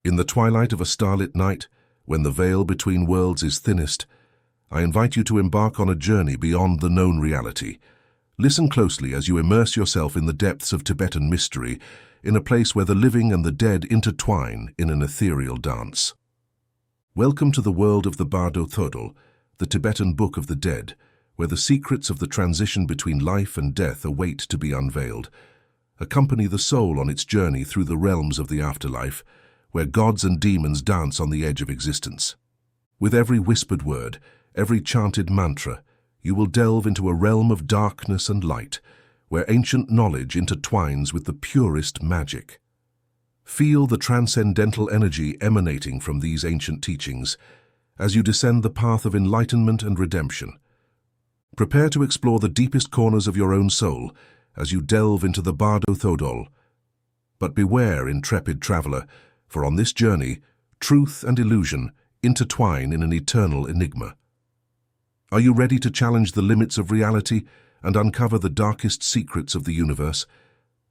In the twilight of a starlit night, when the veil between worlds is thinnest, I invite you to embark on a journey beyond the known reality. Listen closely as you immerse yourself in the depths of Tibetan mystery, in a place where the living and the dead intertwine in an ethereal dance. Welcome to the world of the Bardo Thödol, the Tibetan Book of the Dead, where the secrets of the transition between life and death await to be unveiled. Accompany the soul on its journey through the realms of the afterlife, where gods and demons dance on the edge of existence. With every whispered word, every chanted mantra, you will delve into a realm of darkness and light, where ancient knowledge intertwines with the purest magic. Feel the transcendental energy emanating from these ancient teachings as you descend the path of enlightenment and redemption. Prepare to explore the deepest corners of your own soul as you delve into the Bardo Thödol. But beware, intrepid traveler, for on this journey, truth and illusion intertwine in an eternal enigma. Are you ready to challenge the limits of reality and uncover the darkest secrets of the universe?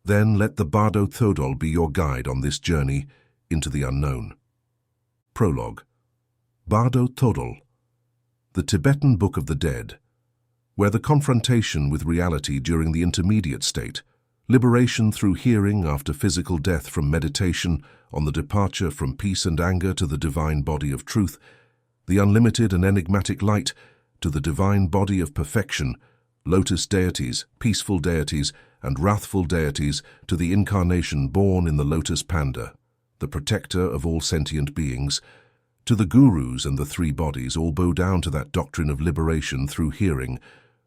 Then let the Bardo Thödol be your guide on this journey into the unknown. Prologue. Bardo Thödol, the Tibetan Book of the Dead, where the confrontation with reality during the intermediate state, liberation through hearing after physical death from meditation on the departure from peace and anger to the divine body of truth, the unlimited and enigmatic light to the divine body of perfection, lotus deities, peaceful deities, and wrathful deities to the incarnation born in the lotus panda, the protector of all sentient beings, to the gurus and the three bodies all bow down to that doctrine of liberation through hearing,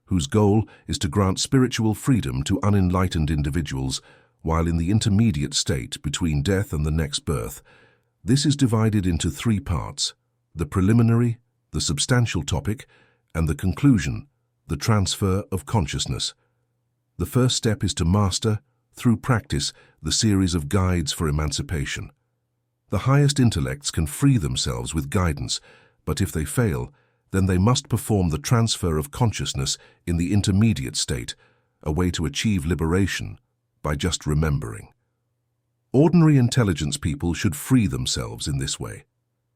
whose goal is to grant spiritual freedom to unenlightened individuals while in the intermediate state between death and the next birth. This is divided into three parts: the preliminary, the substantial topic, and the conclusion, the transfer of consciousness. The first step is to master, through practice, the series of guides for emancipation. The highest intellects can free themselves with guidance, but if they fail, then they must perform the transfer of consciousness in the intermediate state, a way to achieve liberation by just remembering. Ordinary intelligence people should free themselves in this way,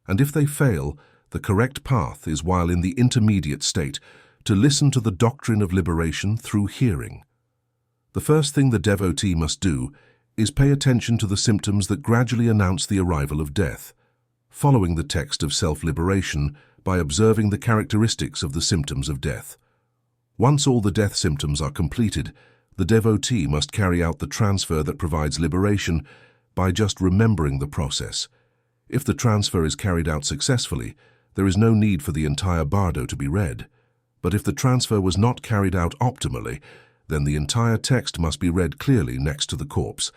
and if they fail, the correct path is, while in the intermediate state, to listen to the doctrine of liberation through hearing. The first thing the devotee must do is pay attention to the symptoms that gradually announce the arrival of death, following the text of self-liberation by observing the characteristics of the symptoms of death. Once all the death symptoms are completed, the devotee must carry out the transfer that provides liberation by just remembering the process. If the transfer is carried out successfully, there is no need for the entire bardo to be read. But if the transfer was not carried out optimally, then the entire text must be read clearly next to the corpse.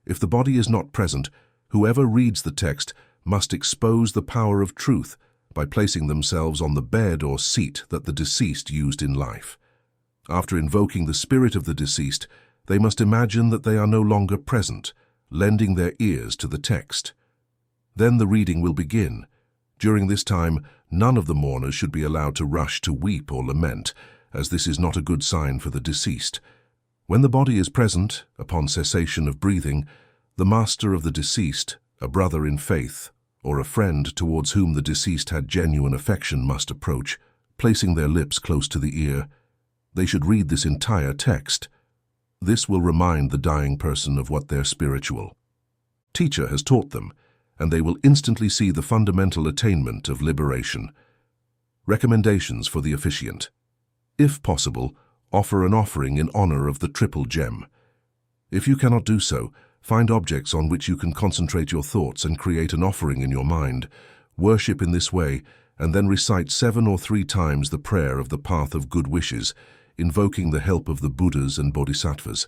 If the body is not present, whoever reads the text must expose the power of truth by placing themselves on the bed or seat that the deceased used in life. After invoking the spirit of the deceased, they must imagine that they are no longer present, lending their ears to the text. Then the reading will begin. During this time, none of the mourners should be allowed to rush to weep or lament, as this is not a good sign for the deceased. When the body is present, upon cessation of breathing, the master of the deceased, a brother in faith, or a friend towards whom the deceased had genuine affection must approach, placing their lips close to the ear. They should read this entire text. This will remind the dying person of what their spiritual teacher has taught them, and they will instantly see the fundamental attainment of liberation. Recommendations for the officiant. If possible, offer an offering in honor of the triple gem. If you cannot do so, find objects on which you can concentrate your thoughts and create an offering in your mind. Worship in this way, and then recite 7 or 3 times the prayer of the path of good wishes, invoking the help of the Buddhas and Bodhisattvas.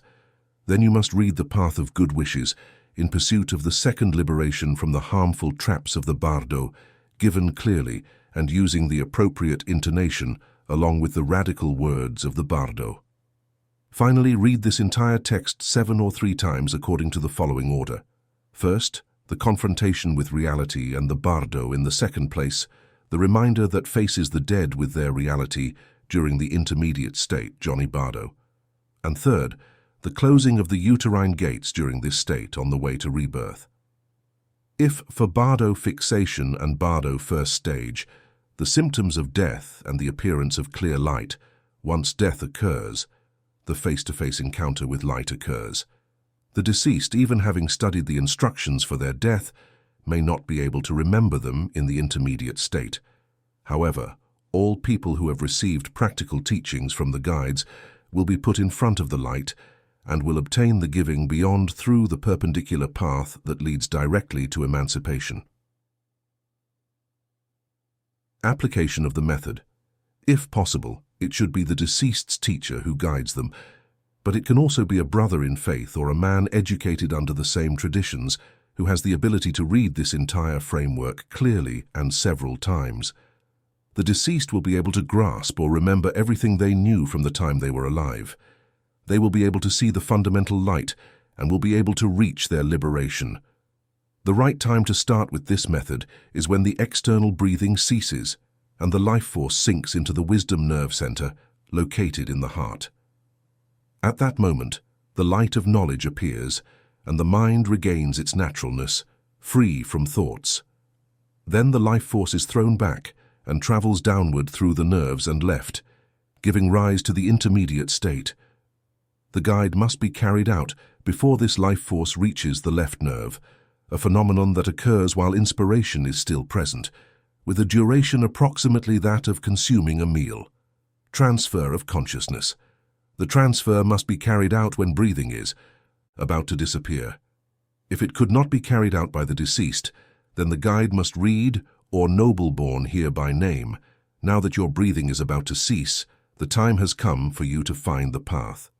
Then you must read the path of good wishes in pursuit of the second liberation from the harmful traps of the bardo, given clearly and using the appropriate intonation along with the radical words of the bardo. Finally, read this entire text 7 or 3 times according to the following order. First, the confrontation with reality and the bardo in the second place, the reminder that faces the dead with their reality during the intermediate state, Johnny Bardo. And third, the closing of the uterine gates during this state on the way to rebirth. If for Bardo fixation and Bardo first stage, the symptoms of death and the appearance of clear light, once death occurs, the face-to-face encounter with light occurs. The deceased, even having studied the instructions for their death, may not be able to remember them in the intermediate state. However, all people who have received practical teachings from the guides will be put in front of the light and will obtain the giving beyond through the perpendicular path that leads directly to emancipation. Application of the method. If possible, it should be the deceased's teacher who guides them, but it can also be a brother in faith or a man educated under the same traditions who has the ability to read this entire framework clearly and several times. The deceased will be able to grasp or remember everything they knew from the time they were alive. They will be able to see the fundamental light and will be able to reach their liberation. The right time to start with this method is when the external breathing ceases and the life force sinks into the wisdom nerve center located in the heart. At that moment, the light of knowledge appears and the mind regains its naturalness, free from thoughts. Then the life force is thrown back and travels downward through the nerves and left, giving rise to the intermediate state. The guide must be carried out before this life force reaches the left nerve, a phenomenon that occurs while inspiration is still present, with a duration approximately that of consuming a meal. Transfer of consciousness. The transfer must be carried out when breathing is about to disappear. If it could not be carried out by the deceased, then the guide must read or noble-born here by name. Now that your breathing is about to cease, the time has come for you to find the path.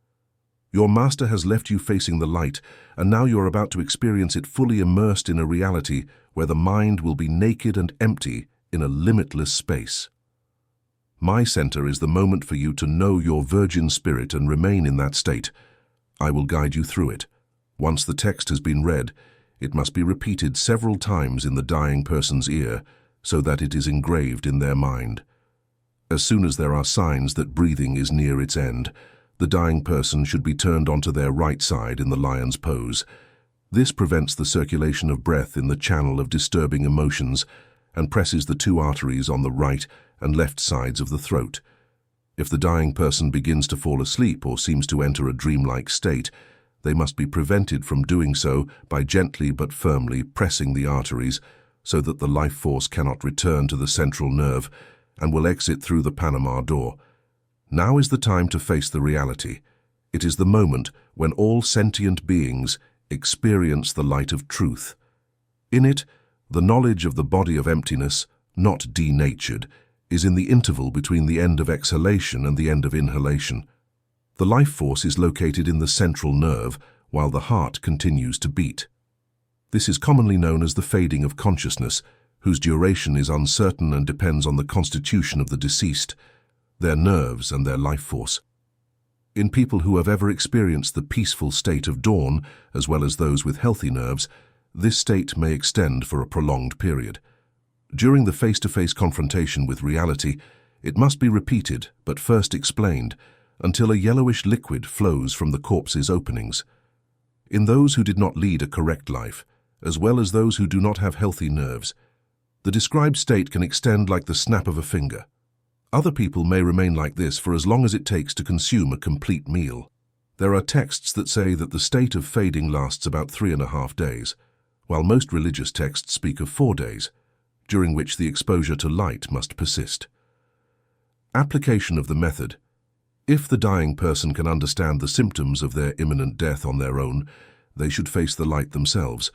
Your master has left you facing the light, and now you're about to experience it fully immersed in a reality where the mind will be naked and empty in a limitless space. My center is the moment for you to know your virgin spirit and remain in that state. I will guide you through it. Once the text has been read, it must be repeated several times in the dying person's ear so that it is engraved in their mind. As soon as there are signs that breathing is near its end, the dying person should be turned onto their right side in the lion's pose. This prevents the circulation of breath in the channel of disturbing emotions and presses the two arteries on the right and left sides of the throat. If the dying person begins to fall asleep or seems to enter a dreamlike state, they must be prevented from doing so by gently but firmly pressing the arteries so that the life force cannot return to the central nerve and will exit through the Panama door. Now is the time to face the reality. It is the moment when all sentient beings experience the light of truth. In it, the knowledge of the body of emptiness, not denatured, is in the interval between the end of exhalation and the end of inhalation. The life force is located in the central nerve while the heart continues to beat. This is commonly known as the fading of consciousness, whose duration is uncertain and depends on the constitution of the deceased, their nerves and their life force. In people who have ever experienced the peaceful state of dawn, as well as those with healthy nerves, this state may extend for a prolonged period. During the face-to-face confrontation with reality, it must be repeated, but first explained, until a yellowish liquid flows from the corpse's openings. In those who did not lead a correct life, as well as those who do not have healthy nerves, the described state can extend like the snap of a finger. Other people may remain like this for as long as it takes to consume a complete meal. There are texts that say that the state of fading lasts about 3.5 days, while most religious texts speak of 4 days, during which the exposure to light must persist. Application of the method. If the dying person can understand the symptoms of their imminent death on their own, they should face the light themselves.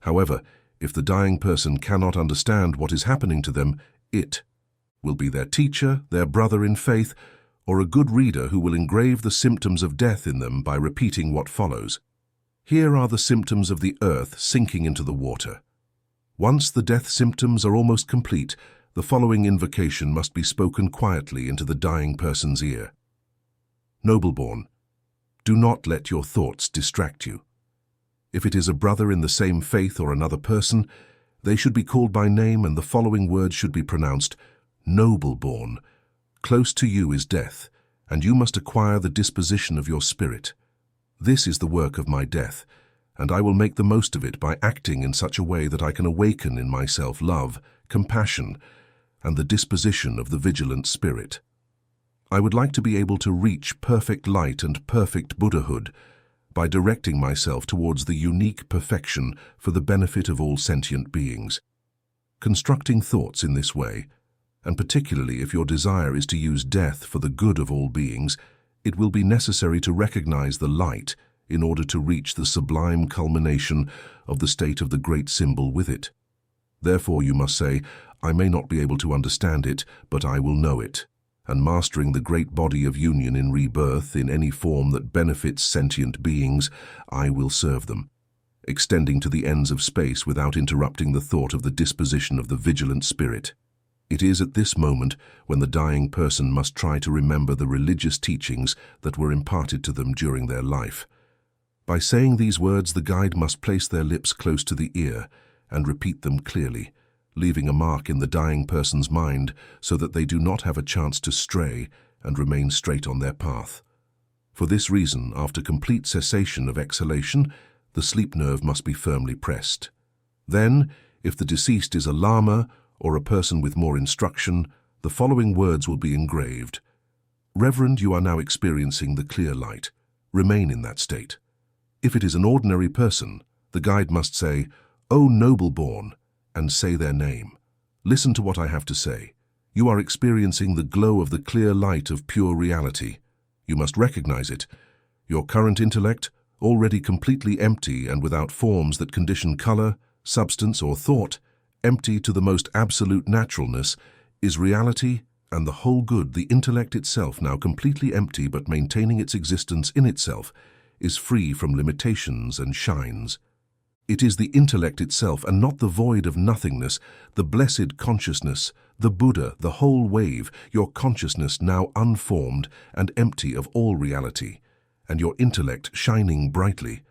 However, if the dying person cannot understand what is happening to them, it will be their teacher, their brother in faith, or a good reader who will engrave the symptoms of death in them by repeating what follows. Here are the symptoms of the earth sinking into the water. Once the death symptoms are almost complete, the following invocation must be spoken quietly into the dying person's ear. Noble-born, do not let your thoughts distract you. If it is a brother in the same faith or another person, they should be called by name and the following words should be pronounced. Noble-born, close to you is death, and you must acquire the disposition of your spirit. This is the work of my death, and I will make the most of it by acting in such a way that I can awaken in myself love, compassion, and the disposition of the vigilant spirit. I would like to be able to reach perfect light and perfect Buddhahood by directing myself towards the unique perfection for the benefit of all sentient beings. Constructing thoughts in this way, and particularly if your desire is to use death for the good of all beings, it will be necessary to recognize the light in order to reach the sublime culmination of the state of the great symbol with it. Therefore you must say, I may not be able to understand it, but I will know it. And mastering the great body of union in rebirth in any form that benefits sentient beings, I will serve them, extending to the ends of space without interrupting the thought of the disposition of the vigilant spirit. It is at this moment when the dying person must try to remember the religious teachings that were imparted to them during their life. By saying these words, the guide must place their lips close to the ear and repeat them clearly, leaving a mark in the dying person's mind so that they do not have a chance to stray and remain straight on their path. For this reason, after complete cessation of exhalation, the sleep nerve must be firmly pressed. Then, if the deceased is a lama or a person with more instruction, the following words will be engraved. Reverend, you are now experiencing the clear light. Remain in that state. If it is an ordinary person, the guide must say, O noble-born, and say their name. Listen to what I have to say. You are experiencing the glow of the clear light of pure reality. You must recognize it. Your current intellect, already completely empty and without forms that condition color, substance, or thought, empty to the most absolute naturalness, is reality and the whole good. The intellect itself, now completely empty but maintaining its existence in itself, is free from limitations and shines. It is the intellect itself and not the void of nothingness, the blessed consciousness, the Buddha, the whole wave, your consciousness now unformed and empty of all reality, and your intellect shining brightly,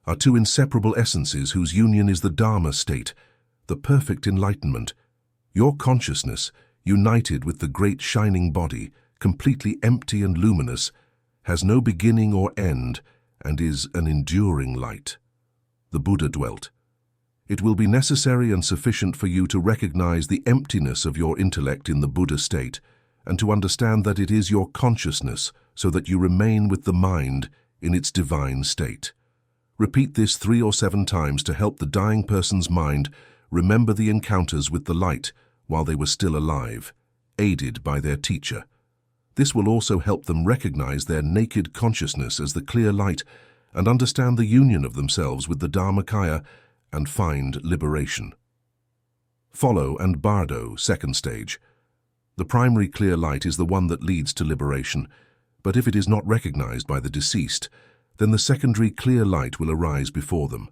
are two inseparable essences whose union is the Dharma state, the perfect enlightenment. Your consciousness, united with the great shining body, completely empty and luminous, has no beginning or end and is an enduring light. The Buddha dwelt. It will be necessary and sufficient for you to recognize the emptiness of your intellect in the Buddha state and to understand that it is your consciousness so that you remain with the mind in its divine state. Repeat this 3 or 7 times to help the dying person's mind remember the encounters with the light while they were still alive, aided by their teacher. This will also help them recognize their naked consciousness as the clear light and understand the union of themselves with the Dharmakaya and find liberation. Follow and Bardo, second stage. The primary clear light is the one that leads to liberation, but if it is not recognized by the deceased, then the secondary clear light will arise before them,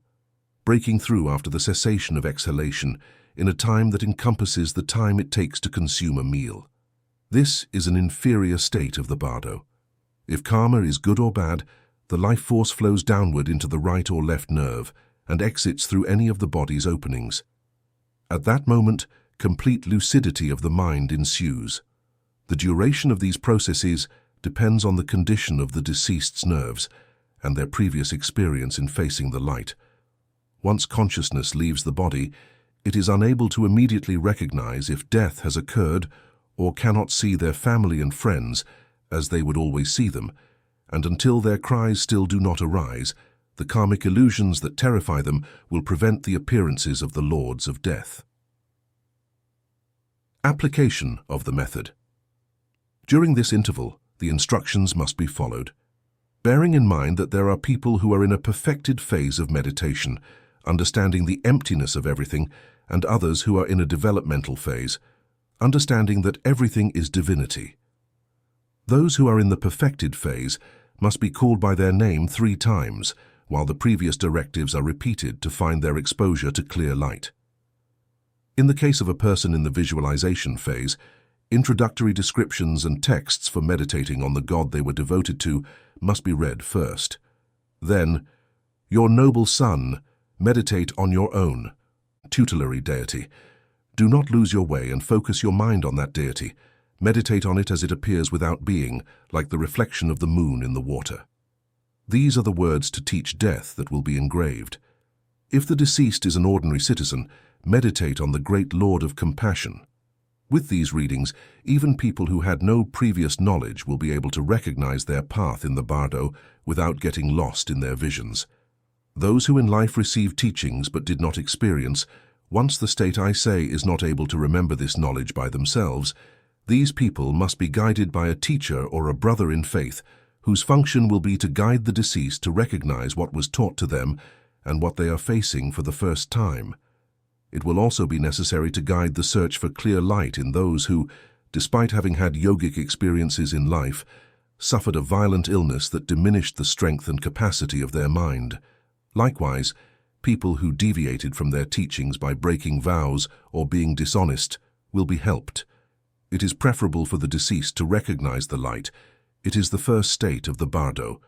breaking through after the cessation of exhalation in a time that encompasses the time it takes to consume a meal. This is an inferior state of the Bardo. If karma is good or bad, the life force flows downward into the right or left nerve and exits through any of the body's openings. At that moment, complete lucidity of the mind ensues. The duration of these processes depends on the condition of the deceased's nerves and their previous experience in facing the light. Once consciousness leaves the body, it is unable to immediately recognize if death has occurred or cannot see their family and friends as they would always see them, and until their cries still do not arise, the karmic illusions that terrify them will prevent the appearances of the lords of death. Application of the method. During this interval, the instructions must be followed, bearing in mind that there are people who are in a perfected phase of meditation, understanding the emptiness of everything, and others who are in a developmental phase, understanding that everything is divinity. Those who are in the perfected phase must be called by their name 3 times, while the previous directives are repeated to find their exposure to clear light. In the case of a person in the visualization phase, introductory descriptions and texts for meditating on the God they were devoted to must be read first. Then, your noble son, meditate on your own, tutelary deity. Do not lose your way and focus your mind on that deity. Meditate on it as it appears without being, like the reflection of the moon in the water. These are the words to teach death that will be engraved. If the deceased is an ordinary citizen, meditate on the great Lord of compassion. With these readings, even people who had no previous knowledge will be able to recognize their path in the Bardo without getting lost in their visions. Those who in life receive teachings but did not experience, once the state I say is not able to remember this knowledge by themselves, these people must be guided by a teacher or a brother in faith, whose function will be to guide the deceased to recognize what was taught to them and what they are facing for the first time. It will also be necessary to guide the search for clear light in those who, despite having had yogic experiences in life, suffered a violent illness that diminished the strength and capacity of their mind. Likewise, people who deviated from their teachings by breaking vows or being dishonest will be helped. It is preferable for the deceased to recognize the light. It is the first state of the Bardo.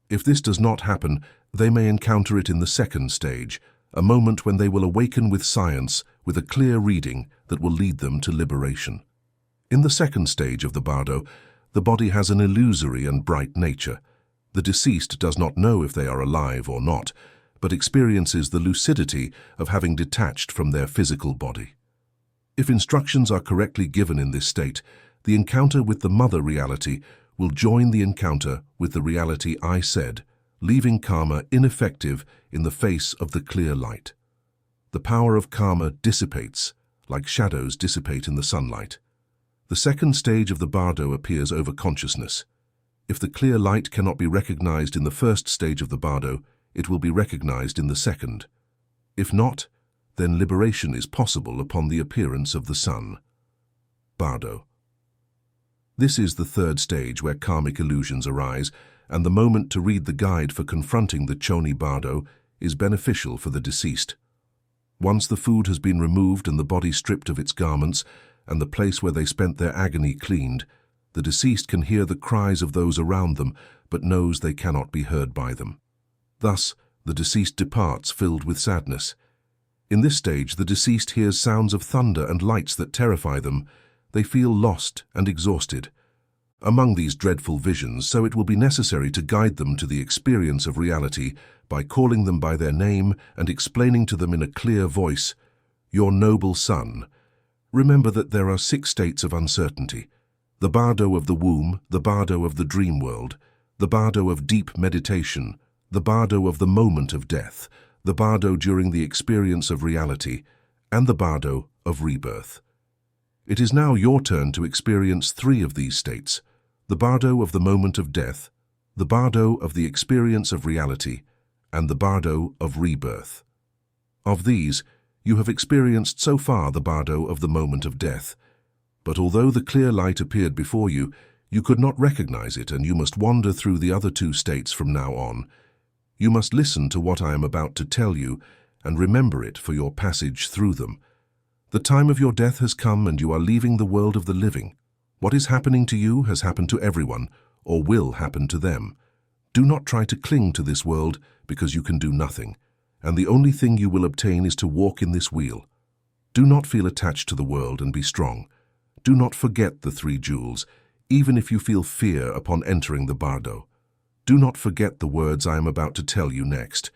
If this does not happen, they may encounter it in the second stage, a moment when they will awaken with science, with a clear reading that will lead them to liberation. In the second stage of the Bardo, the body has an illusory and bright nature. The deceased does not know if they are alive or not, but experiences the lucidity of having detached from their physical body. If instructions are correctly given in this state, the encounter with the mother reality will join the encounter with the reality I said, leaving karma ineffective in the face of the clear light. The power of karma dissipates, like shadows dissipate in the sunlight. The second stage of the Bardo appears over consciousness. If the clear light cannot be recognized in the first stage of the Bardo, it will be recognized in the second. If not, then liberation is possible upon the appearance of the sun. Bardo. This is the third stage where karmic illusions arise, and the moment to read the guide for confronting the Choni Bardo is beneficial for the deceased. Once the food has been removed and the body stripped of its garments, and the place where they spent their agony cleaned, the deceased can hear the cries of those around them, but knows they cannot be heard by them. Thus, the deceased departs filled with sadness. In this stage, the deceased hears sounds of thunder and lights that terrify them. They feel lost and exhausted. Among these dreadful visions, so it will be necessary to guide them to the experience of reality by calling them by their name and explaining to them in a clear voice, "Your noble son." Remember that there are 6 states of uncertainty: the Bardo of the womb, the Bardo of the dream world, the Bardo of deep meditation, the Bardo of the moment of death, the Bardo during the experience of reality, and the Bardo of rebirth. It is now your turn to experience 3 of these states: the Bardo of the moment of death, the Bardo of the experience of reality, and the Bardo of rebirth. Of these, you have experienced so far the Bardo of the moment of death, but although the clear light appeared before you, you could not recognize it, and you must wander through the other 2 states from now on. You must listen to what I am about to tell you and remember it for your passage through them. The time of your death has come and you are leaving the world of the living. What is happening to you has happened to everyone, or will happen to them. Do not try to cling to this world, because you can do nothing, and the only thing you will obtain is to walk in this wheel. Do not feel attached to the world and be strong. Do not forget the 3 jewels, even if you feel fear upon entering the Bardo. Do not forget the words I am about to tell you next.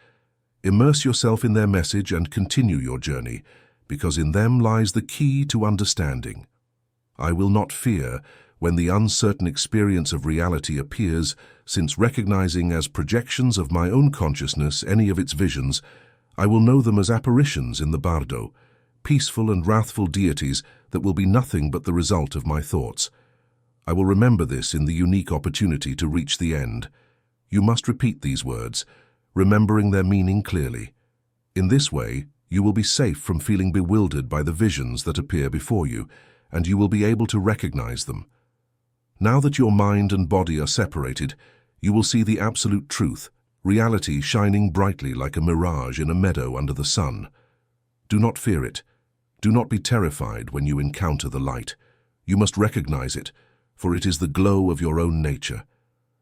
Immerse yourself in their message and continue your journey, because in them lies the key to understanding. I will not fear when the uncertain experience of reality appears, since recognizing as projections of my own consciousness any of its visions, I will know them as apparitions in the Bardo, peaceful and wrathful deities that will be nothing but the result of my thoughts. I will remember this in the unique opportunity to reach the end. You must repeat these words, remembering their meaning clearly. In this way, you will be safe from feeling bewildered by the visions that appear before you, and you will be able to recognize them. Now that your mind and body are separated, you will see the absolute truth, reality shining brightly like a mirage in a meadow under the sun. Do not fear it. Do not be terrified when you encounter the light. You must recognize it, for it is the glow of your own nature.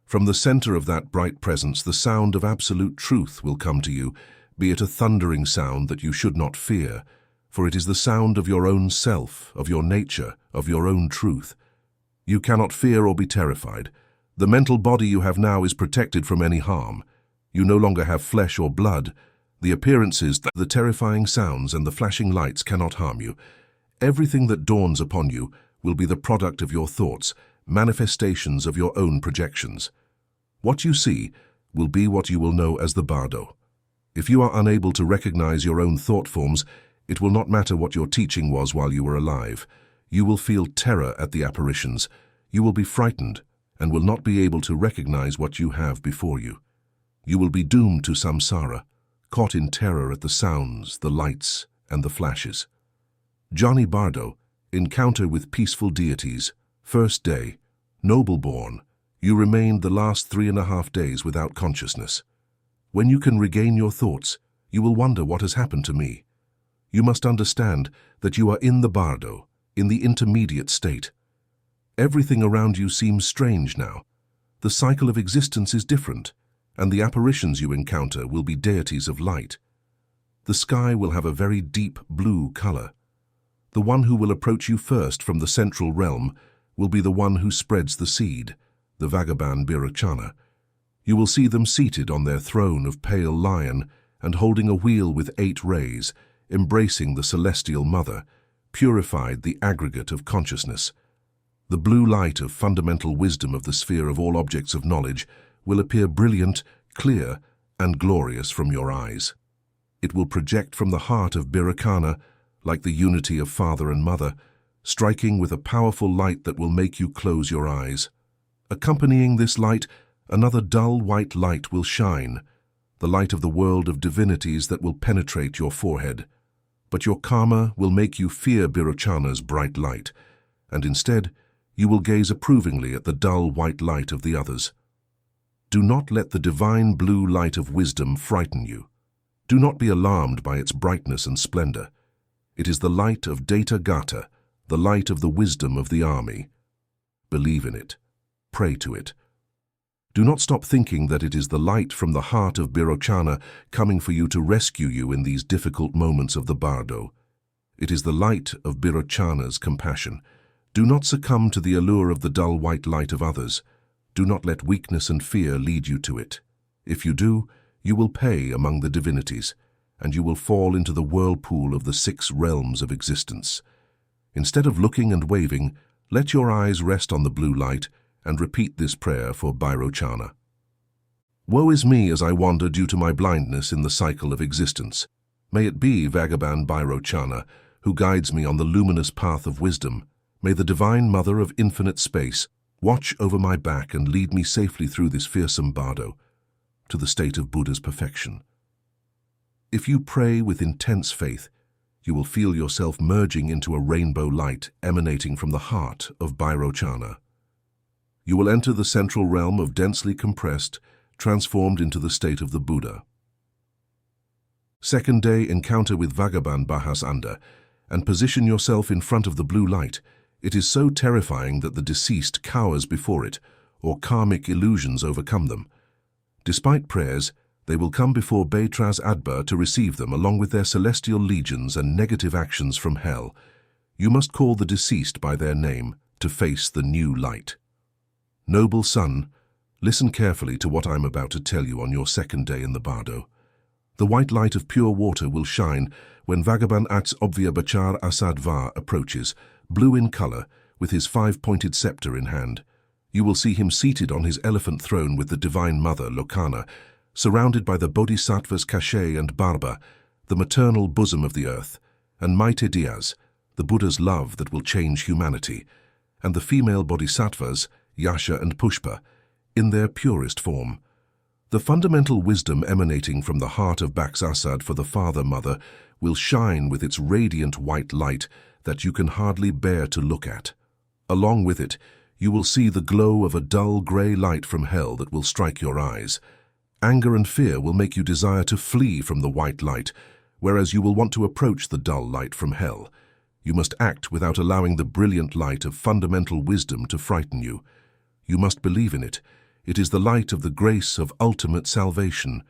From the center of that bright presence, the sound of absolute truth will come to you, be it a thundering sound that you should not fear, for it is the sound of your own self, of your nature, of your own truth. You cannot fear or be terrified. The mental body you have now is protected from any harm. You no longer have flesh or blood. The appearances, the terrifying sounds, and the flashing lights cannot harm you. Everything that dawns upon you will be the product of your thoughts, manifestations of your own projections. What you see will be what you will know as the Bardo. If you are unable to recognize your own thought forms, it will not matter what your teaching was while you were alive. You will feel terror at the apparitions. You will be frightened and will not be able to recognize what you have before you. You will be doomed to samsara, caught in terror at the sounds, the lights, and the flashes. Johnny Bardo, encounter with peaceful deities, first day, noble-born. You remained the last 3.5 days without consciousness. When you can regain your thoughts, you will wonder what has happened to me. You must understand that you are in the Bardo, in the intermediate state. Everything around you seems strange now. The cycle of existence is different, and the apparitions you encounter will be deities of light. The sky will have a very deep blue color. The one who will approach you first from the central realm will be the one who spreads the seed, the Vagaban Birochana. You will see them seated on their throne of pale lion and holding a wheel with 8 rays, embracing the celestial mother, purified the aggregate of consciousness. The blue light of fundamental wisdom of the sphere of all objects of knowledge will appear brilliant, clear, and glorious from your eyes. It will project from the heart of Birochana, like the unity of father and mother, striking with a powerful light that will make you close your eyes. Accompanying this light, another dull white light will shine, the light of the world of divinities that will penetrate your forehead. But your karma will make you fear Birochana's bright light, and instead, you will gaze approvingly at the dull white light of the others. Do not let the divine blue light of wisdom frighten you. Do not be alarmed by its brightness and splendor. It is the light of Data Gata, the light of the wisdom of the army. Believe in it. Pray to it. Do not stop thinking that it is the light from the heart of Birochana coming for you to rescue you in these difficult moments of the Bardo. It is the light of Birochana's compassion. Do not succumb to the allure of the dull white light of others. Do not let weakness and fear lead you to it. If you do, you will pay among the divinities, and you will fall into the whirlpool of the 6 realms of existence. Instead of looking and waving, let your eyes rest on the blue light and repeat this prayer for Birochana. Woe is me as I wander due to my blindness in the cycle of existence. May it be Vagaban Birochana who guides me on the luminous path of wisdom. May the Divine Mother of infinite space watch over my back and lead me safely through this fearsome Bardo to the state of Buddha's perfection. If you pray with intense faith, you will feel yourself merging into a rainbow light emanating from the heart of Birochana. You will enter the central realm of densely compressed, transformed into the state of the Buddha. Second day, encounter with Vagaban Bahasanda and position yourself in front of the blue light. It is so terrifying that the deceased cowers before it, or karmic illusions overcome them. Despite prayers, they will come before Beitras Adba to receive them along with their celestial legions and negative actions from hell. You must call the deceased by their name to face the new light. Noble son, listen carefully to what I am about to tell you on your second day in the Bardo. The white light of pure water will shine when Vagaban Ats Obvia Bachar Asadva approaches, blue in color, with his 5-pointed scepter in hand. You will see him seated on his elephant throne with the Divine Mother, Lokana, surrounded by the Bodhisattvas Kashe and Barba, the maternal bosom of the earth, and Maite Diaz, the Buddha's love that will change humanity, and the female Bodhisattvas, Yasha and Pushpa, in their purest form. The fundamental wisdom emanating from the heart of Baxasad for the Father-Mother will shine with its radiant white light that you can hardly bear to look at. Along with it, you will see the glow of a dull grey light from hell that will strike your eyes. Anger and fear will make you desire to flee from the white light, whereas you will want to approach the dull light from hell. You must act without allowing the brilliant light of fundamental wisdom to frighten you. You must believe in it. It is the light of the grace of ultimate salvation.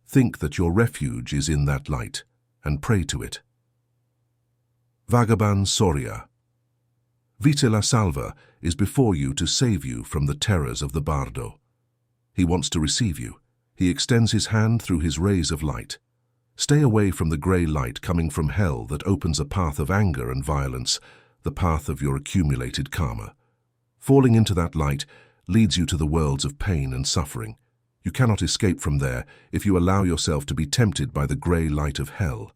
Think that your refuge is in that light, and pray to it. Vagaban Surya. Vite la Salva is before you to save you from the terrors of the Bardo. He wants to receive you. He extends his hand through his rays of light. Stay away from the grey light coming from hell that opens a path of anger and violence, the path of your accumulated karma. Falling into that light leads you to the worlds of pain and suffering. You cannot escape from there if you allow yourself to be tempted by the grey light of hell.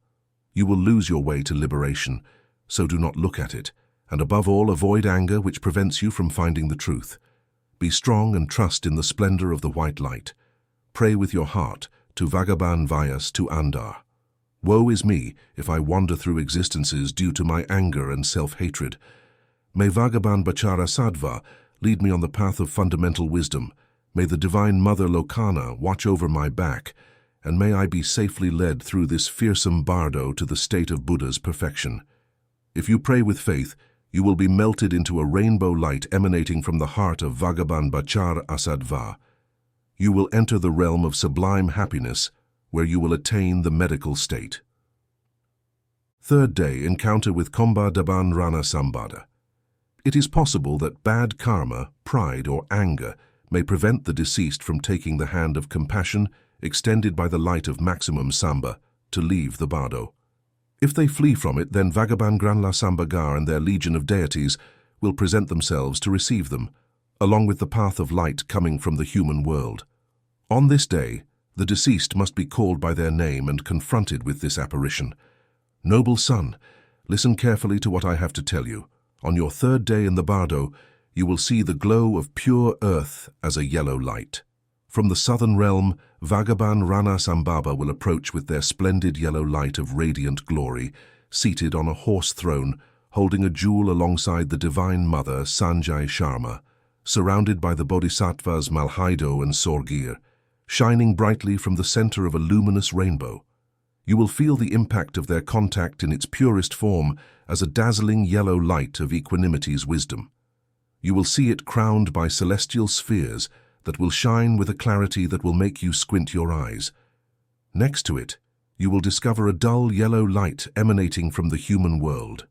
You will lose your way to liberation, so do not look at it, and above all avoid anger which prevents you from finding the truth. Be strong and trust in the splendor of the white light. Pray with your heart to Bhagavan Vyas to Andar. Woe is me if I wander through existences due to my anger and self-hatred. May Bhagavan Bachara Sattva lead me on the path of fundamental wisdom. May the Divine Mother Lokana watch over my back, and may I be safely led through this fearsome bardo to the state of Buddha's perfection. If you pray with faith, you will be melted into a rainbow light emanating from the heart of Bhagavan Bachara Asattva. You will enter the realm of sublime happiness, where you will attain the medical state. Third day, encounter with Komba Daban Rana Sambada. It is possible that bad karma, pride or anger may prevent the deceased from taking the hand of compassion extended by the light of maximum samba to leave the bardo. If they flee from it, then Bhagavan Granla Sambagar and their legion of deities will present themselves to receive them, along with the path of light coming from the human world. On this day, the deceased must be called by their name and confronted with this apparition. Noble son, listen carefully to what I have to tell you. On your third day in the bardo, you will see the glow of pure earth as a yellow light. From the southern realm, Bhagavan Rana Sambhava will approach with their splendid yellow light of radiant glory, seated on a horse throne, holding a jewel alongside the Divine Mother Sanjay Sharma, surrounded by the Bodhisattvas Malhaido and Sorgir, shining brightly from the center of a luminous rainbow. You will feel the impact of their contact in its purest form as a dazzling yellow light of equanimity's wisdom. You will see it crowned by celestial spheres that will shine with a clarity that will make you squint your eyes. Next to it, you will discover a dull yellow light emanating from the human world.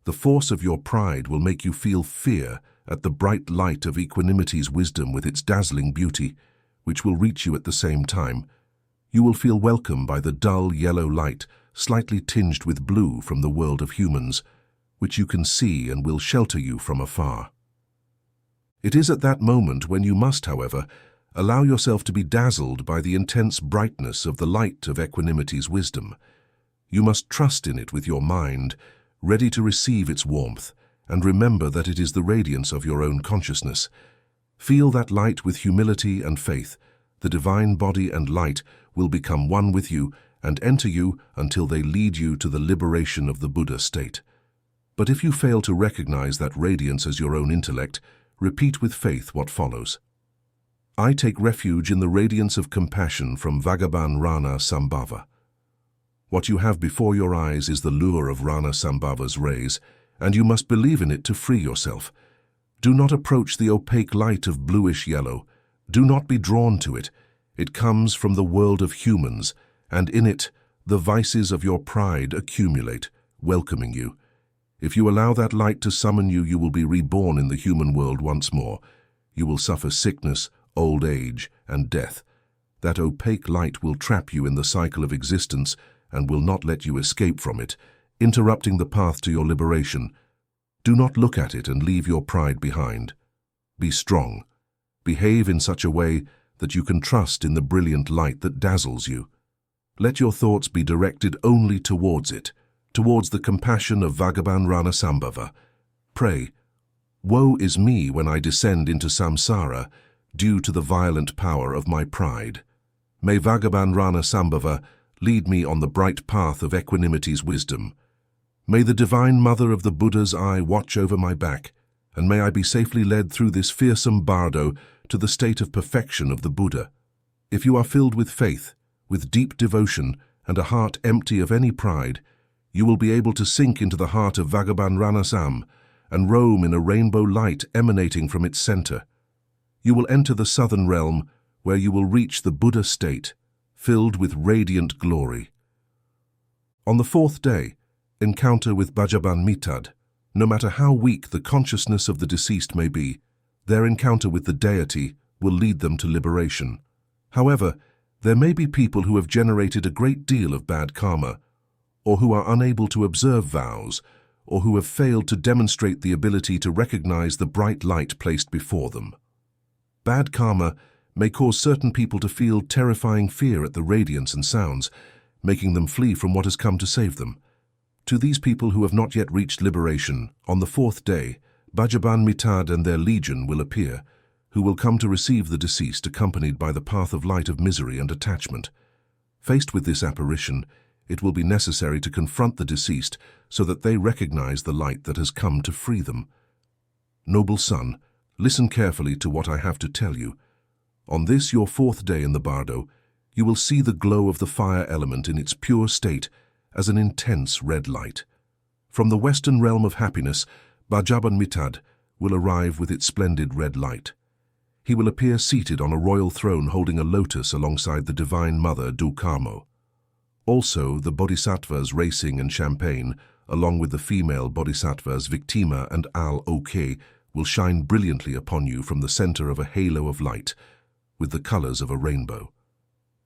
The force of your pride will make you feel fear at the bright light of equanimity's wisdom with its dazzling beauty, which will reach you at the same time. You will feel welcome by the dull yellow light, slightly tinged with blue from the world of humans, which you can see and will shelter you from afar. It is at that moment when you must, however, allow yourself to be dazzled by the intense brightness of the light of equanimity's wisdom. You must trust in it with your mind, ready to receive its warmth, and remember that it is the radiance of your own consciousness. Feel that light with humility and faith. The divine body and light will become one with you and enter you until they lead you to the liberation of the Buddha state. But if you fail to recognize that radiance as your own intellect, repeat with faith what follows. I take refuge in the radiance of compassion from Bhagavan Rana Sambhava. What you have before your eyes is the lure of Rana Sambhava's rays, and you must believe in it to free yourself. Do not approach the opaque light of bluish yellow. Do not be drawn to it. It comes from the world of humans, and in it, the vices of your pride accumulate, welcoming you. If you allow that light to summon you, you will be reborn in the human world once more. You will suffer sickness, old age, and death. That opaque light will trap you in the cycle of existence and will not let you escape from it, interrupting the path to your liberation. Do not look at it and leave your pride behind. Be strong. Behave in such a way that you can trust in the brilliant light that dazzles you. Let your thoughts be directed only towards it, towards the compassion of Bhagavan Rana Sambhava. Pray, woe is me when I descend into samsara due to the violent power of my pride. May Bhagavan Rana Sambhava lead me on the bright path of equanimity's wisdom. May the Divine Mother of the Buddha's eye watch over my back, and may I be safely led through this fearsome bardo to the state of perfection of the Buddha. If you are filled with faith, with deep devotion, and a heart empty of any pride, you will be able to sink into the heart of Bhagavan Ranasam and roam in a rainbow light emanating from its center. You will enter the southern realm, where you will reach the Buddha state, filled with radiant glory. On the fourth day, encounter with Bhajaban Mitad. No matter how weak the consciousness of the deceased may be, their encounter with the deity will lead them to liberation. However, there may be people who have generated a great deal of bad karma, or who are unable to observe vows, or who have failed to demonstrate the ability to recognize the bright light placed before them. Bad karma may cause certain people to feel terrifying fear at the radiance and sounds, making them flee from what has come to save them. To these people who have not yet reached liberation, on the fourth day, Padmasambhava and their legion will appear, who will come to receive the deceased accompanied by the path of light of misery and attachment. Faced with this apparition, it will be necessary to confront the deceased so that they recognize the light that has come to free them. Noble son, listen carefully to what I have to tell you. On this, your fourth day in the Bardo, you will see the glow of the fire element in its pure state as an intense red light. From the western realm of happiness, Padmasambhava will arrive with its splendid red light. He will appear seated on a royal throne holding a lotus alongside the Divine Mother Dukamo. Also, the bodhisattvas Racing and Champagne, along with the female bodhisattvas Victima and Al-Ok, will shine brilliantly upon you from the center of a halo of light, with the colors of a rainbow.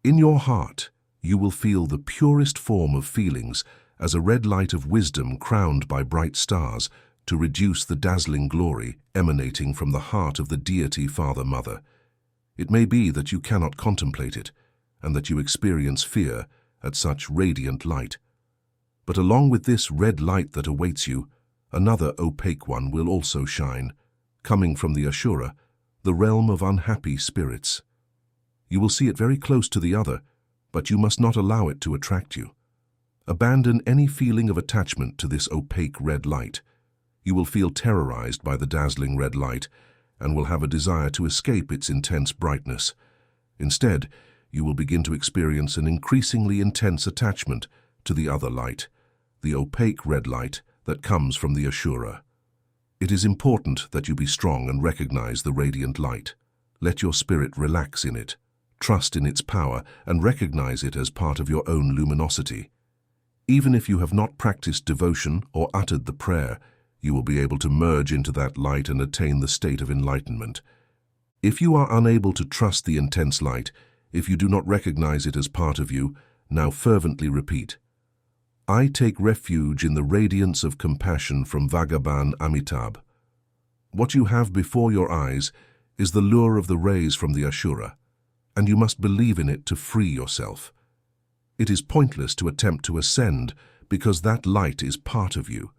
In your heart, you will feel the purest form of feelings as a red light of wisdom crowned by bright stars to reduce the dazzling glory emanating from the heart of the deity Father-Mother. It may be that you cannot contemplate it, and that you experience fear at such radiant light. But along with this red light that awaits you, another opaque one will also shine, coming from the Ashura, the realm of unhappy spirits. You will see it very close to the other, but you must not allow it to attract you. Abandon any feeling of attachment to this opaque red light. You will feel terrorized by the dazzling red light and will have a desire to escape its intense brightness. Instead, you will begin to experience an increasingly intense attachment to the other light, the opaque red light that comes from the Ashura. It is important that you be strong and recognize the radiant light. Let your spirit relax in it, trust in its power, and recognize it as part of your own luminosity. Even if you have not practiced devotion or uttered the prayer, you will be able to merge into that light and attain the state of enlightenment. If you are unable to trust the intense light, if you do not recognize it as part of you, now fervently repeat, I take refuge in the radiance of compassion from Bhagavan Amitabh. What you have before your eyes is the lure of the rays from the Ashura, and you must believe in it to free yourself. It is pointless to attempt to ascend because that light is part of you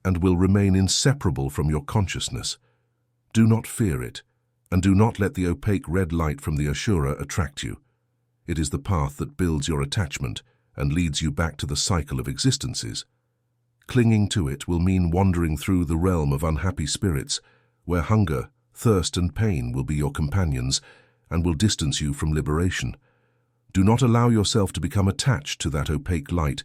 and will remain inseparable from your consciousness. Do not fear it, and do not let the opaque red light from the Ashura attract you. It is the path that builds your attachment and leads you back to the cycle of existences. Clinging to it will mean wandering through the realm of unhappy spirits, where hunger, thirst, and pain will be your companions and will distance you from liberation. Do not allow yourself to become attached to that opaque light.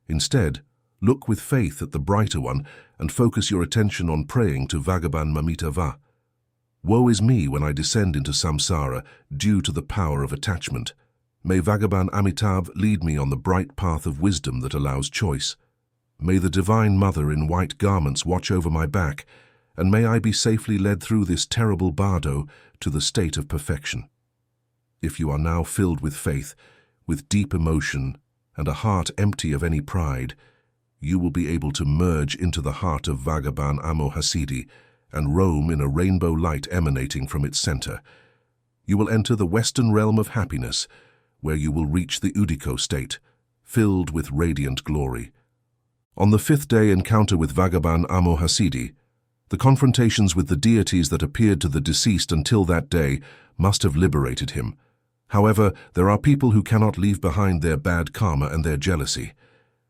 Instead, look with faith at the brighter one and focus your attention on praying to Bhagavan Amitabha. Woe is me when I descend into samsara due to the power of attachment. May Bhagavan Amitabh lead me on the bright path of wisdom that allows choice. May the Divine Mother in white garments watch over my back, and may I be safely led through this terrible bardo to the state of perfection. If you are now filled with faith, with deep emotion, and a heart empty of any pride, you will be able to merge into the heart of Bhagavan Amohasiddhi and roam in a rainbow light emanating from its center. You will enter the western realm of happiness, where you will reach the Udiko state, filled with radiant glory. On the fifth day encounter with Bhagavan Amohasiddhi, the confrontations with the deities that appeared to the deceased until that day must have liberated him. However, there are people who cannot leave behind their bad karma and their jealousy,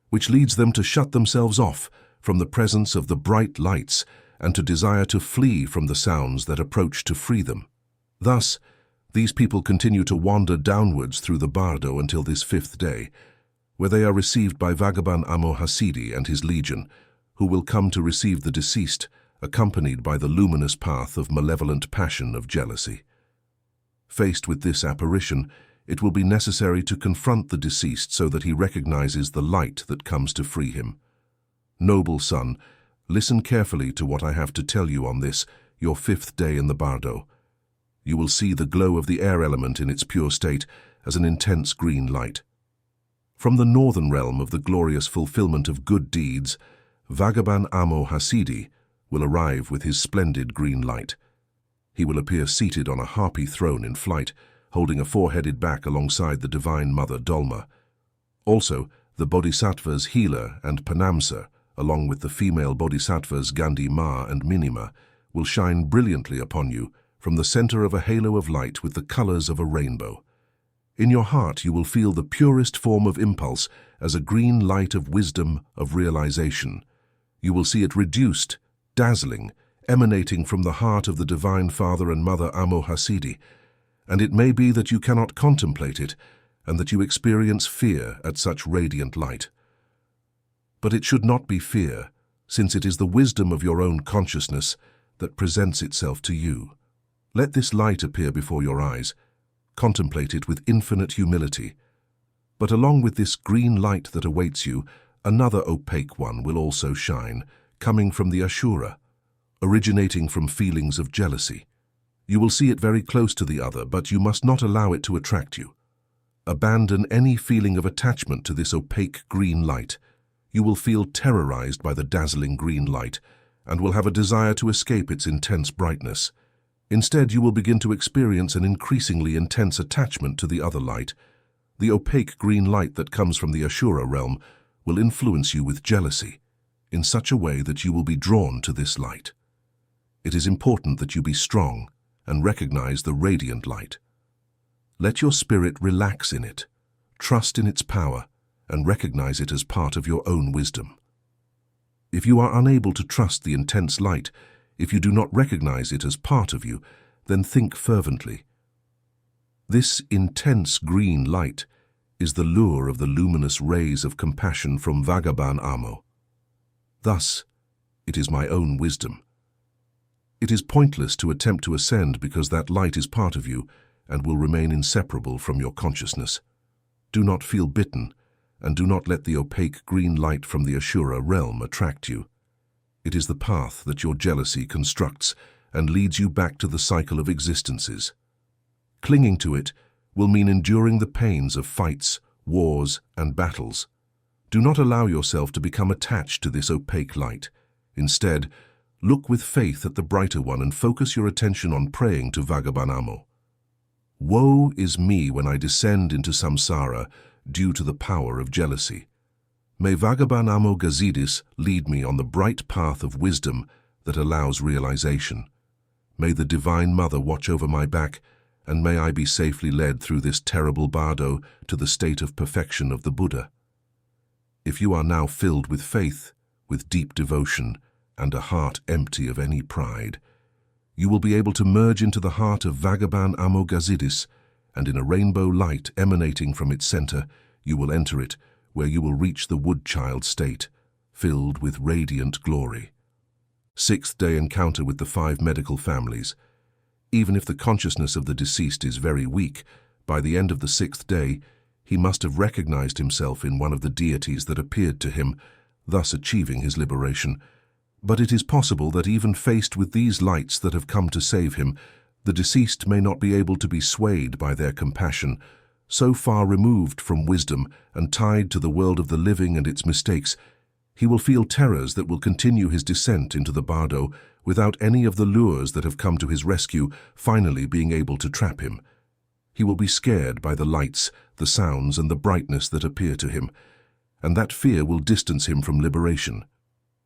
which leads them to shut themselves off from the presence of the bright lights and to desire to flee from the sounds that approach to free them. Thus, these people continue to wander downwards through the bardo until this fifth day, where they are received by Bhagavan Amohasiddhi and his legion, who will come to receive the deceased, accompanied by the luminous path of malevolent passion of jealousy. Faced with this apparition, it will be necessary to confront the deceased so that he recognizes the light that comes to free him. Noble son, Listen carefully to what I have to tell you on this, your 5th day in the Bardo. You will see the glow of the air element in its pure state as an intense green light. From the northern realm of the glorious fulfillment of good deeds, Bhagavan Amo Hasidi will arrive with his splendid green light. He will appear seated on a harpy throne in flight, holding a four-headed back alongside the Divine Mother Dolma. Also, the Bodhisattvas Healer and Panamsa, along with the female Bodhisattvas Gandhi Ma and Minima, will shine brilliantly upon you from the center of a halo of light with the colors of a rainbow. In your heart you will feel the purest form of impulse as a green light of wisdom, of realization. You will see it reduced, dazzling, emanating from the heart of the Divine Father and Mother Amo Hasidi, and it may be that you cannot contemplate it and that you experience fear at such radiant light. But it should not be fear, since it is the wisdom of your own consciousness that presents itself to you. Let this light appear before your eyes. Contemplate it with infinite humility. But along with this green light that awaits you, another opaque one will also shine, coming from the Ashura, originating from feelings of jealousy. You will see it very close to the other, but you must not allow it to attract you. Abandon any feeling of attachment to this opaque green light. You will feel terrorized by the dazzling green light and will have a desire to escape its intense brightness. Instead, you will begin to experience an increasingly intense attachment to the other light. The opaque green light that comes from the Ashura realm will influence you with jealousy, in such a way that you will be drawn to this light. It is important that you be strong and recognize the radiant light. Let your spirit relax in it, trust in its power, and recognize it as part of your own wisdom. If you are unable to trust the intense light, if you do not recognize it as part of you, then think fervently. This intense green light is the lure of the luminous rays of compassion from Bhagavan Amo. Thus, it is my own wisdom. It is pointless to attempt to ascend because that light is part of you and will remain inseparable from your consciousness. Do not feel bitten, and do not let the opaque green light from the Ashura realm attract you. It is the path that your jealousy constructs and leads you back to the cycle of existences. Clinging to it will mean enduring the pains of fights, wars, and battles. Do not allow yourself to become attached to this opaque light. Instead, look with faith at the brighter one and focus your attention on praying to Bhagavan Amo. Woe is me when I descend into samsara due to the power of jealousy. May Bhagavan Amo Gazidis lead me on the bright path of wisdom that allows realization. May the Divine Mother watch over my back, and may I be safely led through this terrible bardo to the state of perfection of the Buddha. If you are now filled with faith, with deep devotion, and a heart empty of any pride, you will be able to merge into the heart of Bhagavan Amo Gazidis, and in a rainbow light emanating from its center, you will enter it, where you will reach the wood-child state, filled with radiant glory. 6th day encounter with the 5 medical families. Even if the consciousness of the deceased is very weak, by the end of the 6th day, he must have recognized himself in one of the deities that appeared to him, thus achieving his liberation. But it is possible that even faced with these lights that have come to save him, the deceased may not be able to be swayed by their compassion. So far removed from wisdom and tied to the world of the living and its mistakes, he will feel terrors that will continue his descent into the bardo without any of the lures that have come to his rescue finally being able to trap him. He will be scared by the lights, the sounds, and the brightness that appear to him, and that fear will distance him from liberation.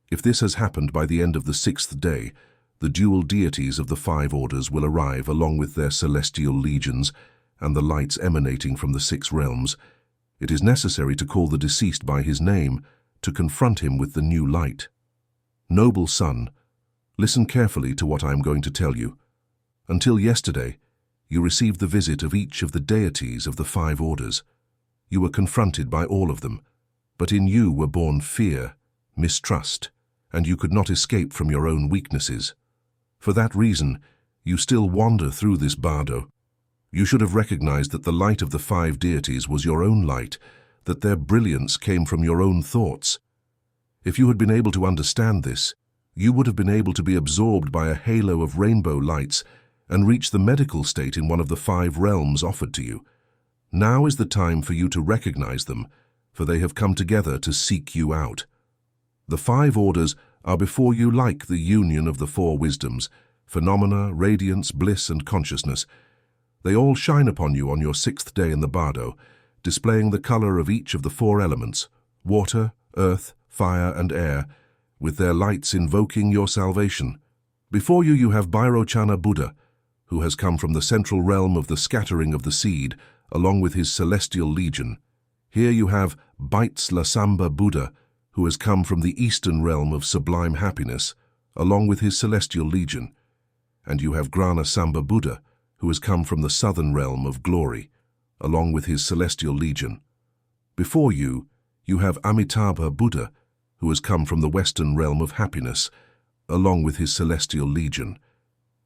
If this has happened by the end of the 6th day, the dual deities of the 5 orders will arrive along with their celestial legions and the lights emanating from the 6 realms. It is necessary to call the deceased by his name, to confront him with the new light. Noble son, listen carefully to what I am going to tell you. Until yesterday, you received the visit of each of the deities of the 5 orders. You were confronted by all of them, but in you were born fear, mistrust, and you could not escape from your own weaknesses. For that reason, you still wander through this bardo. You should have recognized that the light of the 5 deities was your own light, that their brilliance came from your own thoughts. If you had been able to understand this, you would have been able to be absorbed by a halo of rainbow lights and reach the medical state in one of the 5 realms offered to you. Now is the time for you to recognize them, for they have come together to seek you out. The 5 orders are before you like the union of the 4 wisdoms, phenomena, radiance, bliss, and consciousness. They all shine upon you on your 6th day in the Bardo, displaying the color of each of the 4 elements, water, earth, fire, and air, with their lights invoking your salvation. Before you have Bairochana Buddha, who has come from the central realm of the scattering of the seed, along with his celestial legion. Here you have Baitzlasamba Buddha, who has come from the eastern realm of sublime happiness, along with his celestial legion. And you have Grana Samba Buddha, who has come from the southern realm of glory, along with his celestial legion. Before you have Amitabha Buddha, who has come from the western realm of happiness, along with his celestial legion.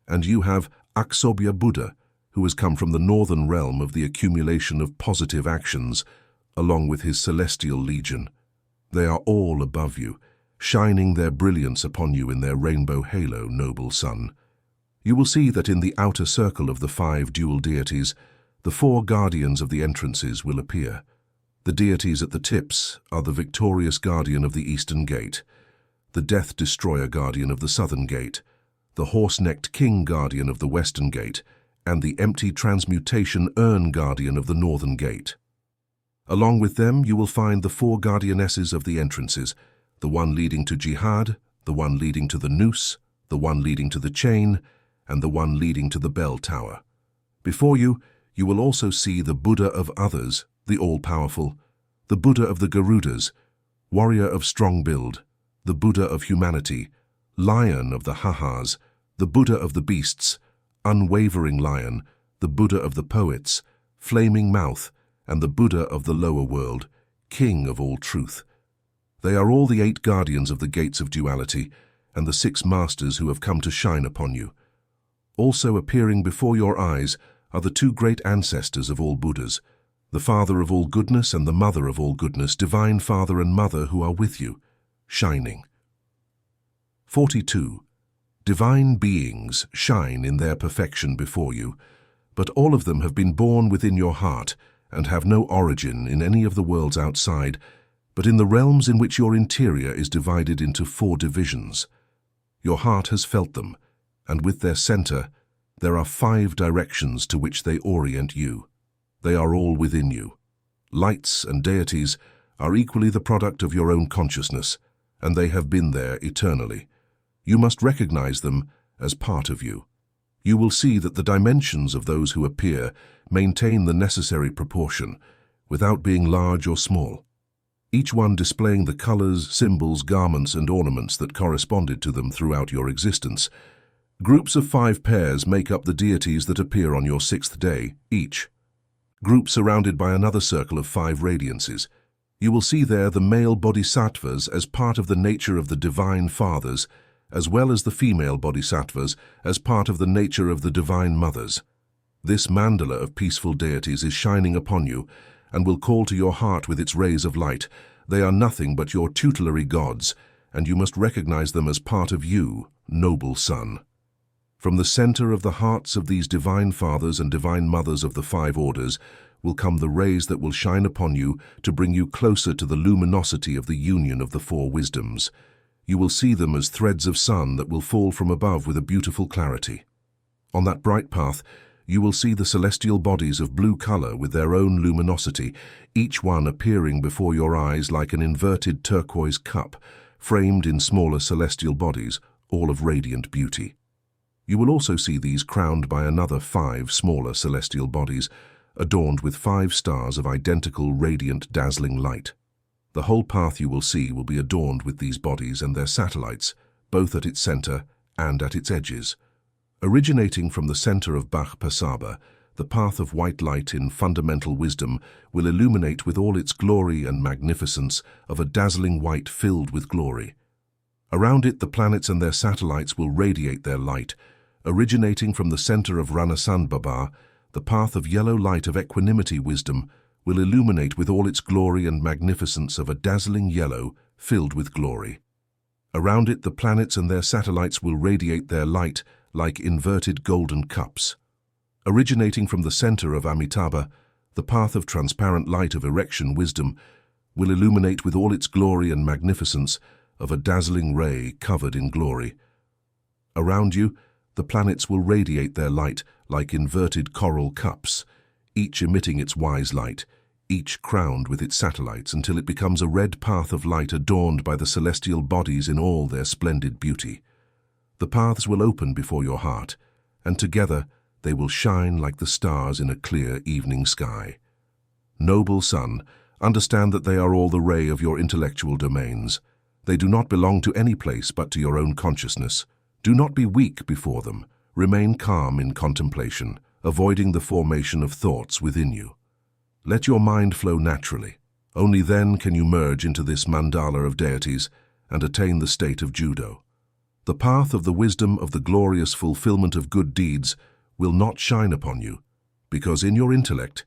And you have Aksobhya Buddha, who has come from the northern realm of the accumulation of positive actions, along with his celestial legion. They are all above you, shining their brilliance upon you in their rainbow halo, noble son. You will see that in the outer circle of the 5 dual deities, the 4 guardians of the entrances will appear. The deities at the tips are the victorious guardian of the eastern gate, the death destroyer guardian of the southern gate, the horse-necked king guardian of the western gate, and the empty transmutation urn guardian of the northern gate. Along with them you will find the 4 guardianesses of the entrances, the one leading to jihad, the one leading to the noose, the one leading to the chain, and the one leading to the bell tower. Before you will also see the Buddha of others, the all-powerful, the Buddha of the Garudas, warrior of strong build, the Buddha of humanity, lion of the Hahas, the Buddha of the beasts, unwavering lion, the Buddha of the poets, flaming mouth, and the Buddha of the lower world, king of all truth. They are all the 8 guardians of the gates of duality, and the 6 masters who have come to shine upon you. Also appearing before your eyes are the 2 great ancestors of all Buddhas, the Father of all goodness and the Mother of all goodness, Divine Father and Mother who are with you, shining. 42. Divine beings shine in their perfection before you, but all of them have been born within your heart and have no origin in any of the worlds outside, but in the realms in which your interior is divided into 4 divisions. Your heart has felt them, and with their center, there are 5 directions to which they orient you. They are all within you. Lights and deities are equally the product of your own consciousness, and they have been there eternally. You must recognize them as part of you. You will see that the dimensions of those who appear maintain the necessary proportion, without being large or small, each one displaying the colors, symbols, garments, and ornaments that corresponded to them throughout your existence. Groups of 5 pairs make up the deities that appear on your 6th day, each. Group surrounded by another circle of 5 radiances. You will see there the male bodhisattvas as part of the nature of the divine fathers, as well as the female bodhisattvas as part of the nature of the divine mothers. This mandala of peaceful deities is shining upon you and will call to your heart with its rays of light. They are nothing but your tutelary gods, and you must recognize them as part of you, noble son. From the center of the hearts of these divine fathers and divine mothers of the 5 orders will come the rays that will shine upon you to bring you closer to the luminosity of the union of the 4 wisdoms. You will see them as threads of sun that will fall from above with a beautiful clarity. On that bright path, you will see the celestial bodies of blue color with their own luminosity, each one appearing before your eyes like an inverted turquoise cup, framed in smaller celestial bodies, all of radiant beauty. You will also see these crowned by another 5 smaller celestial bodies, adorned with 5 stars of identical, radiant, dazzling light. The whole path you will see will be adorned with these bodies and their satellites, both at its center and at its edges. Originating from the center of Padmasambhava, the path of white light in fundamental wisdom will illuminate with all its glory and magnificence of a dazzling white filled with glory. Around it, the planets and their satellites will radiate their light. Originating from the center of Ranasambhava, the path of yellow light of equanimity wisdom will illuminate with all its glory and magnificence of a dazzling yellow filled with glory. Around it, the planets and their satellites will radiate their light like inverted golden cups. Originating from the center of Amitabha, the path of transparent light of erection wisdom will illuminate with all its glory and magnificence of a dazzling ray covered in glory. Around you, the planets will radiate their light like inverted coral cups, each emitting its wise light, each crowned with its satellites until it becomes a red path of light adorned by the celestial bodies in all their splendid beauty. The paths will open before your heart, and together they will shine like the stars in a clear evening sky. Noble son, understand that they are all the ray of your intellectual domains. They do not belong to any place but to your own consciousness. Do not be weak before them. Remain calm in contemplation, avoiding the formation of thoughts within you. Let your mind flow naturally. Only then can you merge into this mandala of deities and attain the state of judo. The path of the wisdom of the glorious fulfillment of good deeds will not shine upon you, because in your intellect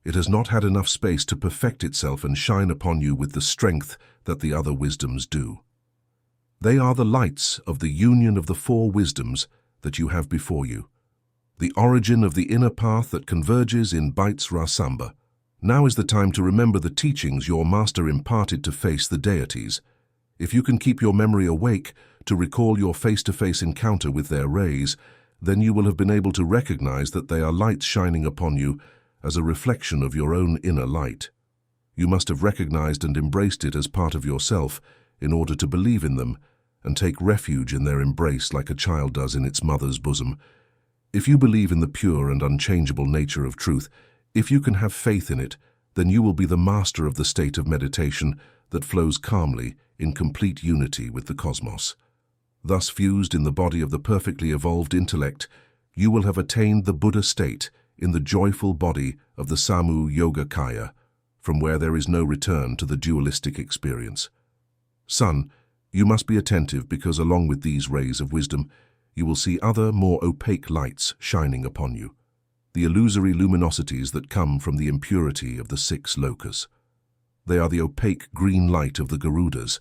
it has not had enough space to perfect itself and shine upon you with the strength that the other wisdoms do. They are the lights of the union of the four wisdoms that you have before you, the origin of the inner path that converges in Baits Rasamba. Now is the time to remember the teachings your master imparted to face the deities. If you can keep your memory awake to recall your face-to-face encounter with their rays, then you will have been able to recognize that they are lights shining upon you as a reflection of your own inner light. You must have recognized and embraced it as part of yourself in order to believe in them and take refuge in their embrace like a child does in its mother's bosom. If you believe in the pure and unchangeable nature of truth, if you can have faith in it, then you will be the master of the state of meditation that flows calmly in complete unity with the cosmos. Thus fused in the body of the perfectly evolved intellect, you will have attained the Buddha state in the joyful body of the Samu Yoga-kaya, from where there is no return to the dualistic experience. Son, you must be attentive because along with these rays of wisdom, you will see other, more opaque lights shining upon you, the illusory luminosities that come from the impurity of the 6 lokas. They are the opaque green light of the Garudas,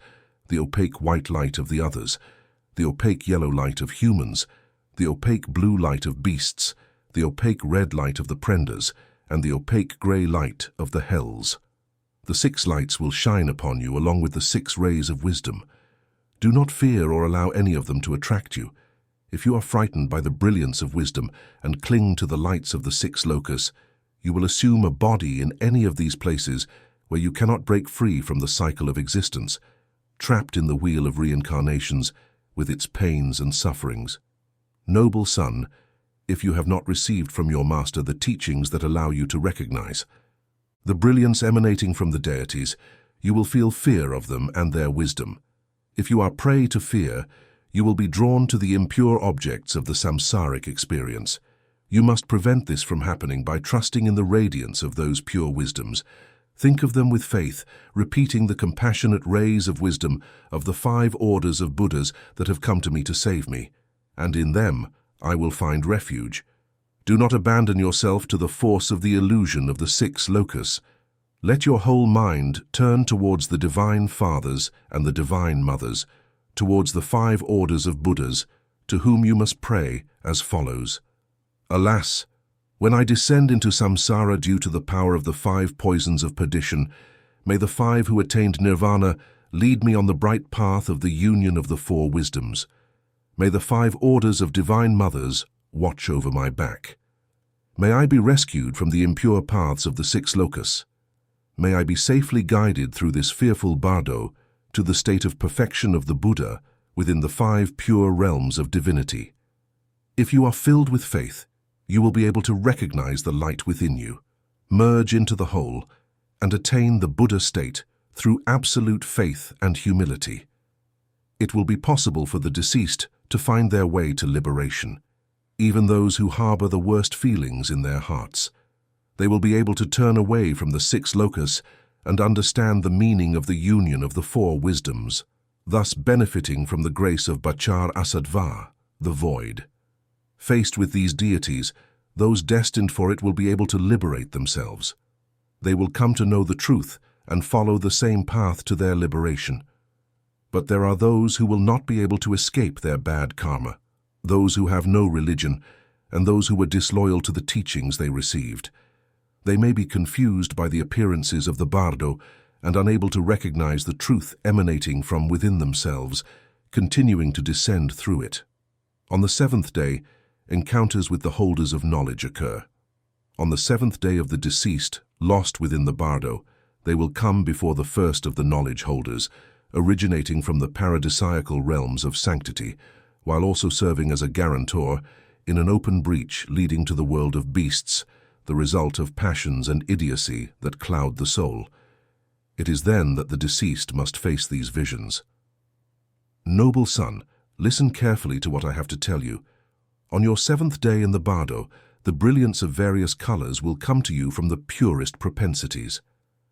the opaque white light of the others, the opaque yellow light of humans, the opaque blue light of beasts, the opaque red light of the prendas, and the opaque grey light of the hells. The 6 lights will shine upon you along with the 6 rays of wisdom. Do not fear or allow any of them to attract you. If you are frightened by the brilliance of wisdom and cling to the lights of the 6 lokas, you will assume a body in any of these places where you cannot break free from the cycle of existence, trapped in the wheel of reincarnations with its pains and sufferings. Noble son, if you have not received from your master the teachings that allow you to recognize the brilliance emanating from the deities, you will feel fear of them and their wisdom. If you are prey to fear, you will be drawn to the impure objects of the samsaric experience. You must prevent this from happening by trusting in the radiance of those pure wisdoms. Think of them with faith, repeating the compassionate rays of wisdom of the 5 orders of Buddhas that have come to me to save me, and in them I will find refuge. Do not abandon yourself to the force of the illusion of the 6 lokas. Let your whole mind turn towards the Divine Fathers and the Divine Mothers, towards the 5 orders of Buddhas, to whom you must pray as follows. Alas, when I descend into samsara due to the power of the 5 poisons of perdition, may the 5 who attained nirvana lead me on the bright path of the union of the 4 wisdoms. May the 5 orders of Divine Mothers watch over my back. May I be rescued from the impure paths of the 6 lokas. May I be safely guided through this fearful bardo to the state of perfection of the Buddha within the 5 pure realms of divinity. If you are filled with faith, you will be able to recognize the light within you, merge into the whole, and attain the Buddha state through absolute faith and humility. It will be possible for the deceased to find their way to liberation, even those who harbor the worst feelings in their hearts. They will be able to turn away from the 6 lokas and understand the meaning of the union of the 4 wisdoms, thus benefiting from the grace of Bachar Asadva, the void. Faced with these deities, those destined for it will be able to liberate themselves. They will come to know the truth and follow the same path to their liberation. But there are those who will not be able to escape their bad karma, those who have no religion, and those who were disloyal to the teachings they received. They may be confused by the appearances of the Bardo and unable to recognize the truth emanating from within themselves, continuing to descend through it. On the seventh day, encounters with the holders of knowledge occur. On the seventh day of the deceased, lost within the Bardo, they will come before the first of the knowledge holders, originating from the paradisiacal realms of sanctity, while also serving as a guarantor in an open breach leading to the world of beasts, the result of passions and idiocy that cloud the soul. It is then that the deceased must face these visions. Noble son, listen carefully to what I have to tell you. On your seventh day in the Bardo, the brilliance of various colors will come to you from the purest propensities.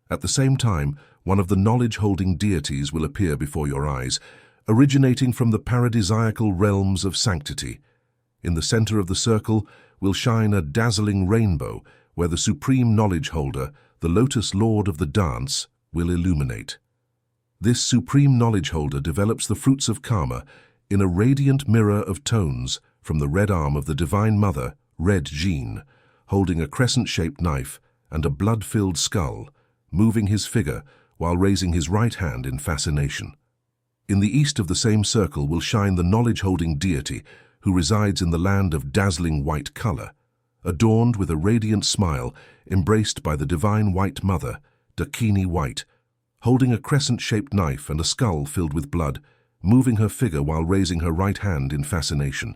At the same time, one of the knowledge-holding deities will appear before your eyes, originating from the paradisiacal realms of sanctity. In the center of the circle will shine a dazzling rainbow where the supreme knowledge holder, the lotus lord of the dance, will illuminate. This supreme knowledge holder develops the fruits of karma in a radiant mirror of tones from the red arm of the Divine Mother, Red Jean, holding a crescent-shaped knife and a blood-filled skull, moving his figure while raising his right hand in fascination. In the east of the same circle will shine the knowledge-holding deity who resides in the land of dazzling white color, adorned with a radiant smile, embraced by the Divine White Mother, Dakini White, holding a crescent-shaped knife and a skull filled with blood, moving her figure while raising her right hand in fascination.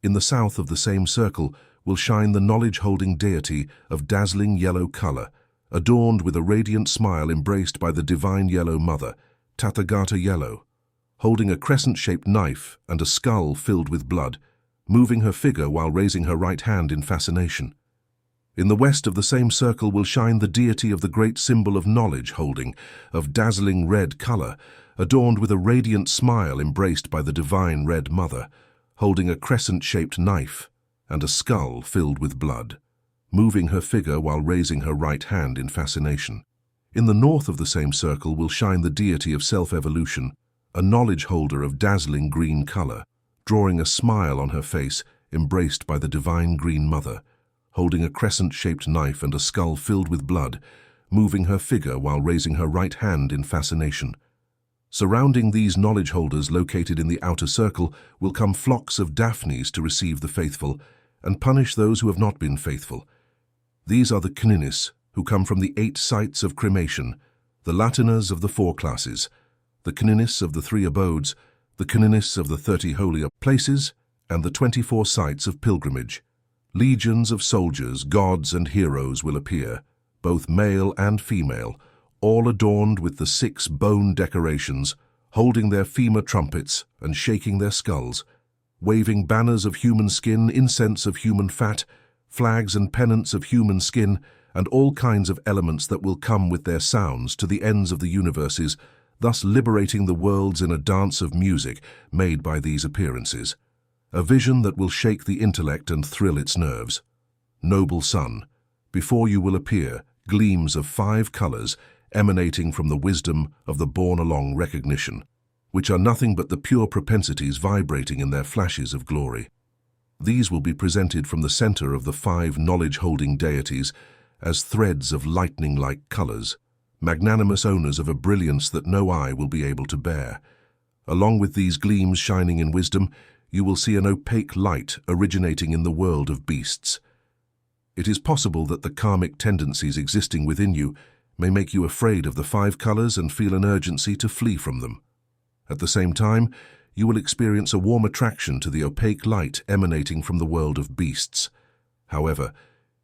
In the south of the same circle will shine the knowledge-holding deity of dazzling yellow color, adorned with a radiant smile embraced by the Divine Yellow Mother, Tathagata Yellow, holding a crescent-shaped knife and a skull filled with blood, moving her figure while raising her right hand in fascination. In the west of the same circle will shine the deity of the great symbol of knowledge-holding, of dazzling red color, adorned with a radiant smile embraced by the Divine Red Mother, holding a crescent-shaped knife and a skull filled with blood, moving her figure while raising her right hand in fascination. In the north of the same circle will shine the deity of self-evolution, a knowledge holder of dazzling green color, drawing a smile on her face, embraced by the Divine Green Mother, holding a crescent-shaped knife and a skull filled with blood, moving her figure while raising her right hand in fascination. Surrounding these knowledge holders located in the outer circle will come flocks of Daphnes to receive the faithful and punish those who have not been faithful. These are the Kninis, who come from the 8 sites of cremation, the Latinas of the 4 classes, the Kninis of the 3 abodes, the Kninis of the 30 holy places, and the 24 sites of pilgrimage. Legions of soldiers, gods and heroes will appear, both male and female, all adorned with the 6 bone decorations, holding their femur trumpets and shaking their skulls, waving banners of human skin, incense of human fat, flags and pennants of human skin, and all kinds of elements that will come with their sounds to the ends of the universes, thus liberating the worlds in a dance of music made by these appearances. A vision that will shake the intellect and thrill its nerves. Noble son, before you will appear gleams of 5 colors emanating from the wisdom of the born-along recognition, which are nothing but the pure propensities vibrating in their flashes of glory. These will be presented from the center of the 5 knowledge-holding deities as threads of lightning-like colors, magnanimous owners of a brilliance that no eye will be able to bear. Along with these gleams shining in wisdom, you will see an opaque light originating in the world of beasts. It is possible that the karmic tendencies existing within you may make you afraid of the 5 colors and feel an urgency to flee from them. At the same time, you will experience a warm attraction to the opaque light emanating from the world of beasts. However,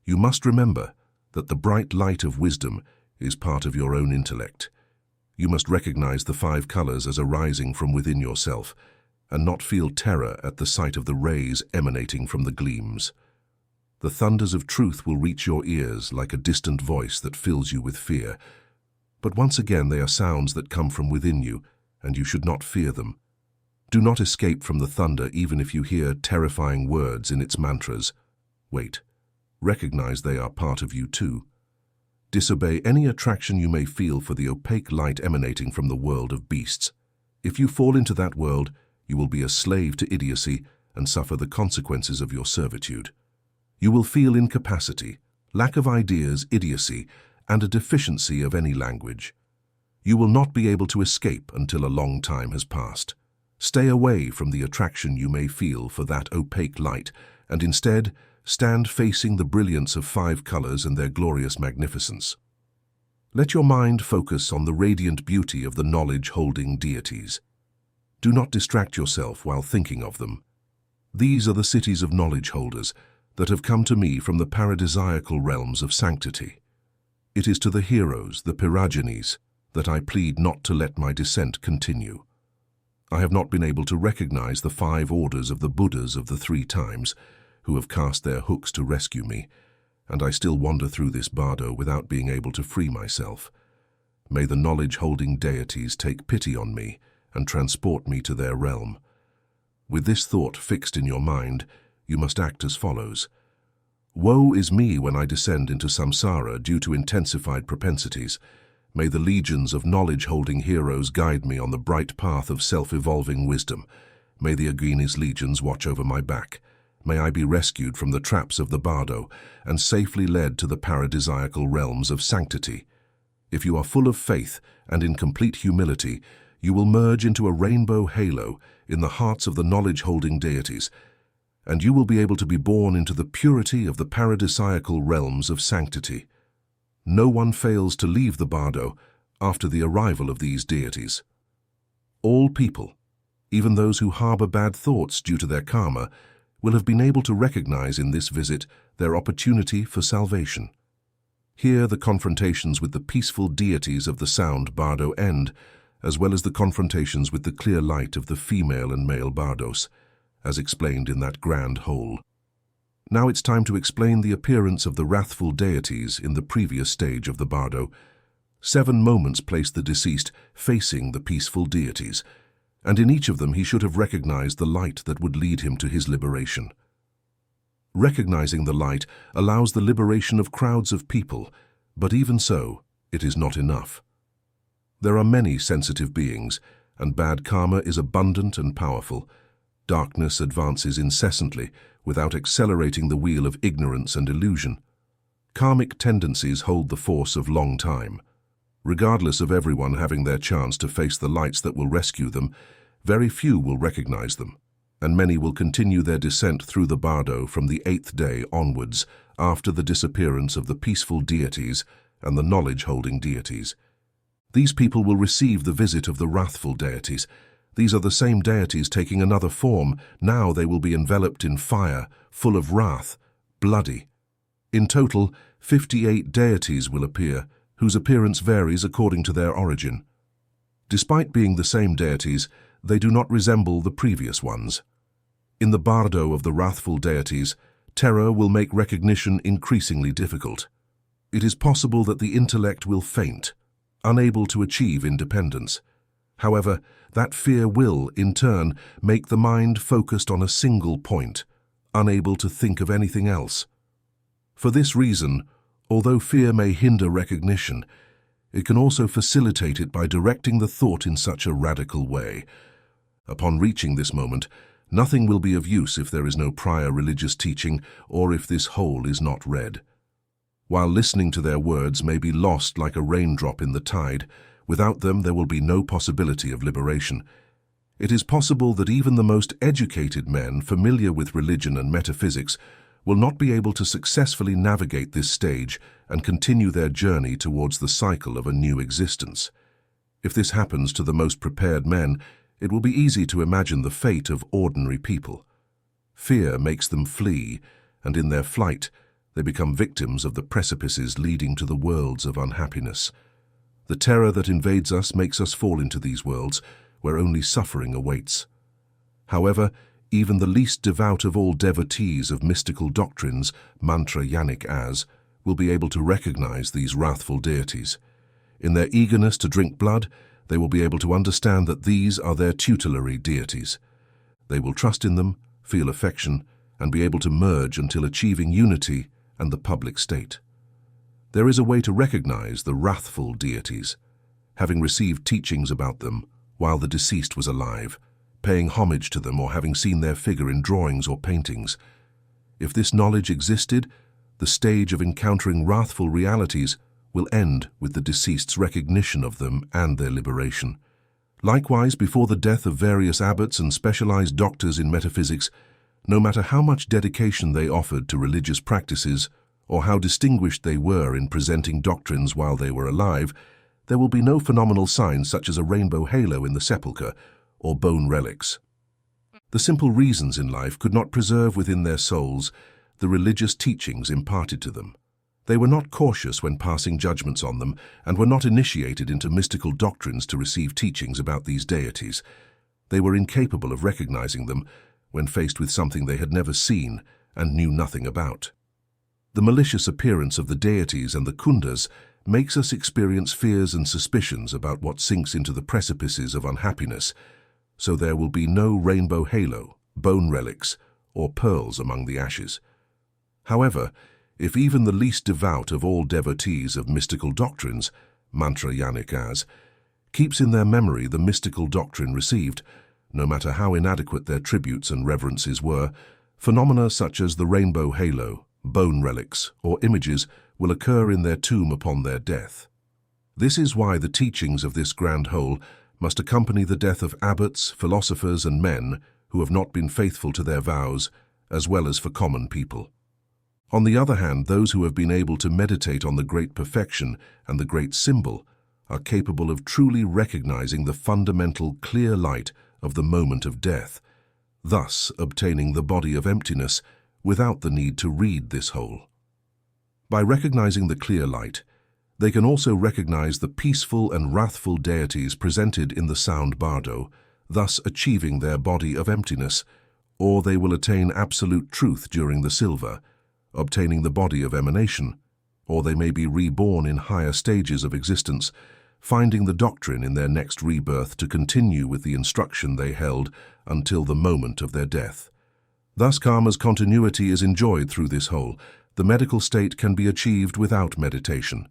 you must remember that the bright light of wisdom is part of your own intellect. You must recognize the 5 colors as arising from within yourself, and not feel terror at the sight of the rays emanating from the gleams. The thunders of truth will reach your ears like a distant voice that fills you with fear. But once again, they are sounds that come from within you, and you should not fear them. Do not escape from the thunder even if you hear terrifying words in its mantras. Wait. Recognize they are part of you too. Disobey any attraction you may feel for the opaque light emanating from the world of beasts. If you fall into that world, you will be a slave to idiocy and suffer the consequences of your servitude. You will feel incapacity, lack of ideas, idiocy, and a deficiency of any language. You will not be able to escape until a long time has passed. Stay away from the attraction you may feel for that opaque light, and instead stand facing the brilliance of 5 colors and their glorious magnificence. Let your mind focus on the radiant beauty of the knowledge-holding deities. Do not distract yourself while thinking of them. These are the cities of knowledge holders that have come to me from the paradisiacal realms of sanctity. It is to the heroes, the Piragenes, that I plead not to let my descent continue. I have not been able to recognize the 5 orders of the Buddhas of the 3 times, who have cast their hooks to rescue me, and I still wander through this bardo without being able to free myself. May the knowledge-holding deities take pity on me and transport me to their realm. With this thought fixed in your mind, you must act as follows. Woe is me when I descend into samsara due to intensified propensities. May the legions of knowledge-holding heroes guide me on the bright path of self-evolving wisdom. May the Agni's legions watch over my back. May I be rescued from the traps of the bardo and safely led to the paradisiacal realms of sanctity. If you are full of faith and in complete humility, you will merge into a rainbow halo in the hearts of the knowledge-holding deities, and you will be able to be born into the purity of the paradisiacal realms of sanctity. No one fails to leave the bardo after the arrival of these deities. All people, even those who harbor bad thoughts due to their karma, will have been able to recognize in this visit their opportunity for salvation. Here the confrontations with the peaceful deities of the sound bardo end, as well as the confrontations with the clear light of the female and male bardos, as explained in that grand whole. Now it's time to explain the appearance of the wrathful deities in the previous stage of the bardo. 7 moments placed the deceased facing the peaceful deities, and in each of them he should have recognized the light that would lead him to his liberation. Recognizing the light allows the liberation of crowds of people, but even so, it is not enough. There are many sensitive beings, and bad karma is abundant and powerful. Darkness advances incessantly without accelerating the wheel of ignorance and illusion. Karmic tendencies hold the force of long time. Regardless of everyone having their chance to face the lights that will rescue them, very few will recognize them, and many will continue their descent through the bardo from the 8th day onwards after the disappearance of the peaceful deities and the knowledge-holding deities. These people will receive the visit of the wrathful deities. These are the same deities taking another form. Now they will be enveloped in fire, full of wrath, bloody. In total, 58 deities will appear, whose appearance varies according to their origin. Despite being the same deities, they do not resemble the previous ones. In the bardo of the wrathful deities, terror will make recognition increasingly difficult. It is possible that the intellect will faint, unable to achieve independence. However, that fear will, in turn, make the mind focused on a single point, unable to think of anything else. For this reason, although fear may hinder recognition, it can also facilitate it by directing the thought in such a radical way. Upon reaching this moment, nothing will be of use if there is no prior religious teaching or if this whole is not read. While listening to their words may be lost like a raindrop in the tide, without them there will be no possibility of liberation. It is possible that even the most educated men familiar with religion and metaphysics will not be able to successfully navigate this stage and continue their journey towards the cycle of a new existence. If this happens to the most prepared men, it will be easy to imagine the fate of ordinary people. Fear makes them flee, and in their flight, they become victims of the precipices leading to the worlds of unhappiness. The terror that invades us makes us fall into these worlds, where only suffering awaits. However, even the least devout of all devotees of mystical doctrines, mantra-yanic as, will be able to recognize these wrathful deities. In their eagerness to drink blood, they will be able to understand that these are their tutelary deities. They will trust in them, feel affection, and be able to merge until achieving unity and the public state. There is a way to recognize the wrathful deities. Having received teachings about them, while the deceased was alive, paying homage to them or having seen their figure in drawings or paintings. If this knowledge existed, the stage of encountering wrathful realities will end with the deceased's recognition of them and their liberation. Likewise, before the death of various abbots and specialized doctors in metaphysics, no matter how much dedication they offered to religious practices or how distinguished they were in presenting doctrines while they were alive, there will be no phenomenal signs such as a rainbow halo in the sepulchre or bone relics. The simple reasons in life could not preserve within their souls the religious teachings imparted to them. They were not cautious when passing judgments on them and were not initiated into mystical doctrines to receive teachings about these deities. They were incapable of recognizing them when faced with something they had never seen and knew nothing about. The malicious appearance of the deities and the kundas makes us experience fears and suspicions about what sinks into the precipices of unhappiness, so there will be no rainbow halo, bone relics, or pearls among the ashes. However, if even the least devout of all devotees of mystical doctrines, mantra-yanikas, keeps in their memory the mystical doctrine received, no matter how inadequate their tributes and reverences were, phenomena such as the rainbow halo, bone relics, or images will occur in their tomb upon their death. This is why the teachings of this grand whole must accompany the death of abbots, philosophers, and men who have not been faithful to their vows, as well as for common people. On the other hand, those who have been able to meditate on the great perfection and the great symbol are capable of truly recognizing the fundamental clear light of the moment of death, thus obtaining the body of emptiness without the need to read this whole. By recognizing the clear light, they can also recognize the peaceful and wrathful deities presented in the sound bardo, thus achieving their body of emptiness, or they will attain absolute truth during the silver, obtaining the body of emanation, or they may be reborn in higher stages of existence, finding the doctrine in their next rebirth to continue with the instruction they held until the moment of their death. Thus, karma's continuity is enjoyed through this whole. The medical state can be achieved without meditation.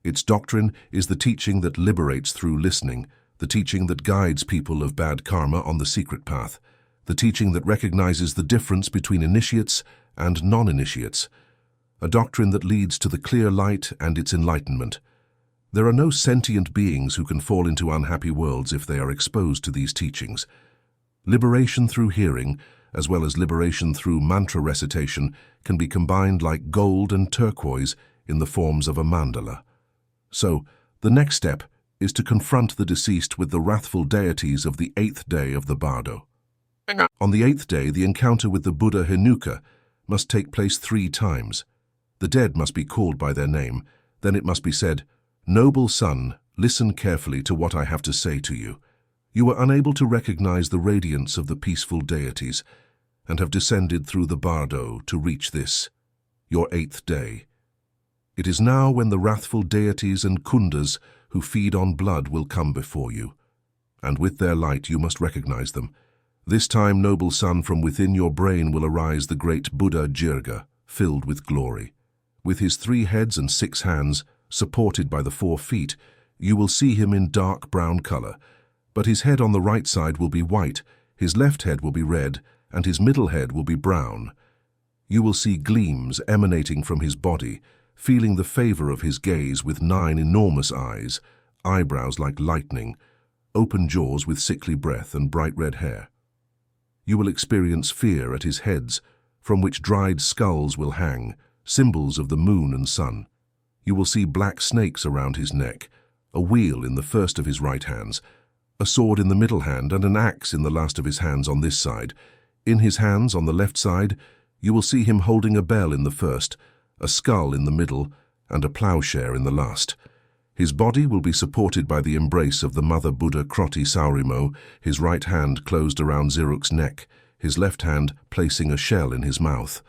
Its doctrine is the teaching that liberates through listening, the teaching that guides people of bad karma on the secret path, the teaching that recognizes the difference between initiates and non-initiates, a doctrine that leads to the clear light and its enlightenment. There are no sentient beings who can fall into unhappy worlds if they are exposed to these teachings. Liberation through hearing, as well as liberation through mantra recitation, can be combined like gold and turquoise in the forms of a mandala. So, the next step is to confront the deceased with the wrathful deities of the 8th day of the bardo. On the 8th day, the encounter with the Buddha Henuka must take place 3 times. The dead must be called by their name. Then it must be said, "Noble son, listen carefully to what I have to say to you. You are unable to recognize the radiance of the peaceful deities and have descended through the bardo to reach this, your 8th day. It is now when the wrathful deities and kundas who feed on blood will come before you, and with their light you must recognize them. This time, noble son, from within your brain will arise the great Buddha Jirga, filled with glory. With his 3 heads and 6 hands, supported by the 4 feet, you will see him in dark brown color, but his head on the right side will be white, his left head will be red, and his middle head will be brown. You will see gleams emanating from his body, feeling the favor of his gaze with 9 enormous eyes, eyebrows like lightning, open jaws with sickly breath and bright red hair. You will experience fear at his heads, from which dried skulls will hang, symbols of the moon and sun. You will see black snakes around his neck, a wheel in the first of his right hands, a sword in the middle hand, and an axe in the last of his hands on this side. In his hands, on the left side, you will see him holding a bell in the first, a skull in the middle, and a plowshare in the last. His body will be supported by the embrace of the Mother Buddha Kroti Saurimo, his right hand closed around Ziruk's neck, his left hand placing a shell in his mouth.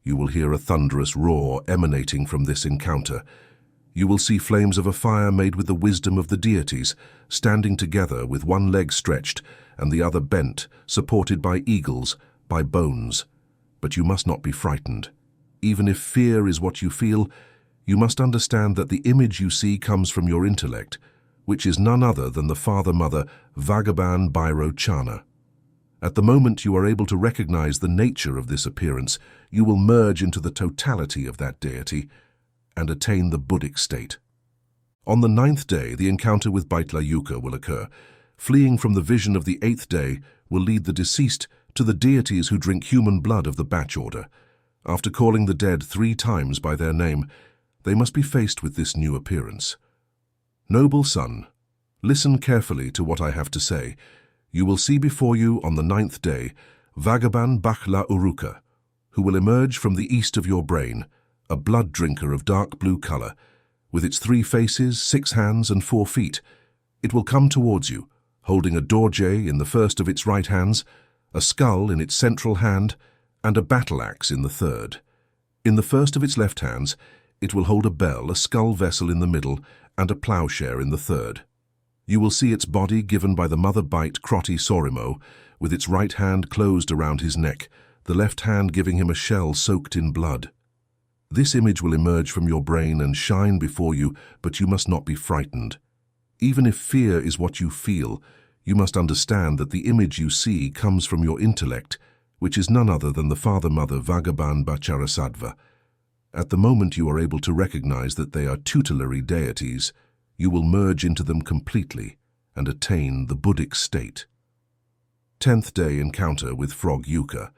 You will hear a thunderous roar emanating from this encounter. You will see flames of a fire made with the wisdom of the deities, standing together with one leg stretched and the other bent, supported by eagles, by bones. But you must not be frightened. Even if fear is what you feel, you must understand that the image you see comes from your intellect, which is none other than the Father-Mother Bhagavan Bhairocana. At the moment you are able to recognize the nature of this appearance, you will merge into the totality of that deity and attain the Buddhic state. On the 9th day, the encounter with Baitlayuka will occur. Fleeing from the vision of the 8th day will lead the deceased to the deities who drink human blood of the Batch order. After calling the dead 3 times by their name, they must be faced with this new appearance. Noble son, listen carefully to what I have to say. You will see before you on the 9th day Bhagavan Bakhla Uruka, who will emerge from the east of your brain, a blood drinker of dark blue color, with its 3 faces, 6 hands, and 4 feet. It will come towards you, holding a dorje in the first of its right hands, a skull in its central hand, and a battle axe in the third. In the first of its left hands, it will hold a bell, a skull vessel in the middle, and a plowshare in the third. You will see its body given by the mother Bait Kroti Sorimo, with its right hand closed around his neck, the left hand giving him a shell soaked in blood. This image will emerge from your brain and shine before you, but you must not be frightened. Even if fear is what you feel, you must understand that the image you see comes from your intellect, which is none other than the Father-Mother Bhagavan Bhairasattva. At the moment you are able to recognize that they are tutelary deities, you will merge into them completely and attain the Buddhic state. 10th day encounter with Frog Yucca.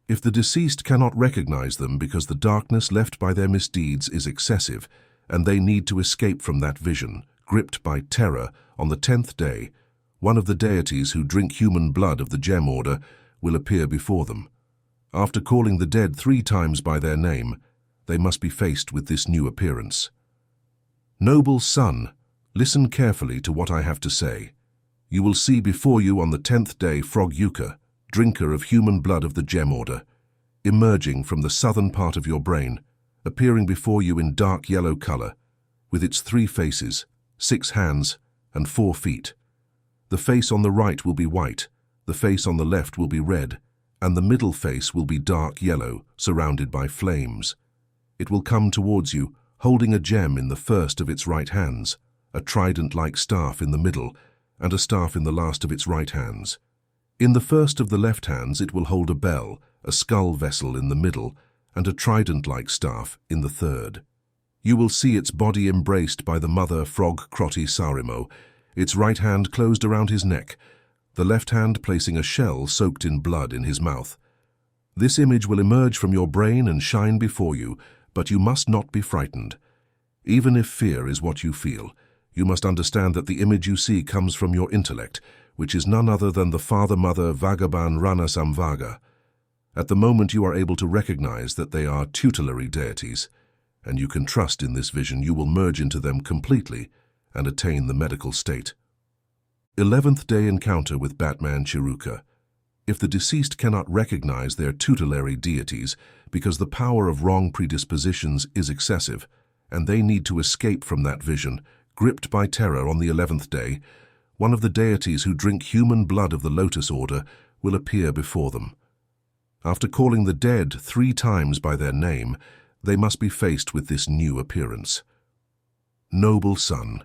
If the deceased cannot recognize them because the darkness left by their misdeeds is excessive, and they need to escape from that vision, gripped by terror, on the 10th day, one of the deities who drink human blood of the Gem order will appear before them. After calling the dead 3 times by their name, they must be faced with this new appearance. Noble son, listen carefully to what I have to say. You will see before you on the 10th day Frog Yucca, drinker of human blood of the Gem order, emerging from the southern part of your brain, appearing before you in dark yellow color, with its 3 faces, 6 hands, and 4 feet. The face on the right will be white, the face on the left will be red, and the middle face will be dark yellow, surrounded by flames. It will come towards you, holding a gem in the first of its right hands, a trident-like staff in the middle, and a staff in the last of its right hands. In the first of the left hands it will hold a bell, a skull vessel in the middle, and a trident-like staff in the third. You will see its body embraced by the mother Frog Kroti Sorimo, its right hand closed around his neck, the left hand placing a shell soaked in blood in his mouth. This image will emerge from your brain and shine before you, but you must not be frightened. Even if fear is what you feel, you must understand that the image you see comes from your intellect, which is none other than the Father-Mother Bhagavan Ranasambhava. At the moment you are able to recognize that they are tutelary deities, and you can trust in this vision you will merge into them completely and attain the medical state. 11th day encounter with Batman Chiruka. If the deceased cannot recognize their tutelary deities because the power of wrong predispositions is excessive, and they need to escape from that vision, gripped by terror on the 11th day, one of the deities who drink human blood of the Lotus order will appear before them. After calling the dead 3 times by their name, they must be faced with this new appearance. Noble son,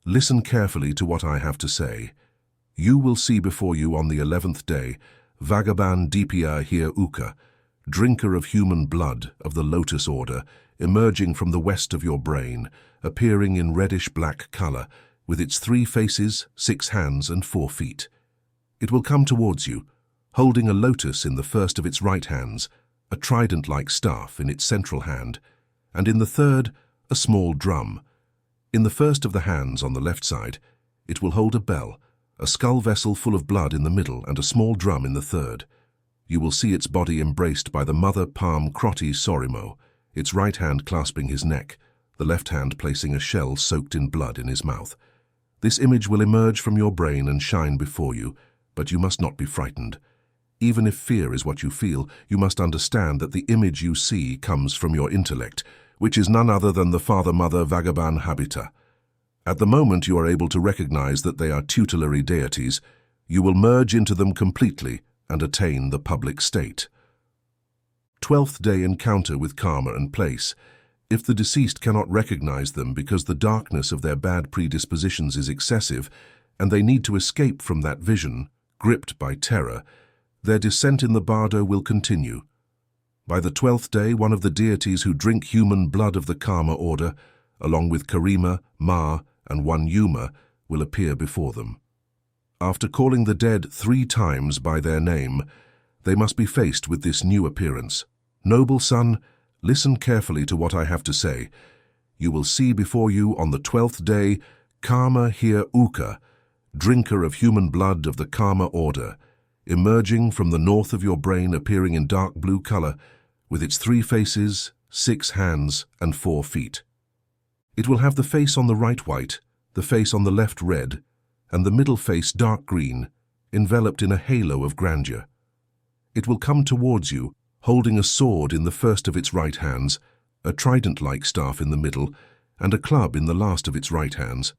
listen carefully to what I have to say. You will see before you on the 11th day Bhagavan Dipya Hir Uka, drinker of human blood of the Lotus order, emerging from the west of your brain, appearing in reddish-black color, with its 3 faces, 6 hands, and 4 feet. It will come towards you, holding a lotus in the first of its right hands, a trident-like staff in its central hand, and in the third, a small drum. In the first of the hands on the left side, it will hold a bell, a skull vessel full of blood in the middle, and a small drum in the third. You will see its body embraced by the mother palm Kroti Sorimo, its right hand clasping his neck, the left hand placing a shell soaked in blood in his mouth. This image will emerge from your brain and shine before you, but you must not be frightened. Even if fear is what you feel, you must understand that the image you see comes from your intellect, which is none other than the Father-Mother Bhagavan Habita. At the moment you are able to recognize that they are tutelary deities, you will merge into them completely and attain the public state. 12th day encounter with Karma and Place. If the deceased cannot recognize them because the darkness of their bad predispositions is excessive, and they need to escape from that vision, gripped by terror, their descent in the Bardo will continue. By the 12th day, one of the deities who drink human blood of the Karma order, along with Karima, Ma, and one Yuma, will appear before them. After calling the dead 3 times by their name, they must be faced with this new appearance. Noble son, listen carefully to what I have to say. You will see before you on the 12th day Karma Hir Uka, drinker of human blood of the Karma order, emerging from the north of your brain, appearing in dark blue color, with its 3 faces, 6 hands, and 4 feet. It will have the face on the right white, the face on the left red, and the middle face dark green, enveloped in a halo of grandeur. It will come towards you, holding a sword in the first of its right hands, a trident-like staff in the middle, and a club in the last of its right hands.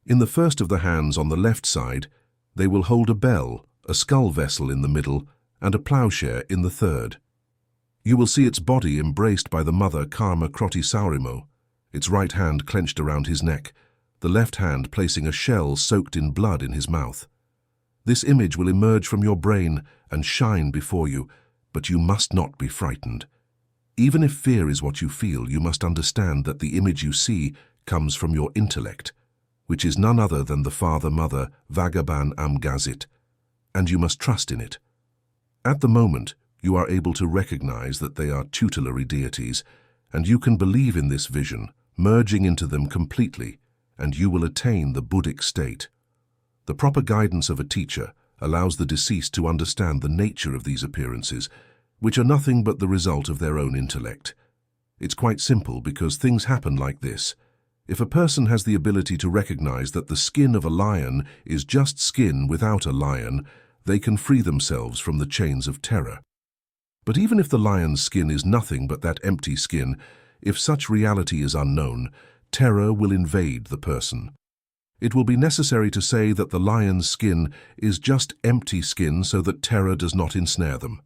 In the first of the hands on the left side, they will hold a bell, a skull vessel in the middle, and a plowshare in the third. You will see its body embraced by the mother Karma Kroti Saurimo, its right hand clenched around his neck, the left hand placing a shell soaked in blood in his mouth. This image will emerge from your brain and shine before you, but you must not be frightened. Even if fear is what you feel, you must understand that the image you see comes from your intellect, which is none other than the Father-Mother Vagaban Amgazit, and you must trust in it. At the moment, you are able to recognize that they are tutelary deities, and you can believe in this vision, merging into them completely, and you will attain the Buddhic state. The proper guidance of a teacher allows the deceased to understand the nature of these appearances, which are nothing but the result of their own intellect. It's quite simple because things happen like this. If a person has the ability to recognize that the skin of a lion is just skin without a lion, they can free themselves from the chains of terror. But even if the lion's skin is nothing but that empty skin, if such reality is unknown, terror will invade the person. It will be necessary to say that the lion's skin is just empty skin so that terror does not ensnare them.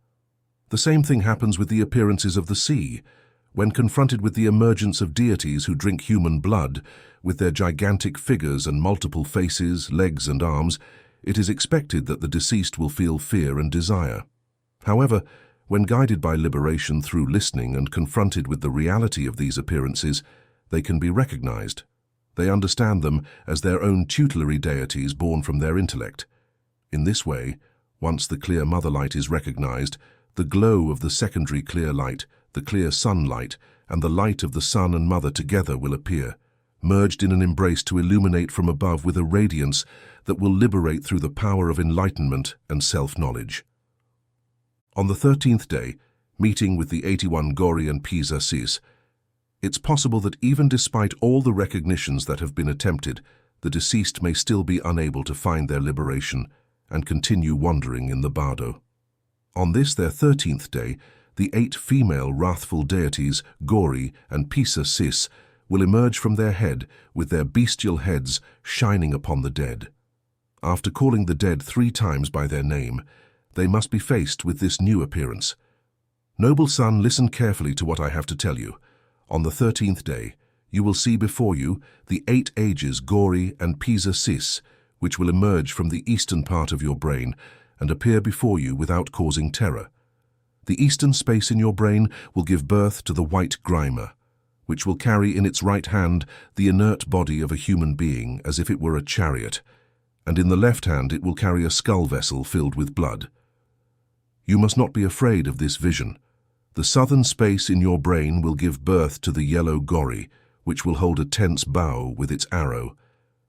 The same thing happens with the appearances of the sea. When confronted with the emergence of deities who drink human blood, with their gigantic figures and multiple faces, legs and arms, it is expected that the deceased will feel fear and desire. However, when guided by liberation through listening and confronted with the reality of these appearances, they can be recognized. They understand them as their own tutelary deities born from their intellect. In this way, once the clear mother light is recognized, the glow of the secondary clear light, the clear sunlight, and the light of the sun and mother together will appear, merged in an embrace to illuminate from above with a radiance that will liberate through the power of enlightenment and self-knowledge. On the 13th day, meeting with the 81 Gori and Pisa Sis, it's possible that even despite all the recognitions that have been attempted, the deceased may still be unable to find their liberation and continue wandering in the Bardo. On this, their 13th day, the 8 female wrathful deities, Gori and Pisa Sis, will emerge from their head with their bestial heads shining upon the dead. After calling the dead 3 times by their name, they must be faced with this new appearance. Noble son, listen carefully to what I have to tell you. On the 13th day, you will see before you the 8 ages Gori and Pisa Sis, which will emerge from the eastern part of your brain and appear before you without causing terror. The eastern space in your brain will give birth to the white Grima, which will carry in its right hand the inert body of a human being as if it were a chariot, and in the left hand it will carry a skull vessel filled with blood. You must not be afraid of this vision. The southern space in your brain will give birth to the yellow Gori, which will hold a tense bow with its arrow.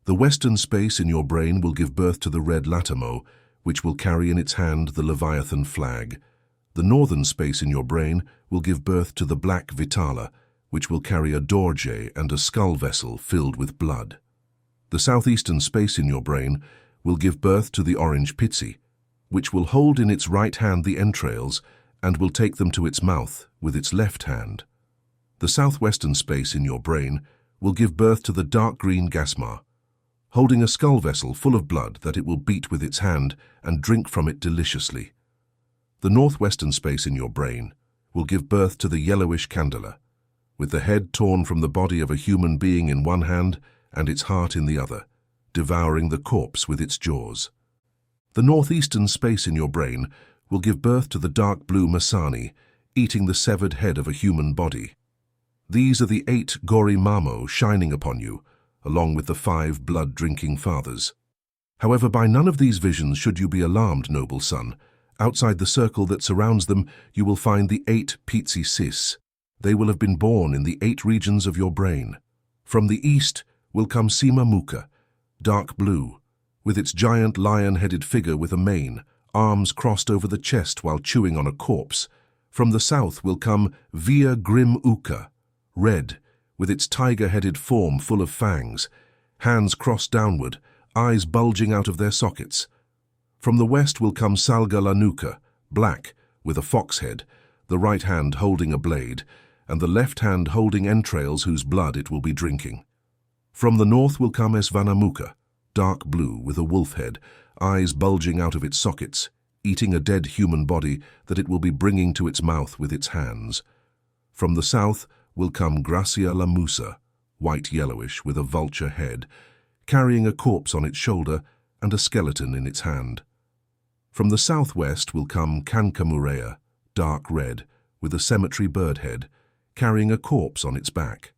The western space in your brain will give birth to the red Latamo, which will carry in its hand the Leviathan flag. The northern space in your brain will give birth to the black Vitala, which will carry a dorje and a skull vessel filled with blood. The southeastern space in your brain will give birth to the orange Pitsi, which will hold in its right hand the entrails and will take them to its mouth with its left hand. The southwestern space in your brain will give birth to the dark green Gasmar, holding a skull vessel full of blood that it will beat with its hand and drink from it deliciously. The northwestern space in your brain will give birth to the yellowish Candela, with the head torn from the body of a human being in one hand and its heart in the other, devouring the corpse with its jaws. The northeastern space in your brain will give birth to the dark blue Masani, eating the severed head of a human body. These are the 8 Gori Mamo shining upon you, along with the 5 blood-drinking fathers. However, by none of these visions should you be alarmed, noble son. Outside the circle that surrounds them, you will find the 8 Pitsi Sis. They will have been born in the 8 regions of your brain. From the east will come Sima Mukha, dark blue, with its giant lion-headed figure with a mane, arms crossed over the chest while chewing on a corpse. From the south will come Via Grim Ukha, red, with its tiger-headed form full of fangs, hands crossed downward, eyes bulging out of their sockets. From the west will come Salga Lanuka, black, with a fox head, the right hand holding a blade, and the left hand holding entrails whose blood it will be drinking. From the north will come Esvanamukha, dark blue with a wolf head, eyes bulging out of its sockets, eating a dead human body that it will be bringing to its mouth with its hands. From the south will come Gracia Lamusa, white-yellowish with a vulture head, carrying a corpse on its shoulder and a skeleton in its hand. From the southwest will come Kankamurea, dark red, with a cemetery bird head, carrying a corpse on its back.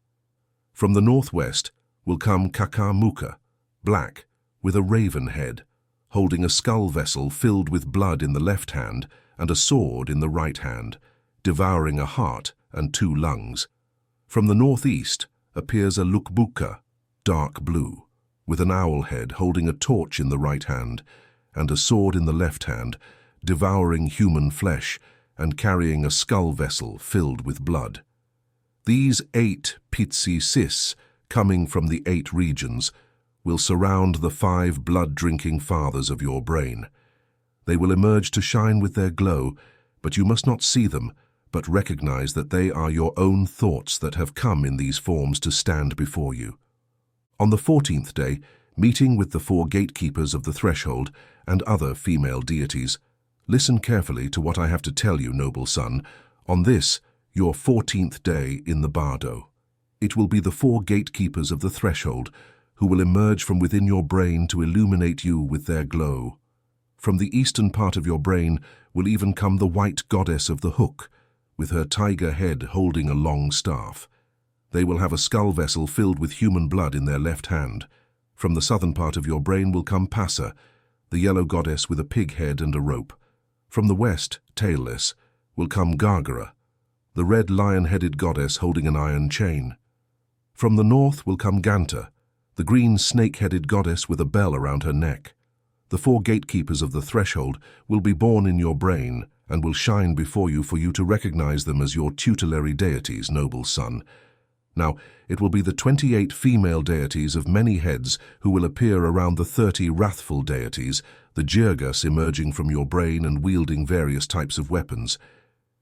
From the northwest will come Kakamukha, black, with a raven head, holding a skull vessel filled with blood in the left hand and a sword in the right hand, devouring a heart and 2 lungs. From the northeast appears a Lukbuka, dark blue, with an owl head holding a torch in the right hand and a sword in the left hand, devouring human flesh and carrying a skull vessel filled with blood. These 8 Pitsi Sis, coming from the 8 regions, will surround the 5 blood-drinking fathers of your brain. They will emerge to shine with their glow, but you must not see them, but recognize that they are your own thoughts that have come in these forms to stand before you. On the 14th day, meeting with the 4 gatekeepers of the threshold and other female deities, listen carefully to what I have to tell you, noble son, on this, your 14th day in the Bardo. It will be the 4 gatekeepers of the threshold who will emerge from within your brain to illuminate you with their glow. From the eastern part of your brain will even come the white goddess of the hook, with her tiger head holding a long staff. They will have a skull vessel filled with human blood in their left hand. From the southern part of your brain will come Pasa, the yellow goddess with a pig head and a rope. From the west, tailless, will come Gargara, the red lion-headed goddess holding an iron chain. From the north will come Ganta, the green snake-headed goddess with a bell around her neck. The 4 gatekeepers of the threshold will be born in your brain and will shine before you for you to recognize them as your tutelary deities, noble son. Now, it will be the 28 female deities of many heads who will appear around the 30 wrathful deities, the Jirgas emerging from your brain and wielding various types of weapons.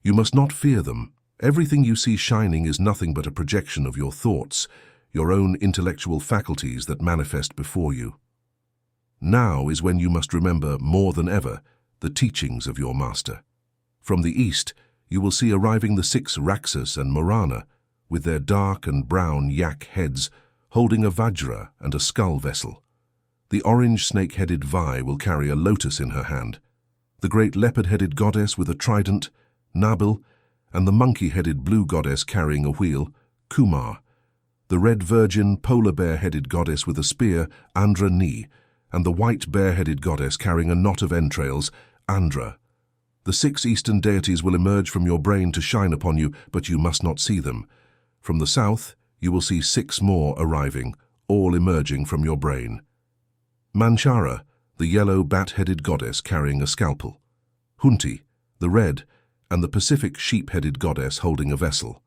You must not fear them. Everything you see shining is nothing but a projection of your thoughts, your own intellectual faculties that manifest before you. Now is when you must remember more than ever the teachings of your master. From the east, you will see arriving the 6 Raksas and Morana, with their dark and brown yak heads, holding a vajra and a skull vessel. The orange snake-headed Vi will carry a lotus in her hand, the great leopard-headed goddess with a trident, Nabil, and the monkey-headed blue goddess carrying a wheel, Kumar, the red virgin polar bear-headed goddess with a spear, Andra Ni, and the white bear-headed goddess carrying a knot of entrails, Andra. The 6 eastern deities will emerge from your brain to shine upon you, but you must not see them. From the south, you will see 6 more arriving, all emerging from your brain. Manchara, the yellow bat-headed goddess carrying a scalpel. Hunti, the red, and the Pacific sheep-headed goddess holding a vessel.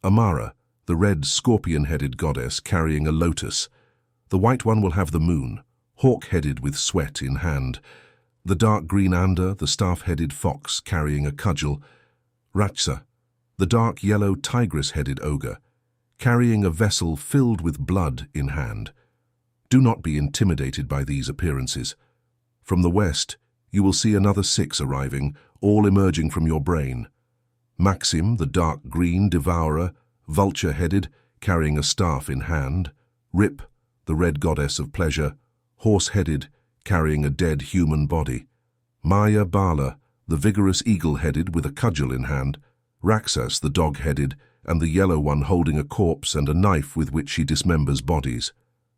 Amara, the red scorpion-headed goddess carrying a lotus. The white one will have the moon, hawk-headed with sweat in hand. The dark green Anda, the staff-headed fox carrying a cudgel. Ratsa, the dark yellow tigress-headed ogre, carrying a vessel filled with blood in hand. Do not be intimidated by these appearances. From the west, you will see another 6 arriving, all emerging from your brain. Maxim, the dark green devourer, vulture-headed, carrying a staff in hand; Rip, the red goddess of pleasure, horse-headed, carrying a dead human body; Maya Bala, the vigorous eagle-headed with a cudgel in hand; Raksas, the dog-headed, and the yellow one holding a corpse and a knife with which she dismembers bodies;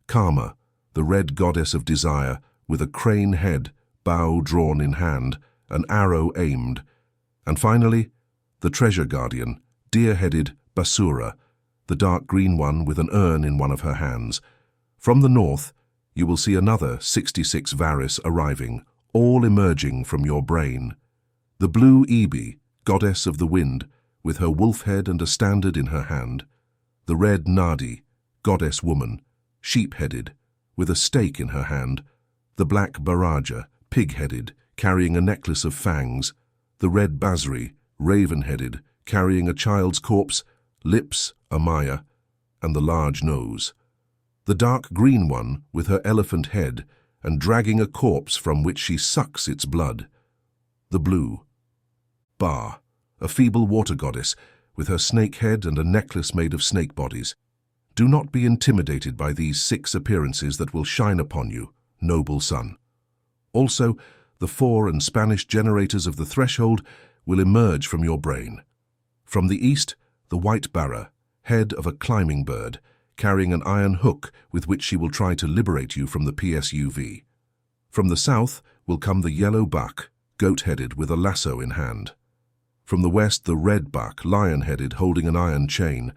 Kama, the red goddess of desire, with a crane head, bow drawn in hand, an arrow aimed; and finally, the treasure guardian, deer-headed Basura, the dark green one with an urn in one of her hands. From the north, you will see another 66 Varys arriving, all emerging from your brain. The blue Ibi, goddess of the wind, with her wolf head and a standard in her hand; the red Nadi, goddess woman, sheep-headed, with a stake in her hand; the black Baraja, pig-headed, carrying a necklace of fangs; the red Basri, raven-headed, carrying a child's corpse, lips, a Maya, and the large nose; the dark green one with her elephant head and dragging a corpse from which she sucks its blood; the blue Ba, a feeble water goddess with her snake head and a necklace made of snake bodies. Do not be intimidated by these 6 appearances that will shine upon you, noble son. Also, the 4 and Spanish generators of the threshold will emerge from your brain. From the east, the white Bara, head of a climbing bird, carrying an iron hook with which she will try to liberate you from the PSUV. From the south will come the yellow buck, goat-headed with a lasso in hand. From the west, the red buck, lion-headed, holding an iron chain.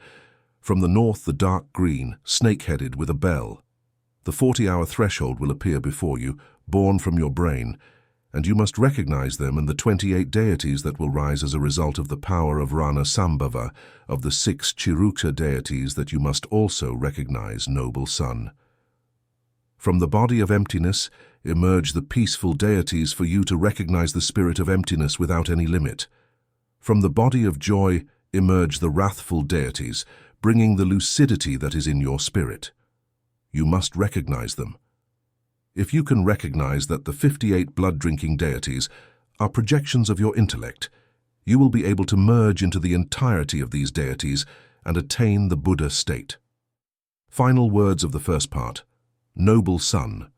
From the north, the dark green, snake-headed with a bell. The 40-hour threshold will appear before you, born from your brain, and you must recognize them and the 28 deities that will rise as a result of the power of Padmasambhava, of the 6 Chiruksha deities that you must also recognize, noble son. From the body of emptiness emerge the peaceful deities for you to recognize the spirit of emptiness without any limit. From the body of joy emerge the wrathful deities, bringing the lucidity that is in your spirit. You must recognize them. If you can recognize that the 58 blood-drinking deities are projections of your intellect, you will be able to merge into the entirety of these deities and attain the Buddha state. Final words of the first part. Noble son,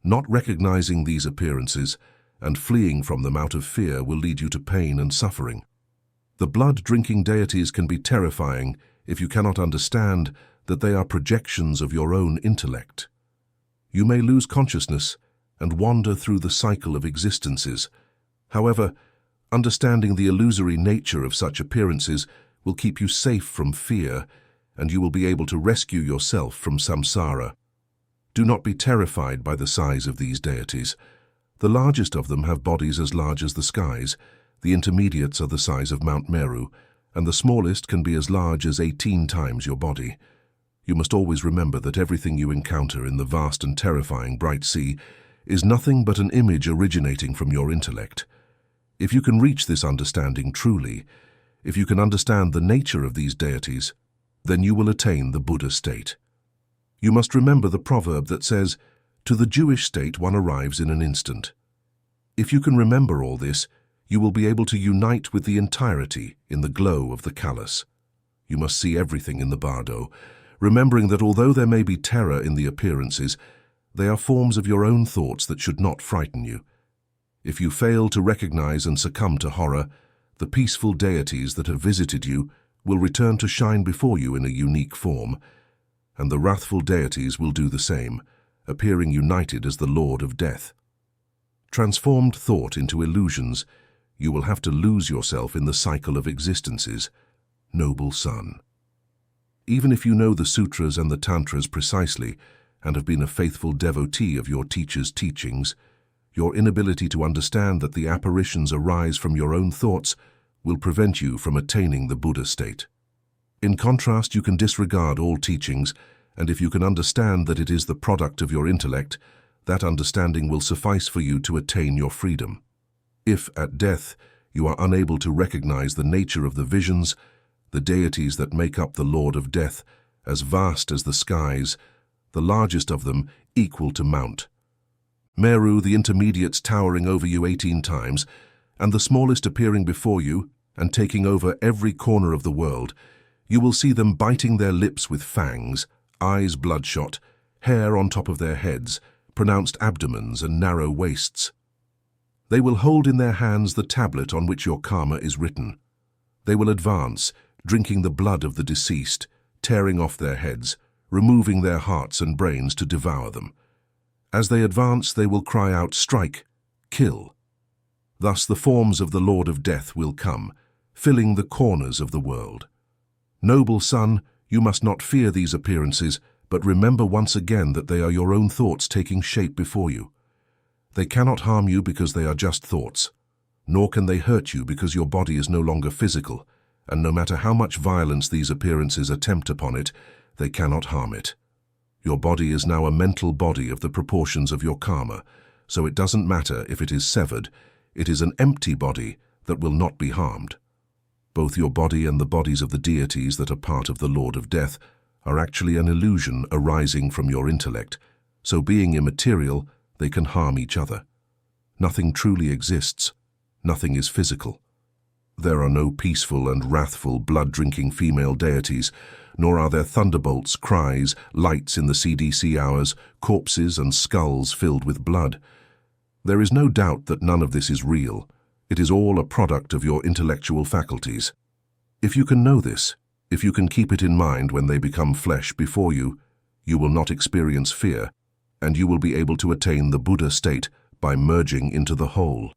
not recognizing these appearances and fleeing from them out of fear will lead you to pain and suffering. The blood-drinking deities can be terrifying if you cannot understand that they are projections of your own intellect. You may lose consciousness and wander through the cycle of existences. However, understanding the illusory nature of such appearances will keep you safe from fear, and you will be able to rescue yourself from samsara. Do not be terrified by the size of these deities. The largest of them have bodies as large as the skies, the intermediates are the size of Mount Meru, and the smallest can be as large as 18 times your body. You must always remember that everything you encounter in the vast and terrifying bright sea is nothing but an image originating from your intellect. If you can reach this understanding truly, if you can understand the nature of these deities, then you will attain the Buddha state. You must remember the proverb that says, "To the Jewish state one arrives in an instant." If you can remember all this, you will be able to unite with the entirety in the glow of the Kalas. You must see everything in the Bardo, remembering that although there may be terror in the appearances, they are forms of your own thoughts that should not frighten you. If you fail to recognize and succumb to horror, the peaceful deities that have visited you will return to shine before you in a unique form, and the wrathful deities will do the same, appearing united as the Lord of Death. Transformed thought into illusions, you will have to lose yourself in the cycle of existences, noble son. Even if you know the sutras and the tantras precisely and have been a faithful devotee of your teacher's teachings, your inability to understand that the apparitions arise from your own thoughts will prevent you from attaining the Buddha state. In contrast, you can disregard all teachings, and if you can understand that it is the product of your intellect, that understanding will suffice for you to attain your freedom. If, at death, you are unable to recognize the nature of the visions, the deities that make up the Lord of Death, as vast as the skies, the largest of them equal to Mount Meru, the intermediates towering over you 18 times, and the smallest appearing before you and taking over every corner of the world, You will see them biting their lips with fangs, eyes bloodshot, hair on top of their heads, pronounced abdomens and narrow waists. They will hold in their hands the tablet on which your karma is written. They will advance, drinking the blood of the deceased, tearing off their heads, removing their hearts and brains to devour them. As they advance, they will cry out, "Strike! Kill!" Thus the forms of the Lord of Death will come, filling the corners of the world. Noble son, you must not fear these appearances, but remember once again that they are your own thoughts taking shape before you. They cannot harm you because they are just thoughts, nor can they hurt you because your body is no longer physical, and no matter how much violence these appearances attempt upon it, they cannot harm it. Your body is now a mental body of the proportions of your karma, so it doesn't matter if it is severed. It is an empty body that will not be harmed. Both your body and the bodies of the deities that are part of the Lord of Death are actually an illusion arising from your intellect, so being immaterial, they can harm each other. Nothing truly exists. Nothing is physical. There are no peaceful and wrathful, blood-drinking female deities, nor are there thunderbolts, cries, lights in the CDC hours, corpses and skulls filled with blood. There is no doubt that none of this is real. It is all a product of your intellectual faculties. If you can know this, if you can keep it in mind when they become flesh before you, you will not experience fear, and you will be able to attain the Buddha state by merging into the whole.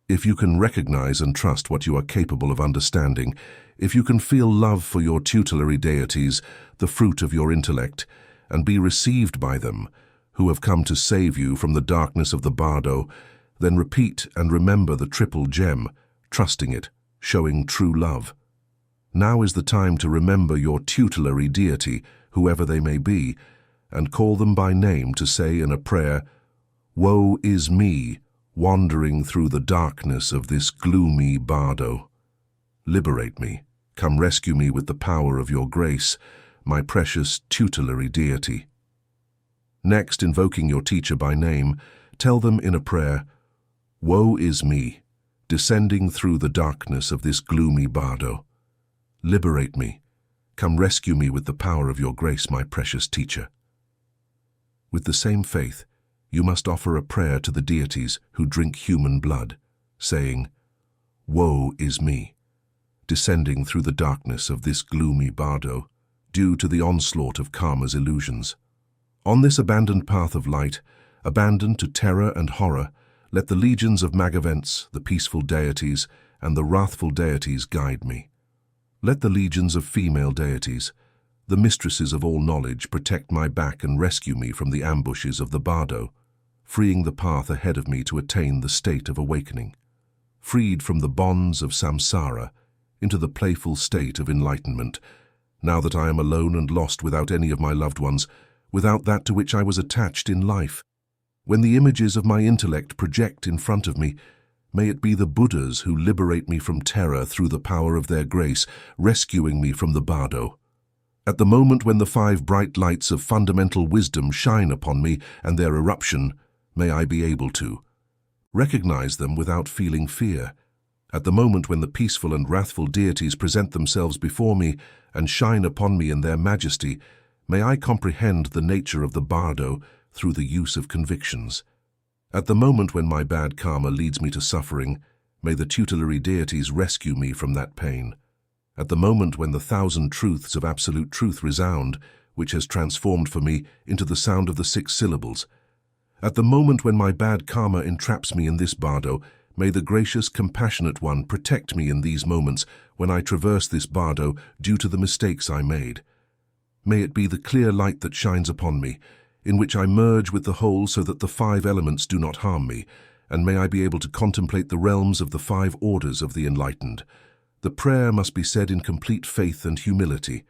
If you can recognize and trust what you are capable of understanding, if you can feel love for your tutelary deities, the fruit of your intellect, and be received by them, who have come to save you from the darkness of the Bardo, then repeat and remember the triple gem, trusting it, showing true love. Now is the time to remember your tutelary deity, whoever they may be, and call them by name to say in a prayer, "Woe is me, wandering through the darkness of this gloomy Bardo. Liberate me, come rescue me with the power of your grace, my precious tutelary deity." Next, invoking your teacher by name, tell them in a prayer, "Woe is me, descending through the darkness of this gloomy Bardo. Liberate me, come rescue me with the power of your grace, my precious teacher." With the same faith, you must offer a prayer to the deities who drink human blood, saying, "Woe is me, descending through the darkness of this gloomy Bardo, due to the onslaught of karma's illusions. On this abandoned path of light, abandoned to terror and horror, let the legions of Magavents, the peaceful deities, and the wrathful deities guide me. Let the legions of female deities, the mistresses of all knowledge, protect my back and rescue me from the ambushes of the Bardo, freeing the path ahead of me to attain the state of awakening, freed from the bonds of samsara into the playful state of enlightenment, now that I am alone and lost without any of my loved ones, without that to which I was attached in life. When the images of my intellect project in front of me, may it be the Buddhas who liberate me from terror through the power of their grace, rescuing me from the Bardo. At the moment when the 5 bright lights of fundamental wisdom shine upon me and their eruption, may I be able to recognize them without feeling fear. At the moment when the peaceful and wrathful deities present themselves before me and shine upon me in their majesty, may I comprehend the nature of the Bardo through the use of convictions. At the moment when my bad karma leads me to suffering, may the tutelary deities rescue me from that pain. At the moment when the 1,000 truths of absolute truth resound, which has transformed for me into the sound of the 6 syllables. At the moment when my bad karma entraps me in this Bardo, may the gracious, compassionate one protect me in these moments when I traverse this Bardo due to the mistakes I made. May it be the clear light that shines upon me, in which I merge with the whole so that the 5 elements do not harm me, and may I be able to contemplate the realms of the 5 orders of the enlightened. The prayer must be said in complete faith and humility.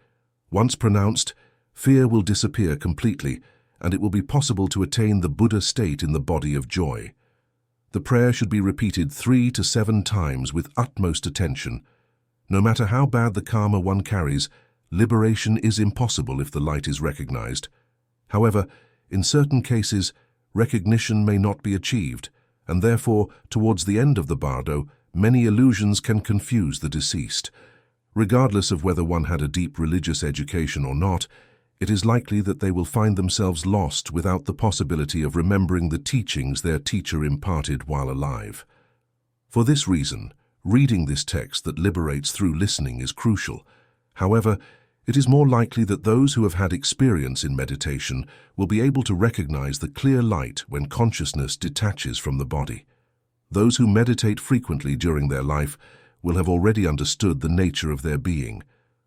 Once pronounced, fear will disappear completely, and it will be possible to attain the Buddha state in the body of joy. The prayer should be repeated 3 to 7 times with utmost attention. No matter how bad the karma one carries, liberation is impossible if the light is recognized. However, in certain cases, recognition may not be achieved, and therefore, towards the end of the Bardo, many illusions can confuse the deceased. Regardless of whether one had a deep religious education or not, it is likely that they will find themselves lost without the possibility of remembering the teachings their teacher imparted while alive. For this reason, reading this text that liberates through listening is crucial. However, it is more likely that those who have had experience in meditation will be able to recognize the clear light when consciousness detaches from the body. Those who meditate frequently during their life will have already understood the nature of their being,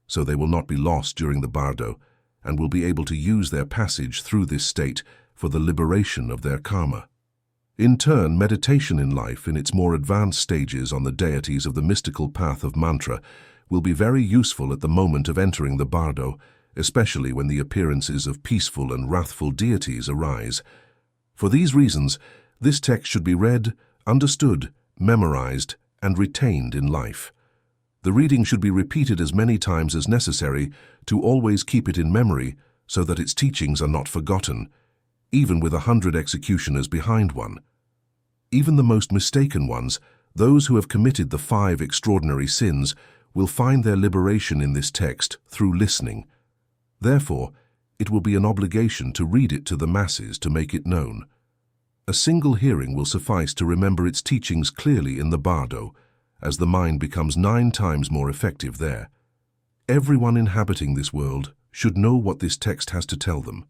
so they will not be lost during the Bardo, and will be able to use their passage through this state for the liberation of their karma. In turn, meditation in life in its more advanced stages on the deities of the mystical path of mantra will be very useful at the moment of entering the Bardo, especially when the appearances of peaceful and wrathful deities arise. For these reasons, this text should be read, understood, memorized, and retained in life. The reading should be repeated as many times as necessary to always keep it in memory so that its teachings are not forgotten, even with 100 executioners behind one. Even the most mistaken ones, those who have committed the 5 extraordinary sins, will find their liberation in this text through listening. Therefore, it will be an obligation to read it to the masses to make it known. A single hearing will suffice to remember its teachings clearly in the Bardo, as the mind becomes 9 times more effective there. Everyone inhabiting this world should know what this text has to tell them.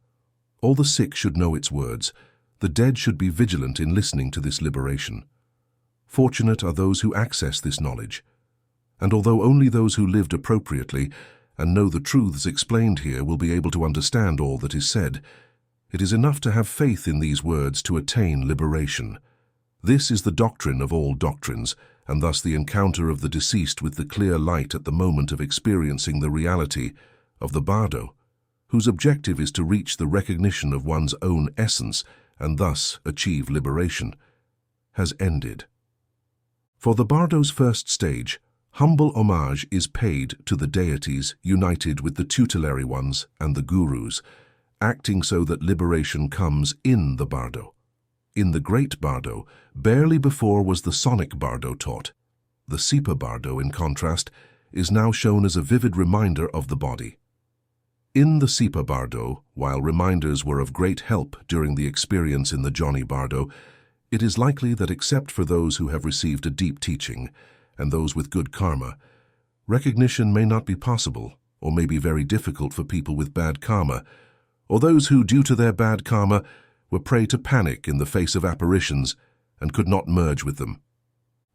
All the sick should know its words. The dead should be vigilant in listening to this liberation. Fortunate are those who access this knowledge. And although only those who lived appropriately and know the truths explained here will be able to understand all that is said, it is enough to have faith in these words to attain liberation. This is the doctrine of all doctrines, and thus the encounter of the deceased with the clear light at the moment of experiencing the reality of the Bardo, whose objective is to reach the recognition of one's own essence and thus achieve liberation, has ended. For the Bardo's first stage, humble homage is paid to the deities united with the tutelary ones and the gurus, acting so that liberation comes in the Bardo. In the Great Bardo, barely before was the sonic Bardo taught. The Sipa Bardo, in contrast, is now shown as a vivid reminder of the body. In the Sipa Bardo, while reminders were of great help during the experience in the Johnny Bardo, it is likely that except for those who have received a deep teaching, and those with good karma, recognition may not be possible, or may be very difficult for people with bad karma, or those who, due to their bad karma, were prey to panic in the face of apparitions and could not merge with them.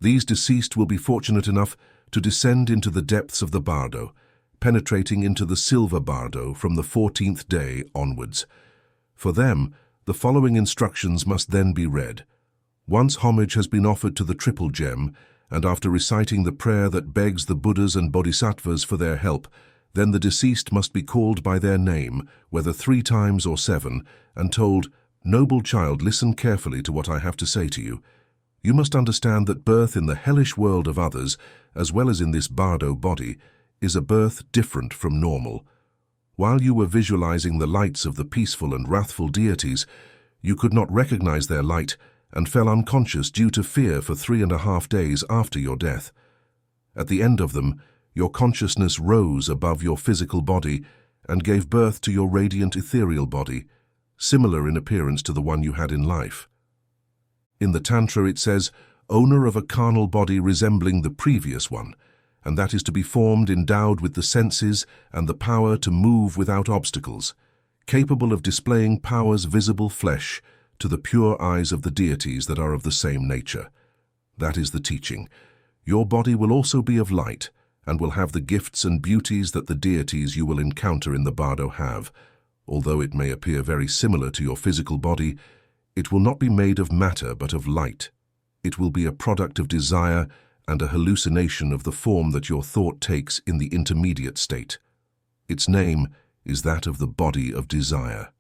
These deceased will be fortunate enough to descend into the depths of the Bardo, penetrating into the Silver Bardo from the 14th day onwards. For them, the following instructions must then be read. Once homage has been offered to the triple gem, and after reciting the prayer that begs the Buddhas and Bodhisattvas for their help, then the deceased must be called by their name, whether 3 times or 7, and told, "Noble child, listen carefully to what I have to say to you. You must understand that birth in the hellish world of others, as well as in this Bardo body, is a birth different from normal. While you were visualizing the lights of the peaceful and wrathful deities, you could not recognize their light and fell unconscious due to fear for 3.5 days after your death. At the end of them, your consciousness rose above your physical body and gave birth to your radiant ethereal body, similar in appearance to the one you had in life. In the Tantra it says, owner of a carnal body resembling the previous one, and that is to be formed endowed with the senses and the power to move without obstacles, capable of displaying powers visible flesh to the pure eyes of the deities that are of the same nature. That is the teaching. Your body will also be of light, and will have the gifts and beauties that the deities you will encounter in the Bardo have. Although it may appear very similar to your physical body, it will not be made of matter but of light. It will be a product of desire and a hallucination of the form that your thought takes in the intermediate state. Its name is that of the body of desire.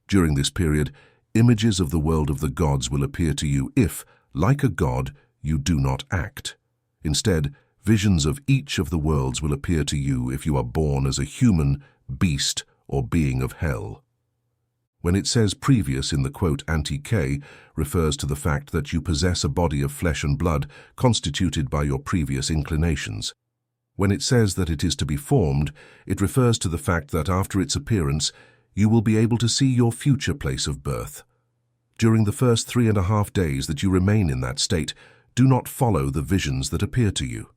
During this period, images of the world of the gods will appear to you if, like a god, you do not act. Instead, visions of each of the worlds will appear to you if you are born as a human, beast, or being of hell. When it says previous in the quote anti-K refers to the fact that you possess a body of flesh and blood constituted by your previous inclinations. When it says that it is to be formed, it refers to the fact that after its appearance, you will be able to see your future place of birth. During the first 3.5 days that you remain in that state, do not follow the visions that appear to you.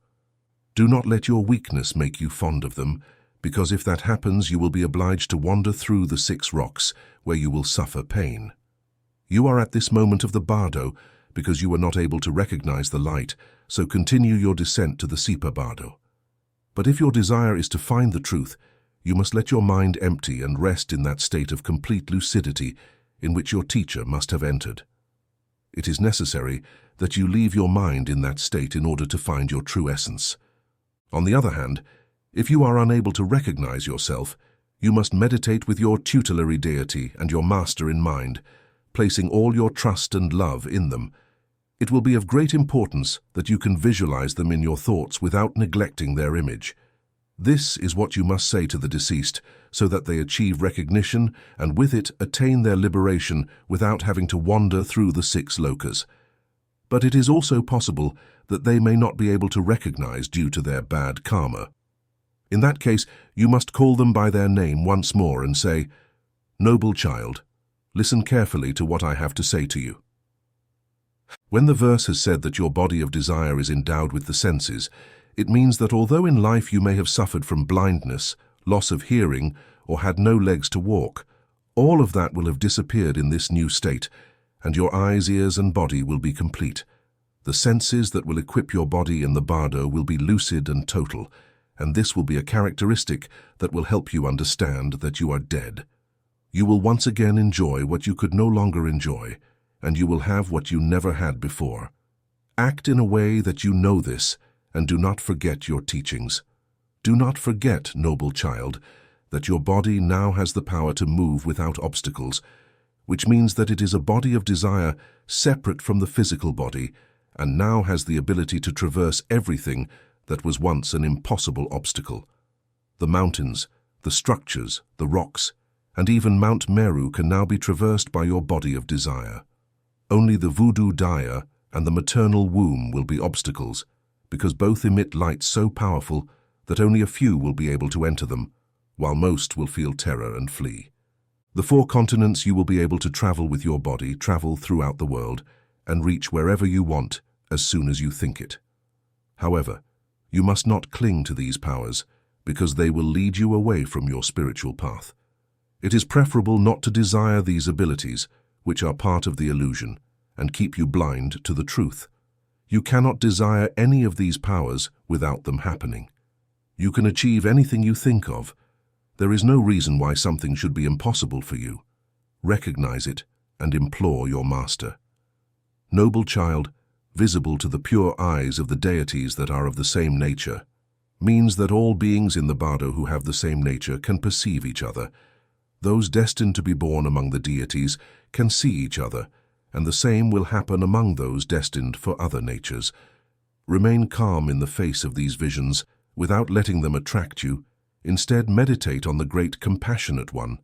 Do not let your weakness make you fond of them, because if that happens, you will be obliged to wander through the 6 rocks, where you will suffer pain. You are at this moment of the Bardo, because you were not able to recognize the light, so continue your descent to the Sipa Bardo. But if your desire is to find the truth, you must let your mind empty and rest in that state of complete lucidity in which your teacher must have entered. It is necessary that you leave your mind in that state in order to find your true essence. On the other hand, if you are unable to recognize yourself, you must meditate with your tutelary deity and your master in mind, placing all your trust and love in them. It will be of great importance that you can visualize them in your thoughts without neglecting their image. This is what you must say to the deceased, so that they achieve recognition and with it attain their liberation without having to wander through the 6 lokas. But it is also possible that they may not be able to recognize due to their bad karma. In that case, you must call them by their name once more and say, "Noble child, listen carefully to what I have to say to you." When the verse has said that your body of desire is endowed with the senses, it means that although in life you may have suffered from blindness, loss of hearing, or had no legs to walk, all of that will have disappeared in this new state, and your eyes, ears, and body will be complete. The senses that will equip your body in the Bardo will be lucid and total, and this will be a characteristic that will help you understand that you are dead. You will once again enjoy what you could no longer enjoy, and you will have what you never had before. Act in a way that you know this, and do not forget your teachings. Do not forget, noble child, that your body now has the power to move without obstacles, which means that it is a body of desire separate from the physical body, and now has the ability to traverse everything that was once an impossible obstacle. The mountains, the structures, the rocks, and even Mount Meru can now be traversed by your body of desire. Only the voodoo daya and the maternal womb will be obstacles, because both emit light so powerful that only a few will be able to enter them, while most will feel terror and flee. The 4 continents you will be able to travel with your body, travel throughout the world, and reach wherever you want as soon as you think it. However, you must not cling to these powers, because they will lead you away from your spiritual path. It is preferable not to desire these abilities, which are part of the illusion, and keep you blind to the truth. You cannot desire any of these powers without them happening. You can achieve anything you think of. There is no reason why something should be impossible for you. Recognize it and implore your master. Noble child, visible to the pure eyes of the deities that are of the same nature, means that all beings in the Bardo who have the same nature can perceive each other. Those destined to be born among the deities can see each other, and the same will happen among those destined for other natures. Remain calm in the face of these visions, without letting them attract you. Instead, meditate on the great compassionate one.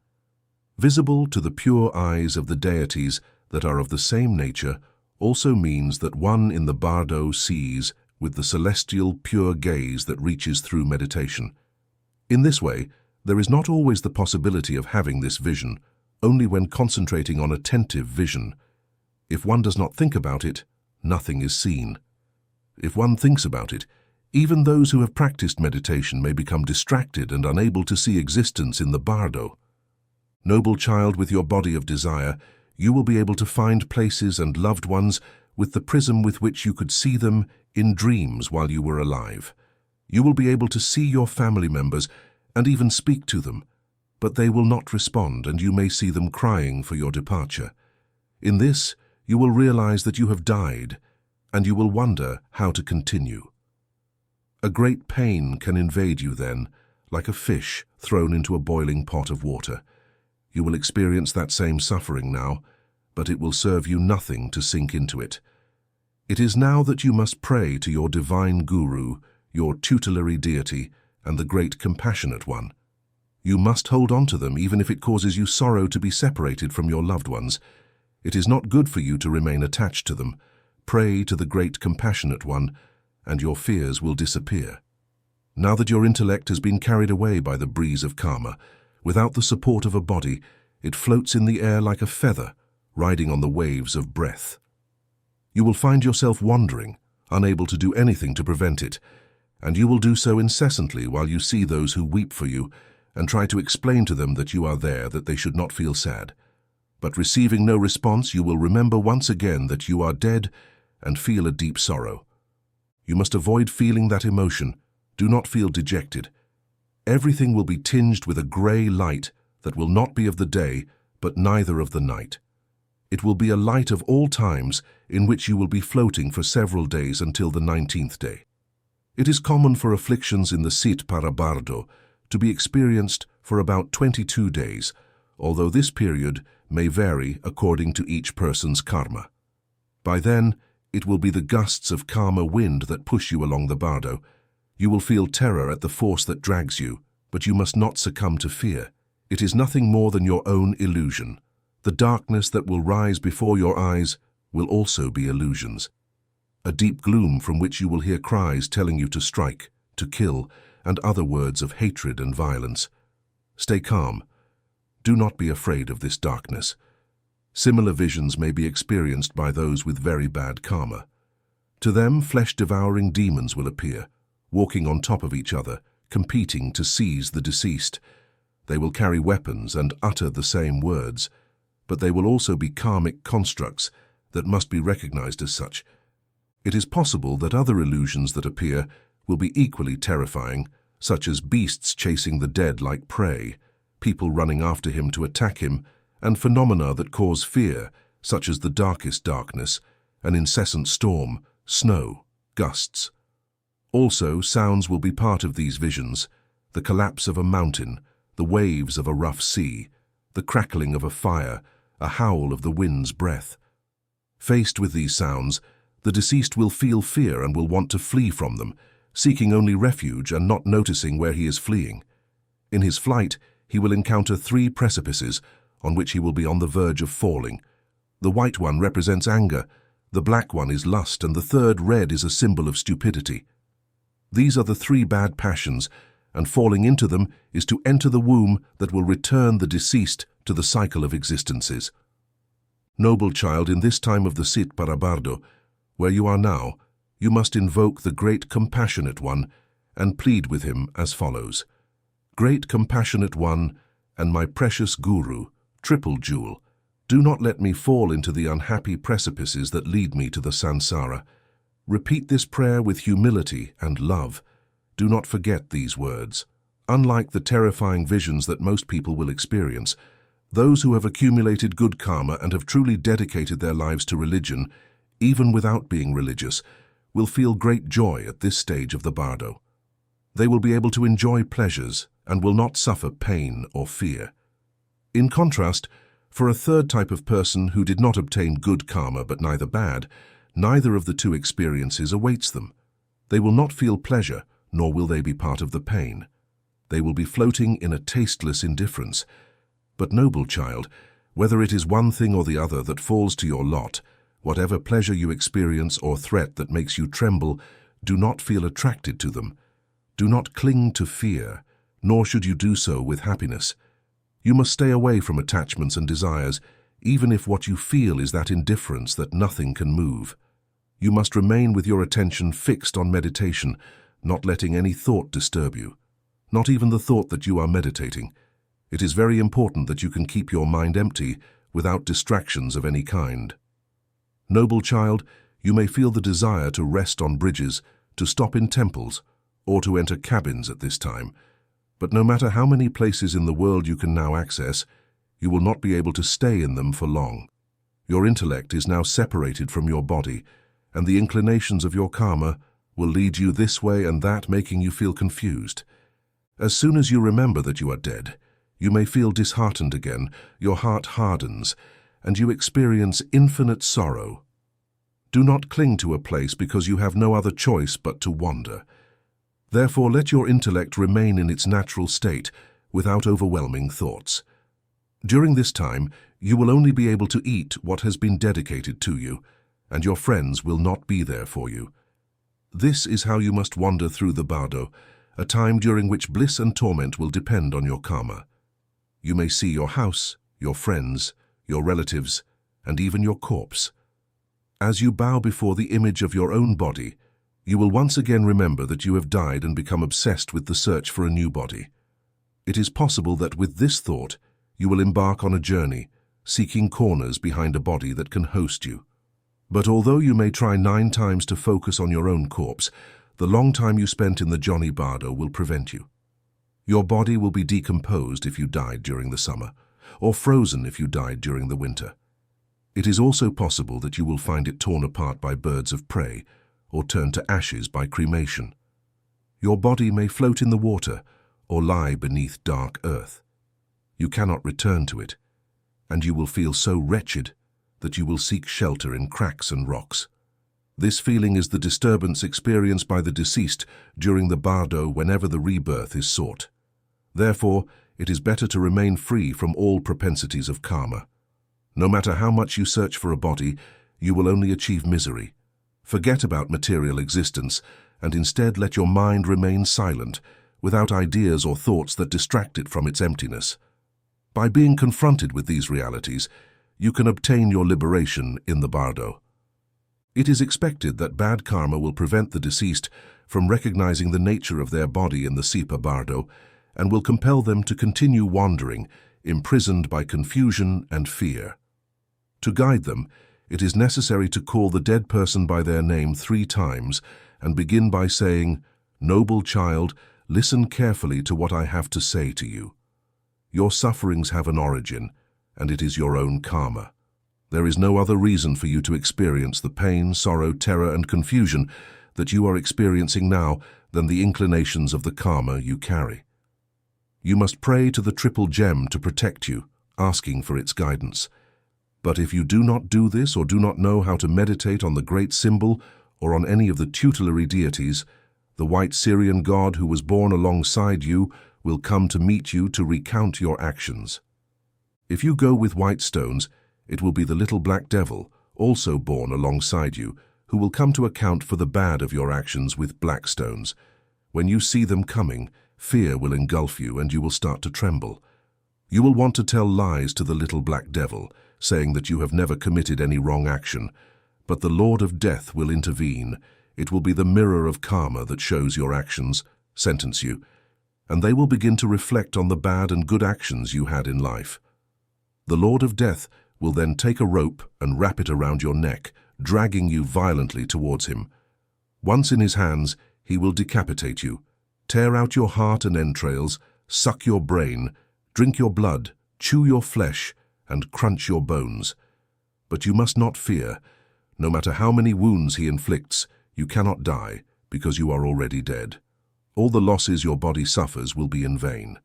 Visible to the pure eyes of the deities that are of the same nature also means that one in the Bardo sees with the celestial pure gaze that reaches through meditation. In this way, there is not always the possibility of having this vision, only when concentrating on attentive vision. If one does not think about it, nothing is seen. If one thinks about it, even those who have practiced meditation may become distracted and unable to see existence in the Bardo. Noble child with your body of desire, you will be able to find places and loved ones with the prism with which you could see them in dreams while you were alive. You will be able to see your family members and even speak to them, but they will not respond, and you may see them crying for your departure. In this, you will realize that you have died, and you will wonder how to continue. A great pain can invade you then, like a fish thrown into a boiling pot of water. You will experience that same suffering now, but it will serve you nothing to sink into it. It is now that you must pray to your divine guru, your tutelary deity, and the great compassionate one. You must hold on to them even if it causes you sorrow to be separated from your loved ones. It is not good for you to remain attached to them. Pray to the great compassionate one, and your fears will disappear. Now that your intellect has been carried away by the breeze of karma, without the support of a body, it floats in the air like a feather, riding on the waves of breath. You will find yourself wandering, unable to do anything to prevent it, and you will do so incessantly while you see those who weep for you and try to explain to them that you are there, that they should not feel sad. But receiving no response, you will remember once again that you are dead and feel a deep sorrow. You must avoid feeling that emotion. Do not feel dejected. Everything will be tinged with a grey light that will not be of the day, but neither of the night. It will be a light of all times in which you will be floating for several days until the 19th day. It is common for afflictions in the sit para Bardo to be experienced for about 22 days, although this period may vary according to each person's karma. By then, it will be the gusts of karma wind that push you along the Bardo. You will feel terror at the force that drags you, but you must not succumb to fear. It is nothing more than your own illusion. The darkness that will rise before your eyes will also be illusions. A deep gloom from which you will hear cries telling you to strike, to kill, and other words of hatred and violence. Stay calm. Do not be afraid of this darkness. Similar visions may be experienced by those with very bad karma. To them, flesh-devouring demons will appear, walking on top of each other, competing to seize the deceased. They will carry weapons and utter the same words, but they will also be karmic constructs that must be recognized as such. It is possible that other illusions that appear will be equally terrifying, such as beasts chasing the dead like prey, people running after him to attack him, and phenomena that cause fear, such as the darkest darkness, an incessant storm, snow, gusts. Also, sounds will be part of these visions: the collapse of a mountain, the waves of a rough sea, the crackling of a fire, a howl of the wind's breath. Faced with these sounds, the deceased will feel fear and will want to flee from them, seeking only refuge and not noticing where he is fleeing. In his flight, he will encounter 3 precipices on which he will be on the verge of falling. The white one represents anger, the black one is lust, and the third, red, is a symbol of stupidity. These are the 3 bad passions, and falling into them is to enter the womb that will return the deceased to the cycle of existences. Noble child, in this time of the sit para Bardo, where you are now, you must invoke the Great Compassionate One and plead with him as follows. Great Compassionate One and my precious Guru, Triple Jewel, do not let me fall into the unhappy precipices that lead me to the samsara. Repeat this prayer with humility and love. Do not forget these words. Unlike the terrifying visions that most people will experience, those who have accumulated good karma and have truly dedicated their lives to religion, even without being religious, will feel great joy at this stage of the Bardo. They will be able to enjoy pleasures and will not suffer pain or fear. In contrast, for a third type of person who did not obtain good karma but neither bad, neither of the 2 experiences awaits them. They will not feel pleasure, nor will they be part of the pain. They will be floating in a tasteless indifference. But noble child, whether it is one thing or the other that falls to your lot, whatever pleasure you experience or threat that makes you tremble, do not feel attracted to them. Do not cling to fear, nor should you do so with happiness. You must stay away from attachments and desires, even if what you feel is that indifference that nothing can move. You must remain with your attention fixed on meditation, not letting any thought disturb you, not even the thought that you are meditating. It is very important that you can keep your mind empty without distractions of any kind. Noble child, you may feel the desire to rest on bridges, to stop in temples, or to enter cabins at this time. But no matter how many places in the world you can now access, you will not be able to stay in them for long. Your intellect is now separated from your body, and the inclinations of your karma will lead you this way and that, making you feel confused. As soon as you remember that you are dead, you may feel disheartened again, your heart hardens, and you experience infinite sorrow. Do not cling to a place because you have no other choice but to wander. Therefore, let your intellect remain in its natural state without overwhelming thoughts. During this time, you will only be able to eat what has been dedicated to you, and your friends will not be there for you. This is how you must wander through the Bardo, a time during which bliss and torment will depend on your karma. You may see your house, your friends, your relatives, and even your corpse. As you bow before the image of your own body, you will once again remember that you have died and become obsessed with the search for a new body. It is possible that with this thought, you will embark on a journey, seeking corners behind a body that can host you. But although you may try 9 times to focus on your own corpse, the long time you spent in the Johnny Bardo will prevent you. Your body will be decomposed if you died during the summer, or frozen if you died during the winter. It is also possible that you will find it torn apart by birds of prey, or turned to ashes by cremation. Your body may float in the water, or lie beneath dark earth. You cannot return to it, and you will feel so wretched that you will seek shelter in cracks and rocks. This feeling is the disturbance experienced by the deceased during the Bardo whenever the rebirth is sought. Therefore, it is better to remain free from all propensities of karma. No matter how much you search for a body, you will only achieve misery. Forget about material existence, and instead let your mind remain silent, without ideas or thoughts that distract it from its emptiness. By being confronted with these realities, you can obtain your liberation in the Bardo. It is expected that bad karma will prevent the deceased from recognizing the nature of their body in the Sipa Bardo, and will compel them to continue wandering, imprisoned by confusion and fear. To guide them, it is necessary to call the dead person by their name 3 times and begin by saying, "Noble child, listen carefully to what I have to say to you. Your sufferings have an origin, and it is your own karma. There is no other reason for you to experience the pain, sorrow, terror, and confusion that you are experiencing now than the inclinations of the karma you carry. You must pray to the triple gem to protect you, asking for its guidance. But if you do not do this or do not know how to meditate on the great symbol or on any of the tutelary deities, the white Syrian god who was born alongside you will come to meet you to recount your actions. If you go with white stones, it will be the little black devil, also born alongside you, who will come to account for the bad of your actions with black stones. When you see them coming, fear will engulf you and you will start to tremble. You will want to tell lies to the little black devil, saying that you have never committed any wrong action. But the Lord of Death will intervene. It will be the mirror of karma that shows your actions, sentence you, and they will begin to reflect on the bad and good actions you had in life. The Lord of Death will then take a rope and wrap it around your neck, dragging you violently towards him. Once in his hands, he will decapitate you, tear out your heart and entrails, suck your brain, drink your blood, chew your flesh, and crunch your bones. But you must not fear. No matter how many wounds he inflicts, you cannot die, because you are already dead. All the losses your body suffers will be in vain.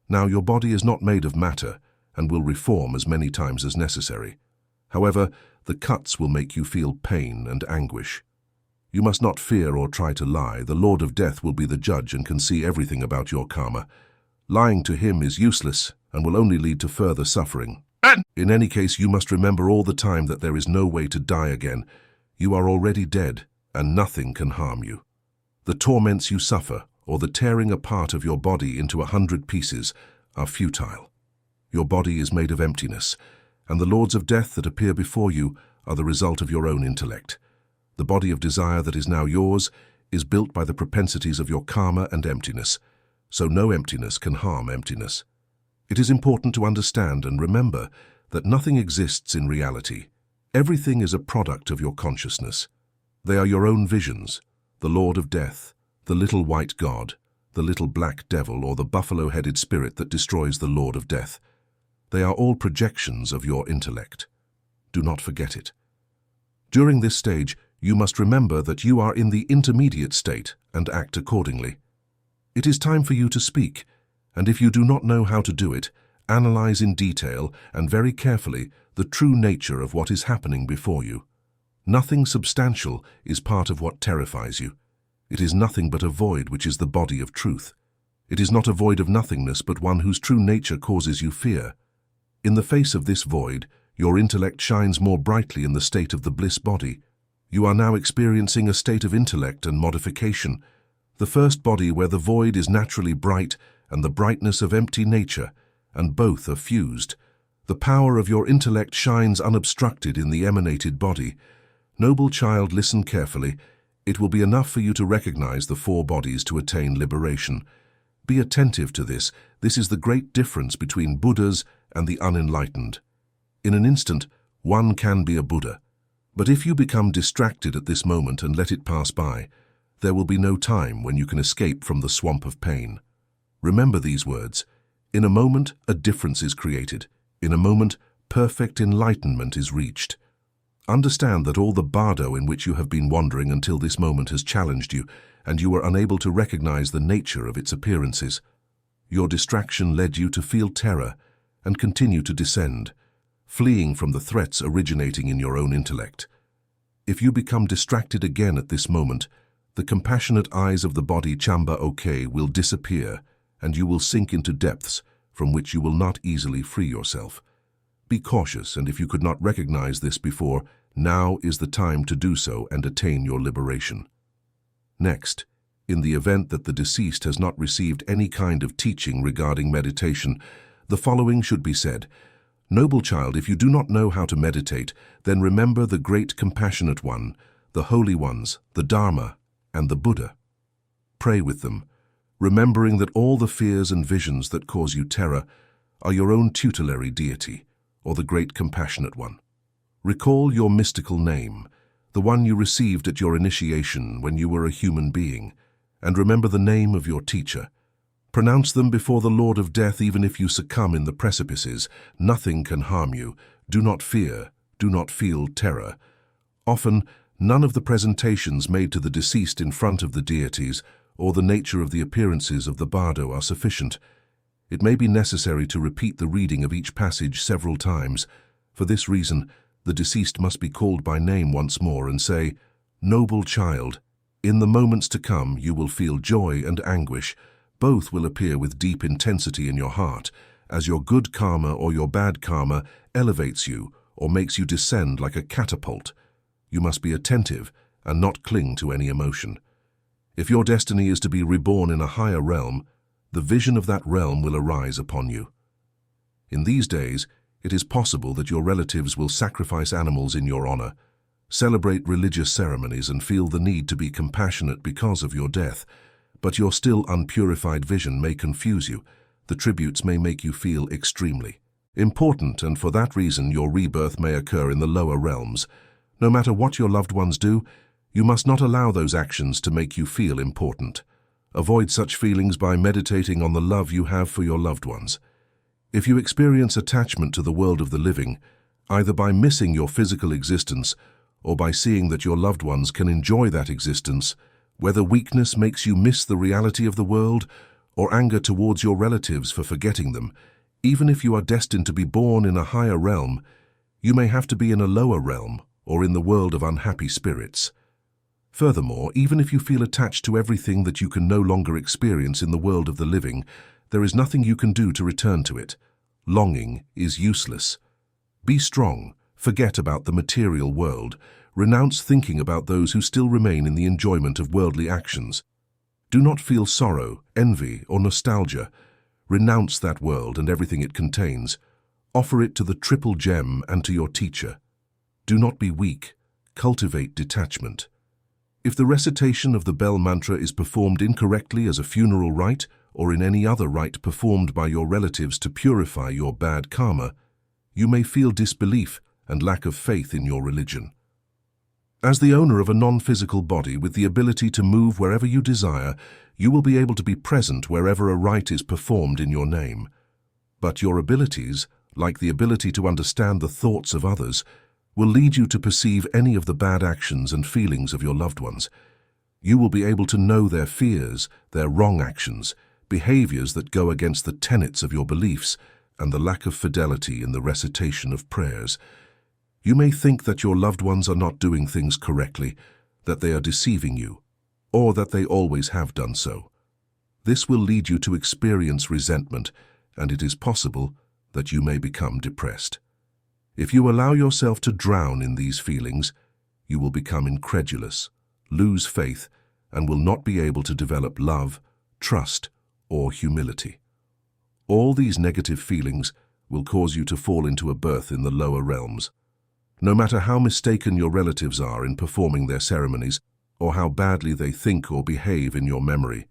Now your body is not made of matter, and will reform as many times as necessary. However, the cuts will make you feel pain and anguish. You must not fear or try to lie. The Lord of Death will be the judge and can see everything about your karma. Lying to him is useless and will only lead to further suffering. In any case, you must remember all the time that there is no way to die again. You are already dead, and nothing can harm you. The torments you suffer, or the tearing apart of your body into 100 pieces, are futile. Your body is made of emptiness, and the lords of death that appear before you are the result of your own intellect. The body of desire that is now yours is built by the propensities of your karma and emptiness, so no emptiness can harm emptiness. It is important to understand and remember that nothing exists in reality. Everything is a product of your consciousness. They are your own visions, the Lord of Death, the little white god, the little black devil, or the buffalo-headed spirit that destroys the Lord of Death. They are all projections of your intellect. Do not forget it. During this stage, you must remember that you are in the intermediate state and act accordingly. It is time for you to speak, and if you do not know how to do it, analyze in detail and very carefully the true nature of what is happening before you. Nothing substantial is part of what terrifies you. It is nothing but a void which is the body of truth. It is not a void of nothingness, but one whose true nature causes you fear. In the face of this void, your intellect shines more brightly in the state of the bliss body. You are now experiencing a state of intellect and modification. the first body where the void is naturally bright and the brightness of empty nature, and both are fused. The power of your intellect shines unobstructed in the emanated body. Noble child, listen carefully. It will be enough for you to recognize the four bodies to attain liberation. Be attentive to this. This is the great difference between Buddhas and the unenlightened. In an instant, one can be a Buddha. But if you become distracted at this moment and let it pass by, there will be no time when you can escape from the swamp of pain. Remember these words. In a moment, a difference is created. In a moment, perfect enlightenment is reached. Understand that all the bardo in which you have been wandering until this moment has challenged you, and you were unable to recognize the nature of its appearances. Your distraction led you to feel terror and continue to descend, fleeing from the threats originating in your own intellect. If you become distracted again at this moment, the compassionate eyes of the body Chamba Ok will disappear, and you will sink into depths from which you will not easily free yourself. Be cautious, and if you could not recognize this before, now is the time to do so and attain your liberation. Next, in the event that the deceased has not received any kind of teaching regarding meditation, the following should be said. Noble child, if you do not know how to meditate, then remember the great compassionate one, the holy ones, the Dharma, and the Buddha. Pray with them, remembering that all the fears and visions that cause you terror are your own tutelary deity, or the great compassionate one. Recall your mystical name, the one you received at your initiation when you were a human being, and remember the name of your teacher. Pronounce them before the Lord of Death even if you succumb in the precipices. Nothing can harm you. Do not fear. Do not feel terror. Often, none of the presentations made to the deceased in front of the deities or the nature of the appearances of the bardo are sufficient. It may be necessary to repeat the reading of each passage several times. For this reason, the deceased must be called by name once more and say, "Noble child, in the moments to come you will feel joy and anguish. Both will appear with deep intensity in your heart, as your good karma or your bad karma elevates you or makes you descend like a catapult. You must be attentive and not cling to any emotion. If your destiny is to be reborn in a higher realm, the vision of that realm will arise upon you. In these days, it is possible that your relatives will sacrifice animals in your honor, celebrate religious ceremonies, and feel the need to be compassionate because of your death. But your still unpurified vision may confuse you. The tributes may make you feel extremely important, and for that reason your rebirth may occur in the lower realms. No matter what your loved ones do, you must not allow those actions to make you feel important. Avoid such feelings by meditating on the love you have for your loved ones. If you experience attachment to the world of the living, either by missing your physical existence or by seeing that your loved ones can enjoy that existence, whether weakness makes you miss the reality of the world or anger towards your relatives for forgetting them, even if you are destined to be born in a higher realm, you may have to be in a lower realm or in the world of unhappy spirits. Furthermore, even if you feel attached to everything that you can no longer experience in the world of the living, there is nothing you can do to return to it. Longing is useless. Be strong, forget about the material world, renounce thinking about those who still remain in the enjoyment of worldly actions. Do not feel sorrow, envy, or nostalgia. Renounce that world and everything it contains. Offer it to the triple gem and to your teacher. Do not be weak. Cultivate detachment. If the recitation of the bell mantra is performed incorrectly as a funeral rite or in any other rite performed by your relatives to purify your bad karma, you may feel disbelief and lack of faith in your religion. As the owner of a non-physical body with the ability to move wherever you desire, you will be able to be present wherever a rite is performed in your name. But your abilities, like the ability to understand the thoughts of others, will lead you to perceive any of the bad actions and feelings of your loved ones. You will be able to know their fears, their wrong actions, behaviors that go against the tenets of your beliefs, and the lack of fidelity in the recitation of prayers. You may think that your loved ones are not doing things correctly, that they are deceiving you, or that they always have done so. This will lead you to experience resentment, and it is possible that you may become depressed. If you allow yourself to drown in these feelings, you will become incredulous, lose faith, and will not be able to develop love, trust, or humility. All these negative feelings will cause you to fall into a birth in the lower realms. No matter how mistaken your relatives are in performing their ceremonies, or how badly they think or behave in your memory,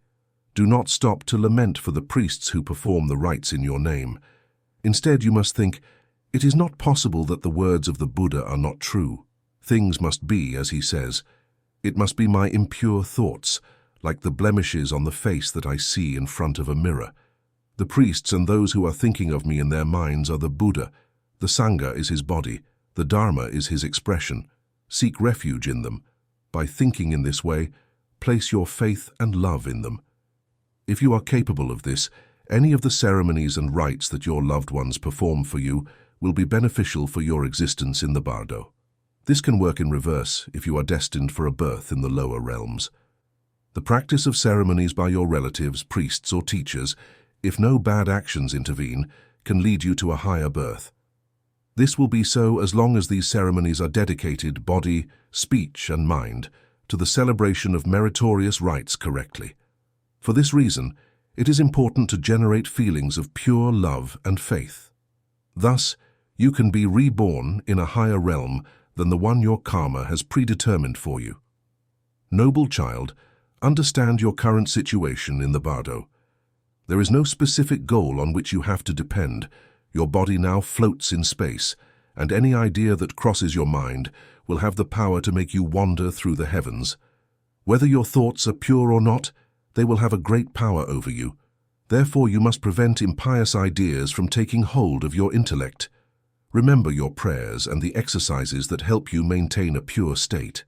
do not stop to lament for the priests who perform the rites in your name. Instead, you must think, it is not possible that the words of the Buddha are not true. Things must be as he says. It must be my impure thoughts, like the blemishes on the face that I see in front of a mirror. The priests and those who are thinking of me in their minds are the Buddha. The Sangha is his body. The Dharma is his expression. Seek refuge in them. By thinking in this way, place your faith and love in them. If you are capable of this, any of the ceremonies and rites that your loved ones perform for you will be beneficial for your existence in the Bardo. This can work in reverse if you are destined for a birth in the lower realms. The practice of ceremonies by your relatives, priests, or teachers, if no bad actions intervene, can lead you to a higher birth. This will be so as long as these ceremonies are dedicated, body, speech, and mind, to the celebration of meritorious rites correctly. For this reason, it is important to generate feelings of pure love and faith. Thus, you can be reborn in a higher realm than the one your karma has predetermined for you. Noble child, understand your current situation in the Bardo. There is no specific goal on which you have to depend. Your body now floats in space, and any idea that crosses your mind will have the power to make you wander through the heavens. Whether your thoughts are pure or not, they will have a great power over you. Therefore, you must prevent impious ideas from taking hold of your intellect. Remember your prayers and the exercises that help you maintain a pure state.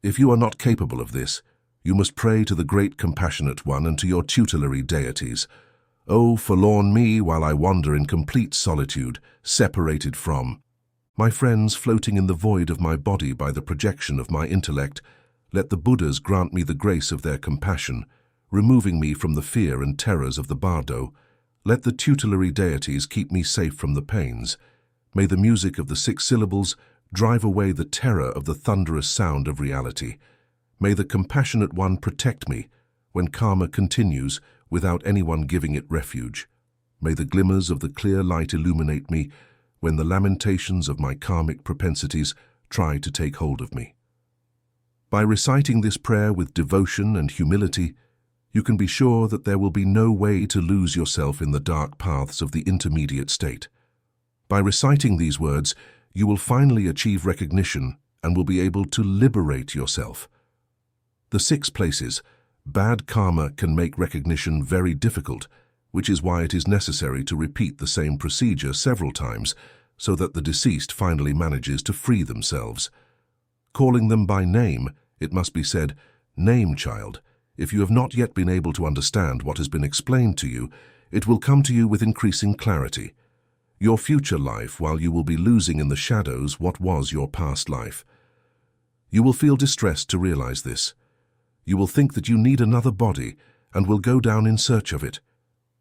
If you are not capable of this, you must pray to the Great Compassionate One and to your tutelary deities. O forlorn me while I wander in complete solitude, separated from my friends floating in the void of my body by the projection of my intellect, let the Buddhas grant me the grace of their compassion, removing me from the fear and terrors of the Bardo. Let the tutelary deities keep me safe from the pains. May the music of the 6 syllables drive away the terror of the thunderous sound of reality. May the Compassionate One protect me when karma continues without anyone giving it refuge. May the glimmers of the clear light illuminate me when the lamentations of my karmic propensities try to take hold of me. By reciting this prayer with devotion and humility, you can be sure that there will be no way to lose yourself in the dark paths of the intermediate state. By reciting these words, you will finally achieve recognition and will be able to liberate yourself. The 6 places. Bad karma can make recognition very difficult, which is why it is necessary to repeat the same procedure several times so that the deceased finally manages to free themselves. Calling them by name, it must be said, "Name, child." If you have not yet been able to understand what has been explained to you, it will come to you with increasing clarity. Your future life, while you will be losing in the shadows what was your past life. You will feel distressed to realize this. You will think that you need another body and will go down in search of it.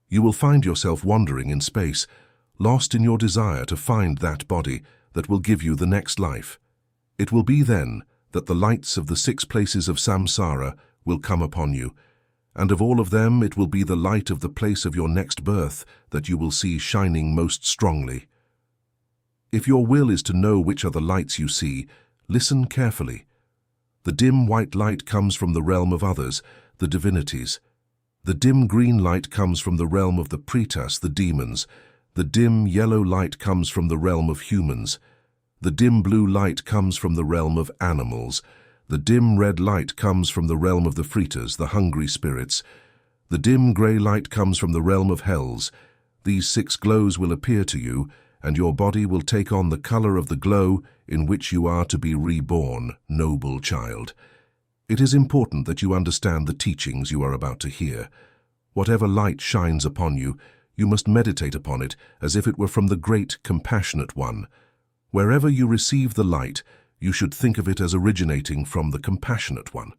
You will find yourself wandering in space, lost in your desire to find that body that will give you the next life. It will be then that the lights of the 6 places of samsara will come upon you, and of all of them it will be the light of the place of your next birth that you will see shining most strongly. If your will is to know which are the lights you see, listen carefully. The dim white light comes from the realm of others, the divinities. The dim green light comes from the realm of the pretas, the demons. The dim yellow light comes from the realm of humans. The dim blue light comes from the realm of animals. The dim red light comes from the realm of the fritas, the hungry spirits. The dim grey light comes from the realm of hells. These 6 glows will appear to you, and your body will take on the color of the glow in which you are to be reborn, noble child. It is important that you understand the teachings you are about to hear. Whatever light shines upon you, you must meditate upon it as if it were from the Great Compassionate One. Wherever you receive the light, you should think of it as originating from the Compassionate One.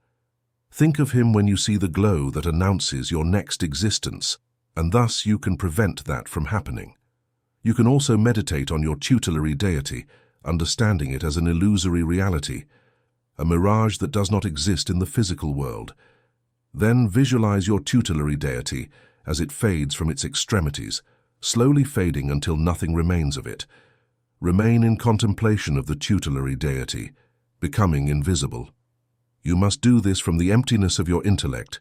Think of him when you see the glow that announces your next existence, and thus you can prevent that from happening. You can also meditate on your tutelary deity, understanding it as an illusory reality, a mirage that does not exist in the physical world. Then visualize your tutelary deity as it fades from its extremities, slowly fading until nothing remains of it. Remain in contemplation of the tutelary deity, becoming invisible. You must do this from the emptiness of your intellect,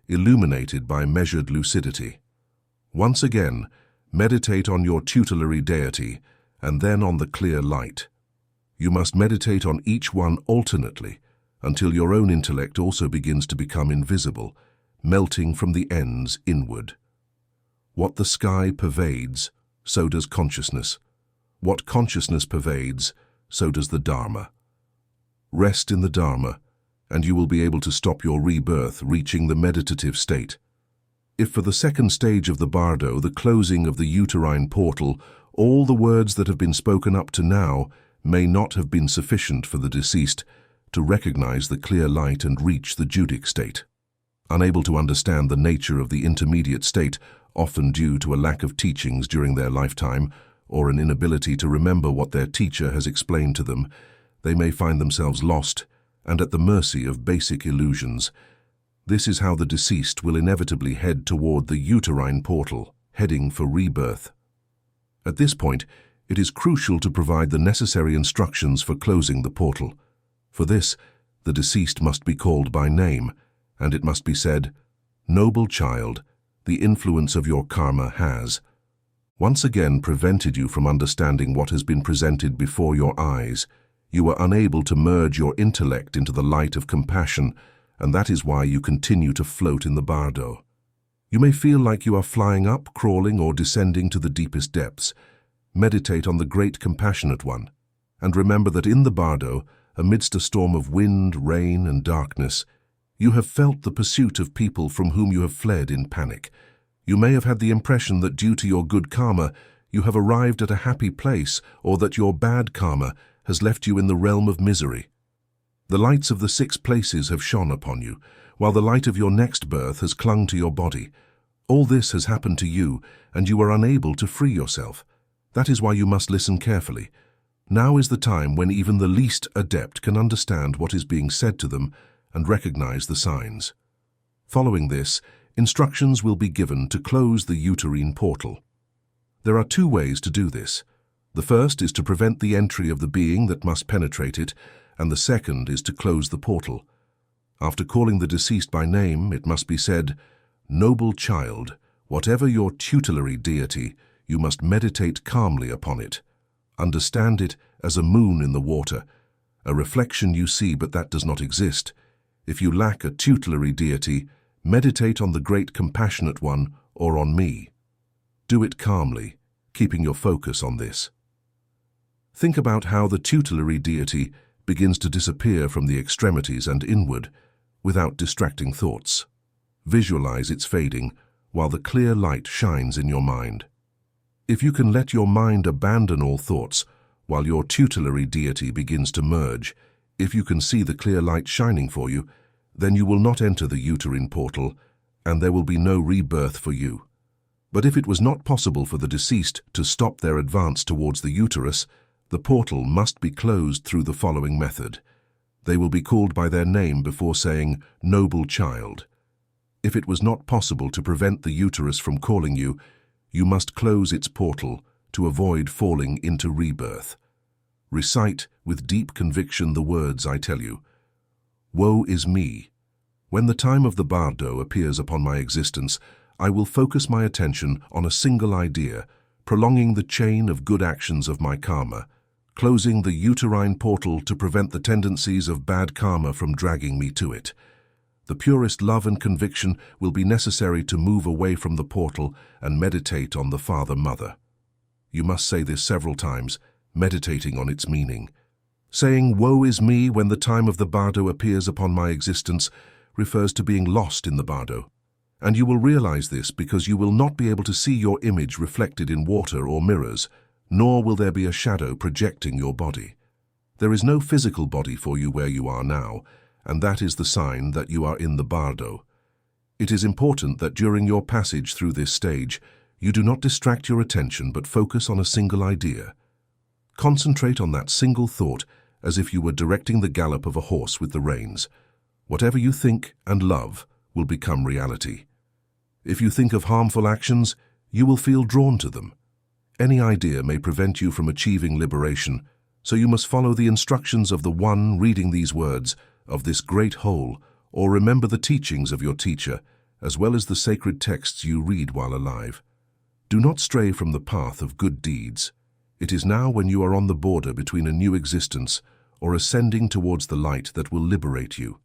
illuminated by measured lucidity. Once again, meditate on your tutelary deity and then on the clear light. You must meditate on each one alternately until your own intellect also begins to become invisible, melting from the ends inward. What the sky pervades, so does consciousness. What consciousness pervades, so does the Dharma. Rest in the Dharma, and you will be able to stop your rebirth, reaching the meditative state. If for the second stage of the Bardo, the closing of the uterine portal, all the words that have been spoken up to now may not have been sufficient for the deceased to recognize the clear light and reach the Judic state. Unable to understand the nature of the intermediate state, often due to a lack of teachings during their lifetime or an inability to remember what their teacher has explained to them, they may find themselves lost and at the mercy of basic illusions. This is how the deceased will inevitably head toward the uterine portal, heading for rebirth. At this point, it is crucial to provide the necessary instructions for closing the portal. For this, the deceased must be called by name, and it must be said, "Noble child, the influence of your karma has once again prevented you from understanding what has been presented before your eyes. You are unable to merge your intellect into the light of compassion, and that is why you continue to float in the Bardo. You may feel like you are flying up, crawling, or descending to the deepest depths. Meditate on the great compassionate one, and remember that in the Bardo, amidst a storm of wind, rain, and darkness, you have felt the pursuit of people from whom you have fled in panic. You may have had the impression that due to your good karma, you have arrived at a happy place, or that your bad karma has left you in the realm of misery. The lights of the 6 places have shone upon you, while the light of your next birth has clung to your body. All this has happened to you, and you are unable to free yourself. That is why you must listen carefully. Now is the time when even the least adept can understand what is being said to them and recognize the signs. Following this, instructions will be given to close the uterine portal. There are 2 ways to do this. The first is to prevent the entry of the being that must penetrate it, and the second is to close the portal. After calling the deceased by name, it must be said, "Noble child, whatever your tutelary deity, you must meditate calmly upon it. Understand it as a moon in the water, a reflection you see but that does not exist. If you lack a tutelary deity, meditate on the great compassionate one or on me. Do it calmly, keeping your focus on this." Think about how the tutelary deity begins to disappear from the extremities and inward, without distracting thoughts. Visualize its fading while the clear light shines in your mind. If you can let your mind abandon all thoughts while your tutelary deity begins to merge, if you can see the clear light shining for you, then you will not enter the uterine portal, and there will be no rebirth for you. But if it was not possible for the deceased to stop their advance towards the uterus, the portal must be closed through the following method. They will be called by their name before saying, "Noble child." If it was not possible to prevent the uterus from calling you, you must close its portal to avoid falling into rebirth. Recite with deep conviction the words I tell you. Woe is me. When the time of the Bardo appears upon my existence, I will focus my attention on a single idea, prolonging the chain of good actions of my karma, closing the uterine portal to prevent the tendencies of bad karma from dragging me to it. The purest love and conviction will be necessary to move away from the portal and meditate on the Father-Mother. You must say this several times, meditating on its meaning. Saying, "Woe is me," when the time of the Bardo appears upon my existence refers to being lost in the Bardo. And you will realize this because you will not be able to see your image reflected in water or mirrors, nor will there be a shadow projecting your body. There is no physical body for you where you are now, and that is the sign that you are in the Bardo. It is important that during your passage through this stage, you do not distract your attention but focus on a single idea. Concentrate on that single thought as if you were directing the gallop of a horse with the reins. Whatever you think and love will become reality. If you think of harmful actions, you will feel drawn to them. Any idea may prevent you from achieving liberation, so you must follow the instructions of the one reading these words of this great whole, or remember the teachings of your teacher, as well as the sacred texts you read while alive. Do not stray from the path of good deeds. It is now when you are on the border between a new existence or ascending towards the light that will liberate you.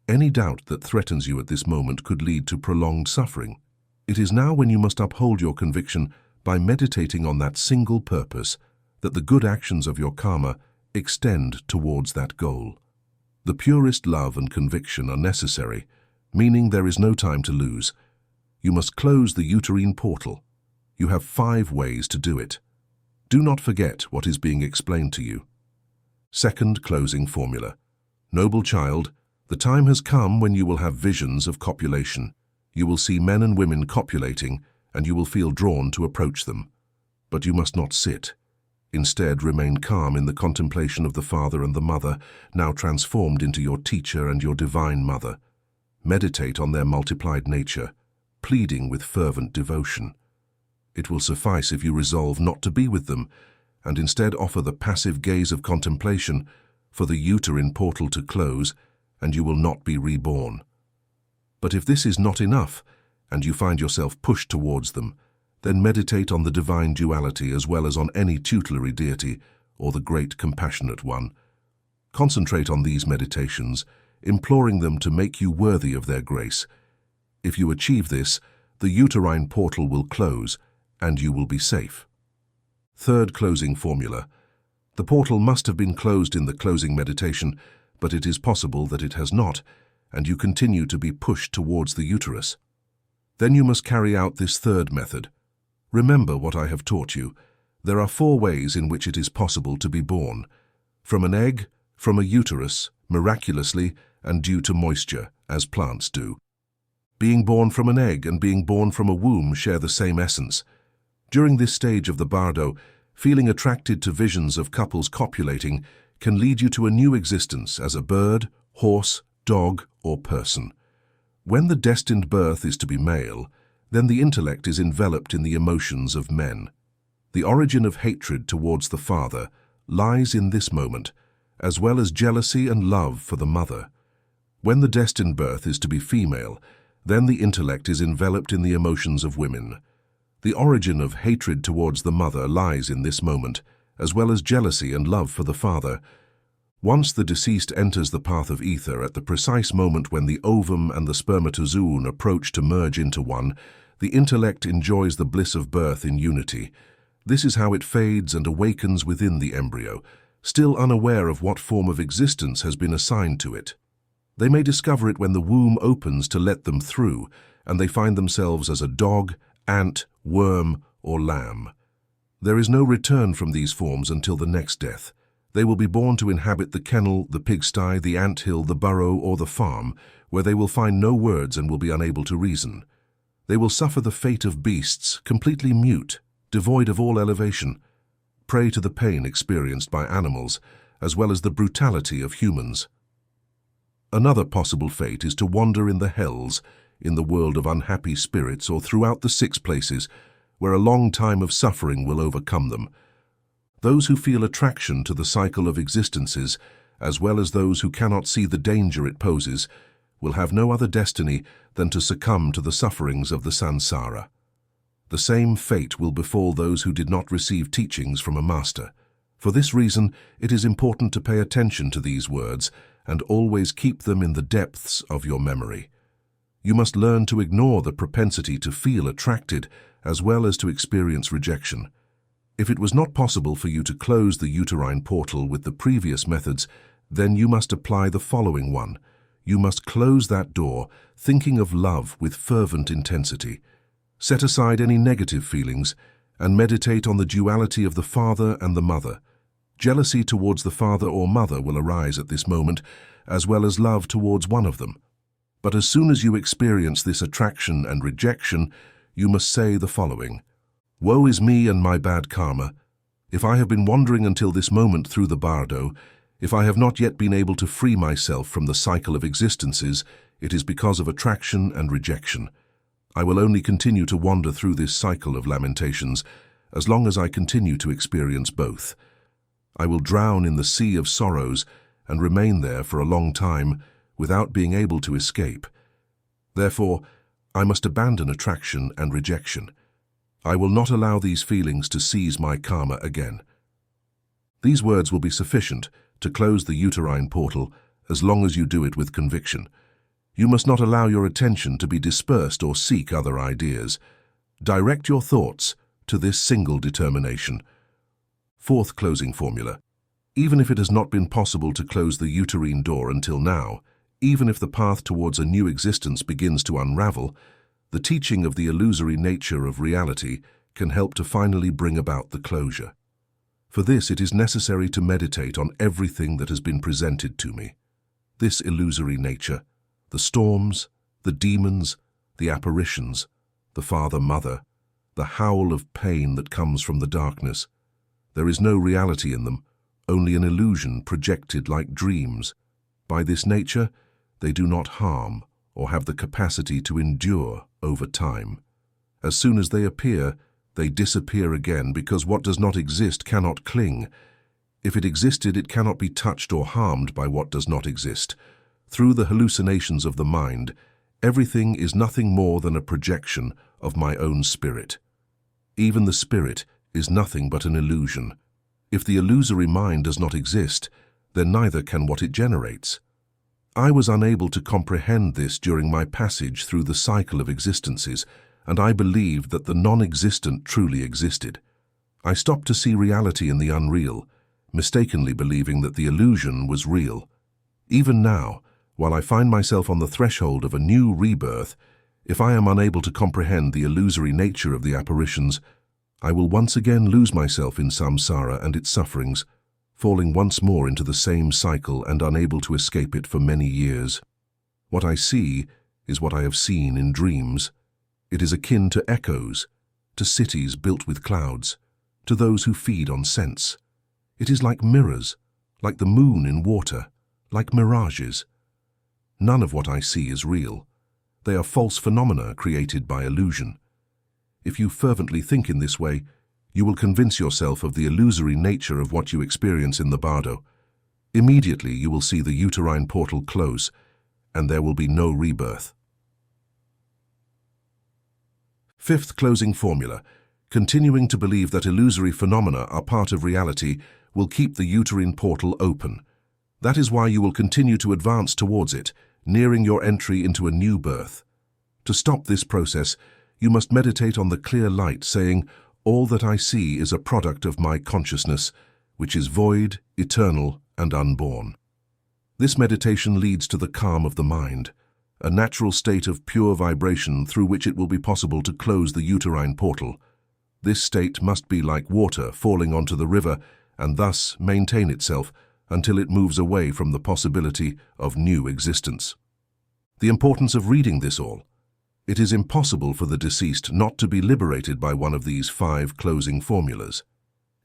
Any doubt that threatens you at this moment could lead to prolonged suffering. It is now when you must uphold your conviction by meditating on that single purpose, that the good actions of your karma extend towards that goal. The purest love and conviction are necessary, meaning there is no time to lose. You must close the uterine portal. You have 5 ways to do it. Do not forget what is being explained to you. Second closing formula. Noble child, the time has come when you will have visions of copulation. You will see men and women copulating, and you will feel drawn to approach them. But you must not sit. Instead, remain calm in the contemplation of the father and the mother, now transformed into your teacher and your divine mother. Meditate on their multiplied nature, pleading with fervent devotion. It will suffice if you resolve not to be with them, and instead offer the passive gaze of contemplation for the uterine portal to close, and you will not be reborn. But if this is not enough, and you find yourself pushed towards them, then meditate on the divine duality as well as on any tutelary deity or the great compassionate one. Concentrate on these meditations, imploring them to make you worthy of their grace. If you achieve this, the uterine portal will close, and you will be safe. Third closing formula. The portal must have been closed in the closing meditation, but it is possible that it has not, and you continue to be pushed towards the uterus. Then you must carry out this third method. Remember what I have taught you. There are 4 ways in which it is possible to be born. From an egg, from a uterus, miraculously, and due to moisture, as plants do. Being born from an egg and being born from a womb share the same essence. During this stage of the bardo, feeling attracted to visions of couples copulating can lead you to a new existence as a bird, horse, dog, or person. When the destined birth is to be male, then the intellect is enveloped in the emotions of men. The origin of hatred towards the father lies in this moment, as well as jealousy and love for the mother. When the destined birth is to be female, then the intellect is enveloped in the emotions of women. The origin of hatred towards the mother lies in this moment, as well as jealousy and love for the father. Once the deceased enters the path of ether at the precise moment when the ovum and the spermatozoon approach to merge into one, the intellect enjoys the bliss of birth in unity. This is how it fades and awakens within the embryo, still unaware of what form of existence has been assigned to it. They may discover it when the womb opens to let them through, and they find themselves as a dog, ant, worm, or lamb. There is no return from these forms until the next death. They will be born to inhabit the kennel, the pigsty, the ant-hill, the burrow, or the farm, where they will find no words and will be unable to reason. They will suffer the fate of beasts, completely mute, devoid of all elevation, prey to the pain experienced by animals, as well as the brutality of humans. Another possible fate is to wander in the hells, in the world of unhappy spirits, or throughout the 6 places, where a long time of suffering will overcome them. Those who feel attraction to the cycle of existences, as well as those who cannot see the danger it poses, will have no other destiny than to succumb to the sufferings of the samsara. The same fate will befall those who did not receive teachings from a master. For this reason, it is important to pay attention to these words and always keep them in the depths of your memory. You must learn to ignore the propensity to feel attracted as well as to experience rejection. If it was not possible for you to close the uterine portal with the previous methods, then you must apply the following one. You must close that door, thinking of love with fervent intensity. Set aside any negative feelings and meditate on the duality of the father and the mother. Jealousy towards the father or mother will arise at this moment, as well as love towards one of them. But as soon as you experience this attraction and rejection, you must say the following: "Woe is me and my bad karma. If I have been wandering until this moment through the bardo, If I have not yet been able to free myself from the cycle of existences, it is because of attraction and rejection. I will only continue to wander through this cycle of lamentations as long as I continue to experience both. I will drown in the sea of sorrows and remain there for a long time without being able to escape. Therefore, I must abandon attraction and rejection. I will not allow these feelings to seize my karma again. These words will be sufficient to close the uterine portal as long as you do it with conviction. You must not allow your attention to be dispersed or seek other ideas. Direct your thoughts to this single determination. Fourth closing formula. Even if it has not been possible to close the uterine door until now, even if the path towards a new existence begins to unravel, the teaching of the illusory nature of reality can help to finally bring about the closure. For this, it is necessary to meditate on everything that has been presented to me. This illusory nature, the storms, the demons, the apparitions, the father-mother, the howl of pain that comes from the darkness. There is no reality in them, only an illusion projected like dreams. By this nature, they do not harm or have the capacity to endure over time. As soon as they appear, they disappear again because what does not exist cannot cling. If it existed, it cannot be touched or harmed by what does not exist. Through the hallucinations of the mind, everything is nothing more than a projection of my own spirit. Even the spirit is nothing but an illusion. If the illusory mind does not exist, then neither can what it generates. I was unable to comprehend this during my passage through the cycle of existences, and I believed that the non-existent truly existed. I stopped to see reality in the unreal, mistakenly believing that the illusion was real. Even now, while I find myself on the threshold of a new rebirth, if I am unable to comprehend the illusory nature of the apparitions, I will once again lose myself in samsara and its sufferings, falling once more into the same cycle and unable to escape it for many years. What I see is what I have seen in dreams. It is akin to echoes, to cities built with clouds, to those who feed on sense. It is like mirrors, like the moon in water, like mirages. None of what I see is real. They are false phenomena created by illusion. If you fervently think in this way, you will convince yourself of the illusory nature of what you experience in the Bardo. Immediately you will see the uterine portal close, and there will be no rebirth. Fifth closing formula. Continuing to believe that illusory phenomena are part of reality will keep the uterine portal open. That is why you will continue to advance towards it, nearing your entry into a new birth. To stop this process, you must meditate on the clear light, saying, "All that I see is a product of my consciousness, which is void, eternal, and unborn." This meditation leads to the calm of the mind, a natural state of pure vibration through which it will be possible to close the uterine portal. This state must be like water falling onto the river and thus maintain itself until it moves away from the possibility of new existence. The importance of reading this all. It is impossible for the deceased not to be liberated by one of these 5 closing formulas.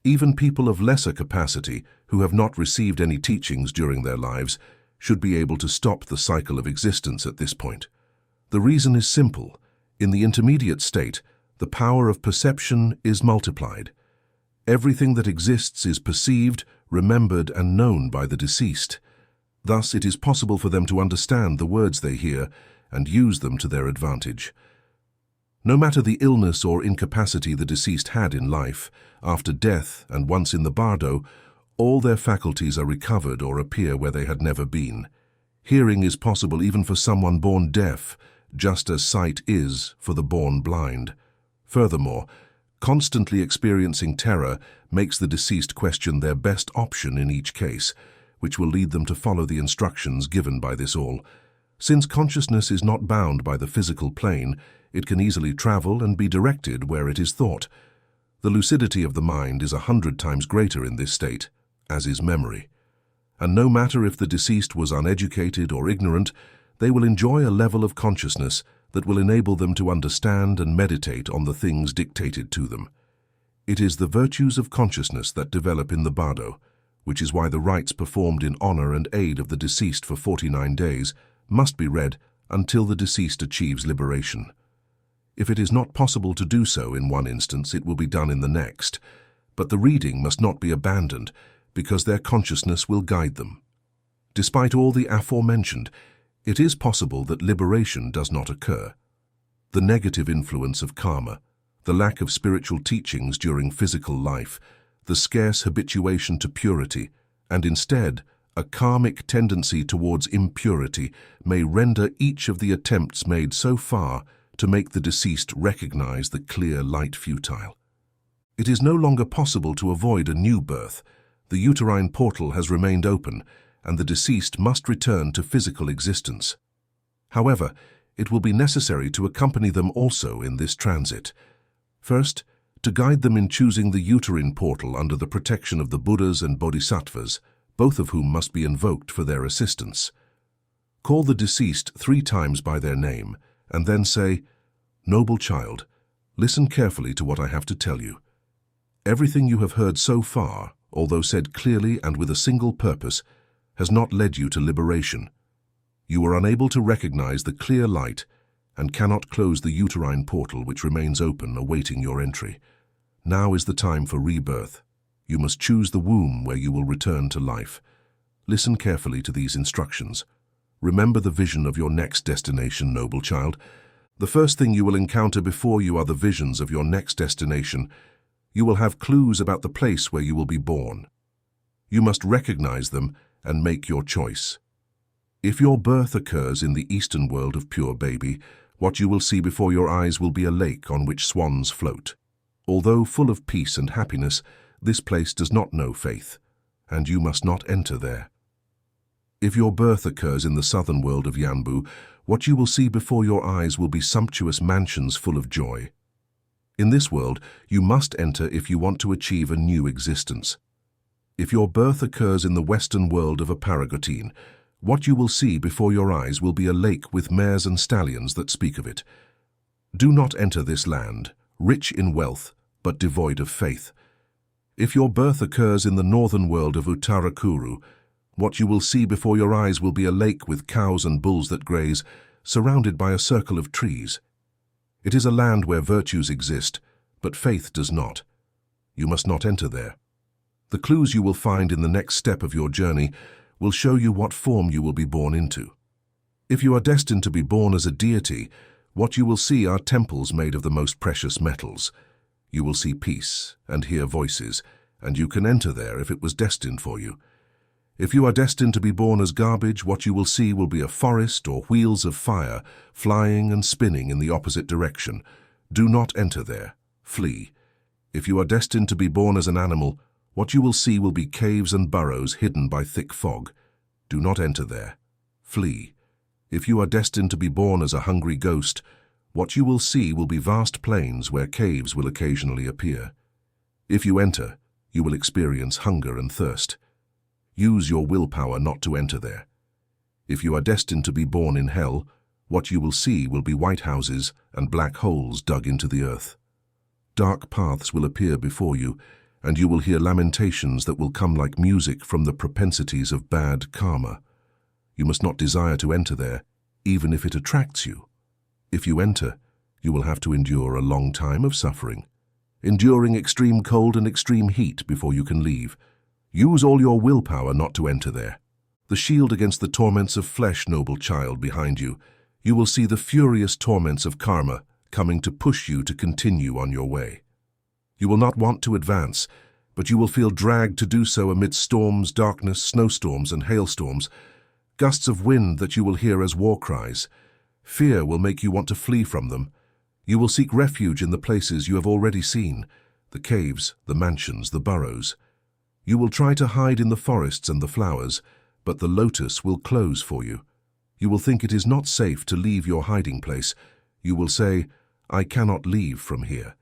Even people of lesser capacity who have not received any teachings during their lives should be able to stop the cycle of existence at this point. The reason is simple. In the intermediate state, the power of perception is multiplied. Everything that exists is perceived, remembered, and known by the deceased. Thus, it is possible for them to understand the words they hear and use them to their advantage. No matter the illness or incapacity the deceased had in life, after death and once in the Bardo, all their faculties are recovered or appear where they had never been. Hearing is possible even for someone born deaf, just as sight is for the born blind. Furthermore, constantly experiencing terror makes the deceased question their best option in each case, which will lead them to follow the instructions given by this all. Since consciousness is not bound by the physical plane, it can easily travel and be directed where it is thought. The lucidity of the mind is 100 times greater in this state, as is memory. And no matter if the deceased was uneducated or ignorant, they will enjoy a level of consciousness that will enable them to understand and meditate on the things dictated to them. It is the virtues of consciousness that develop in the Bardo, which is why the rites performed in honor and aid of the deceased for 49 days must be read until the deceased achieves liberation. If it is not possible to do so in one instance, it will be done in the next, but the reading must not be abandoned because their consciousness will guide them. Despite all the aforementioned, it is possible that liberation does not occur. The negative influence of karma, the lack of spiritual teachings during physical life, the scarce habituation to purity, and instead a karmic tendency towards impurity may render each of the attempts made so far to make the deceased recognize the clear light futile. It is no longer possible to avoid a new birth. The uterine portal has remained open, and the deceased must return to physical existence. However, it will be necessary to accompany them also in this transit. First, to guide them in choosing the uterine portal under the protection of the Buddhas and Bodhisattvas, both of whom must be invoked for their assistance. Call the deceased 3 times by their name, and then say, "Noble child, listen carefully to what I have to tell you. Everything you have heard so far, although said clearly and with a single purpose, has not led you to liberation. You are unable to recognize the clear light and cannot close the uterine portal which remains open awaiting your entry. Now is the time for rebirth. You must choose the womb where you will return to life. Listen carefully to these instructions. Remember the vision of your next destination, noble child. The first thing you will encounter before you are the visions of your next destination. You will have clues about the place where you will be born. You must recognize them and make your choice. If your birth occurs in the eastern world of pure baby, what you will see before your eyes will be a lake on which swans float. Although full of peace and happiness, this place does not know faith, and you must not enter there. If your birth occurs in the southern world of Yanbu, what you will see before your eyes will be sumptuous mansions full of joy. In this world, you must enter if you want to achieve a new existence. If your birth occurs in the western world of Aparagotine, what you will see before your eyes will be a lake with mares and stallions that speak of it. Do not enter this land, rich in wealth, but devoid of faith. If your birth occurs in the northern world of Uttarakuru, what you will see before your eyes will be a lake with cows and bulls that graze, surrounded by a circle of trees. It is a land where virtues exist, but faith does not. You must not enter there. The clues you will find in the next step of your journey will show you what form you will be born into. If you are destined to be born as a deity, what you will see are temples made of the most precious metals. You will see peace and hear voices, and you can enter there if it was destined for you. If you are destined to be born as garbage, what you will see will be a forest or wheels of fire flying and spinning in the opposite direction. Do not enter there. Flee. If you are destined to be born as an animal, what you will see will be caves and burrows hidden by thick fog. Do not enter there. Flee. If you are destined to be born as a hungry ghost, what you will see will be vast plains where caves will occasionally appear. If you enter, you will experience hunger and thirst. Use your willpower not to enter there. If you are destined to be born in hell, what you will see will be white houses and black holes dug into the earth. Dark paths will appear before you, and you will hear lamentations that will come like music from the propensities of bad karma. You must not desire to enter there, even if it attracts you. If you enter, you will have to endure a long time of suffering, enduring extreme cold and extreme heat before you can leave. Use all your willpower not to enter there. The shield against the torments of flesh, noble child, behind you. You will see the furious torments of karma coming to push you to continue on your way. You will not want to advance, but you will feel dragged to do so amidst storms, darkness, snowstorms, and hailstorms, gusts of wind that you will hear as war cries. Fear will make you want to flee from them. You will seek refuge in the places you have already seen, the caves, the mansions, the burrows. You will try to hide in the forests and the flowers, but the lotus will close for you. You will think it is not safe to leave your hiding place. You will say, "I cannot leave from here."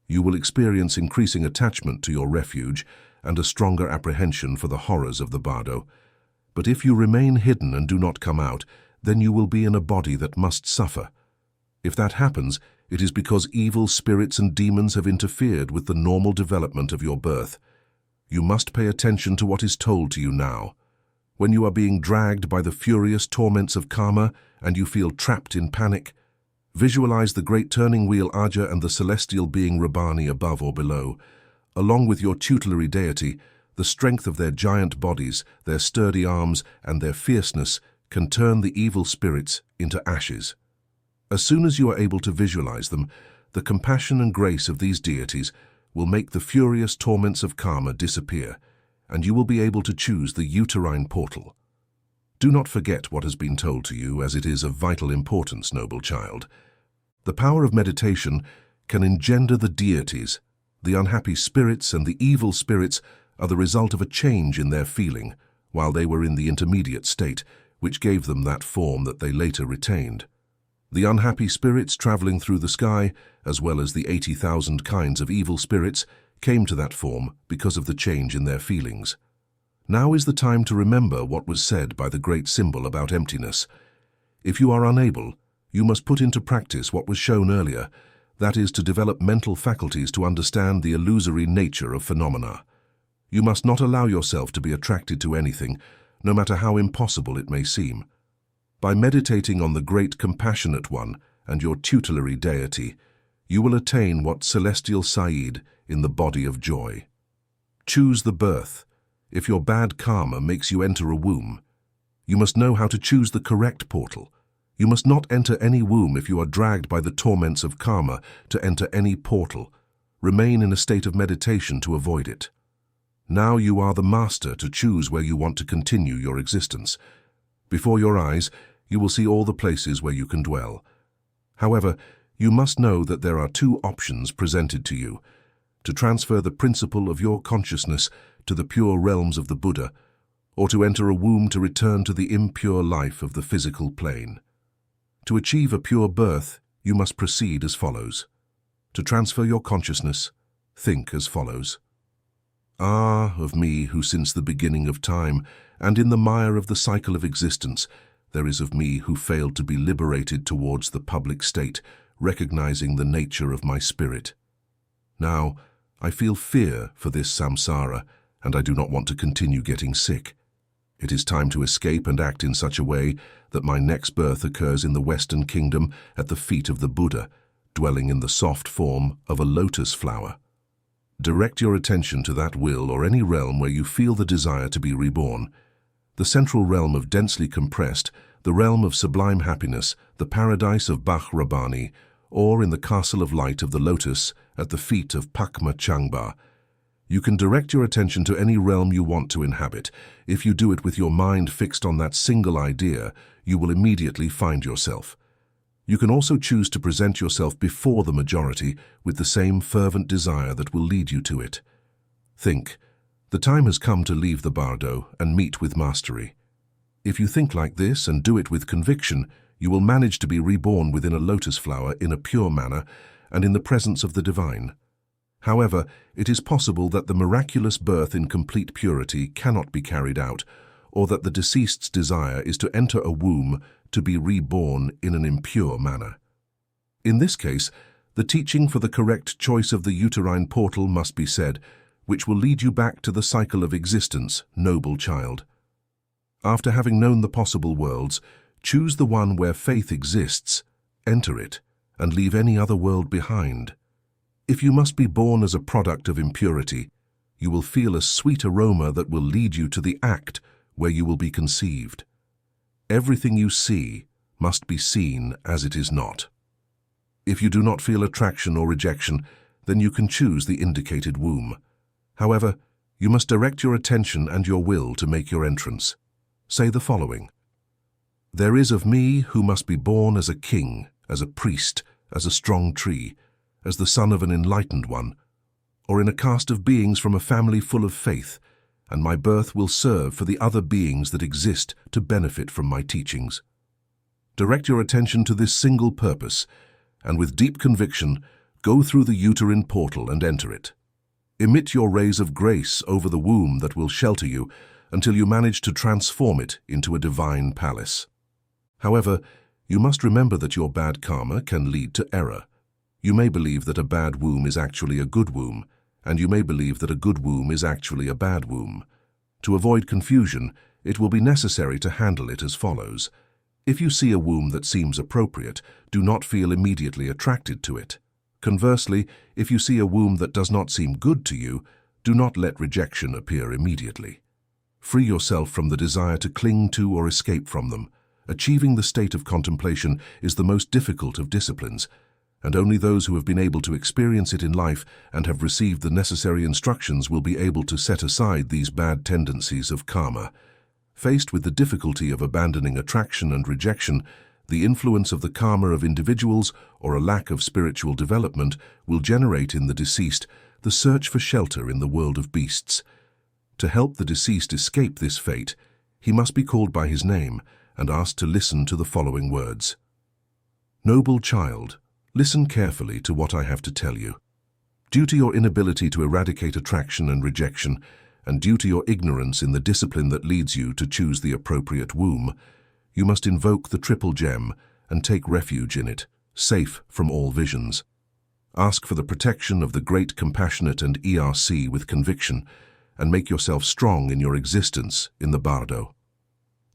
You will experience increasing attachment to your refuge and a stronger apprehension for the horrors of the Bardo. But if you remain hidden and do not come out, then you will be in a body that must suffer. If that happens, it is because evil spirits and demons have interfered with the normal development of your birth. You must pay attention to what is told to you now. When you are being dragged by the furious torments of karma and you feel trapped in panic, visualize the great turning wheel Aja and the celestial being Rabani above or below. Along with your tutelary deity, the strength of their giant bodies, their sturdy arms, and their fierceness can turn the evil spirits into ashes. As soon as you are able to visualize them, the compassion and grace of these deities will make the furious torments of karma disappear, and you will be able to choose the uterine portal. Do not forget what has been told to you, as it is of vital importance, noble child. The power of meditation can engender the deities. The unhappy spirits and the evil spirits are the result of a change in their feeling while they were in the intermediate state, which gave them that form that they later retained. The unhappy spirits traveling through the sky, as well as the 80,000 kinds of evil spirits, came to that form because of the change in their feelings. Now is the time to remember what was said by the great symbol about emptiness. If you are unable, you must put into practice what was shown earlier, that is, to develop mental faculties to understand the illusory nature of phenomena. You must not allow yourself to be attracted to anything, no matter how impossible it may seem. By meditating on the great compassionate one and your tutelary deity, you will attain what celestial Said in the body of joy. Choose the birth. If your bad karma makes you enter a womb, you must know how to choose the correct portal. You must not enter any womb if you are dragged by the torments of karma to enter any portal. Remain in a state of meditation to avoid it. Now you are the master to choose where you want to continue your existence. Before your eyes, you will see all the places where you can dwell. However, you must know that there are two options presented to you: to transfer the principle of your consciousness to the pure realms of the Buddha, or to enter a womb to return to the impure life of the physical plane. To achieve a pure birth, you must proceed as follows. To transfer your consciousness, think as follows. Ah, of me who since the beginning of time, and in the mire of the cycle of existence, there is of me who failed to be liberated towards the public state, recognizing the nature of my spirit. Now, I feel fear for this samsara, and I do not want to continue getting sick. It is time to escape and act in such a way that my next birth occurs in the Western Kingdom at the feet of the Buddha, dwelling in the soft form of a lotus flower. Direct your attention to that will or any realm where you feel the desire to be reborn. The central realm of densely compressed, the realm of sublime happiness, the paradise of Bach Rabbani, or in the castle of light of the lotus at the feet of Padmasambhava. You can direct your attention to any realm you want to inhabit. If you do it with your mind fixed on that single idea, you will immediately find yourself. You can also choose to present yourself before the majority with the same fervent desire that will lead you to it. Think, the time has come to leave the bardo and meet with mastery. If you think like this and do it with conviction, you will manage to be reborn within a lotus flower in a pure manner and in the presence of the divine. However, it is possible that the miraculous birth in complete purity cannot be carried out, or that the deceased's desire is to enter a womb to be reborn in an impure manner. In this case, the teaching for the correct choice of the uterine portal must be said, which will lead you back to the cycle of existence, noble child. After having known the possible worlds, choose the one where faith exists, enter it, and leave any other world behind. If you must be born as a product of impurity, you will feel a sweet aroma that will lead you to the act where you will be conceived. Everything you see must be seen as it is not. If you do not feel attraction or rejection, then you can choose the indicated womb. However, you must direct your attention and your will to make your entrance. Say the following. There is of me who must be born as a king, as a priest, as a strong tree, as the son of an enlightened one, or in a caste of beings from a family full of faith, and my birth will serve for the other beings that exist to benefit from my teachings. Direct your attention to this single purpose, and with deep conviction, go through the uterine portal and enter it. Emit your rays of grace over the womb that will shelter you until you manage to transform it into a divine palace. However, you must remember that your bad karma can lead to error. You may believe that a bad womb is actually a good womb, and you may believe that a good womb is actually a bad womb. To avoid confusion, it will be necessary to handle it as follows. If you see a womb that seems appropriate, do not feel immediately attracted to it. Conversely, if you see a womb that does not seem good to you, do not let rejection appear immediately. Free yourself from the desire to cling to or escape from them. Achieving the state of contemplation is the most difficult of disciplines, and only those who have been able to experience it in life and have received the necessary instructions will be able to set aside these bad tendencies of karma. Faced with the difficulty of abandoning attraction and rejection, the influence of the karma of individuals or a lack of spiritual development will generate in the deceased the search for shelter in the world of beasts. To help the deceased escape this fate, he must be called by his name and asked to listen to the following words. Noble child, listen carefully to what I have to tell you. Due to your inability to eradicate attraction and rejection, and due to your ignorance in the discipline that leads you to choose the appropriate womb, you must invoke the triple gem and take refuge in it, safe from all visions. Ask for the protection of the great compassionate and ERC with conviction, and make yourself strong in your existence in the Bardo.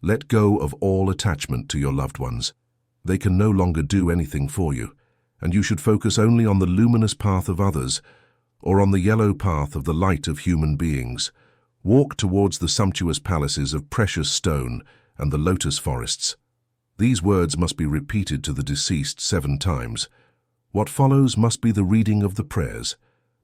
Let go of all attachment to your loved ones. They can no longer do anything for you, and you should focus only on the luminous path of others, or on the yellow path of the light of human beings. Walk towards the sumptuous palaces of precious stone and the lotus forests. These words must be repeated to the deceased 7 times. What follows must be the reading of the prayers,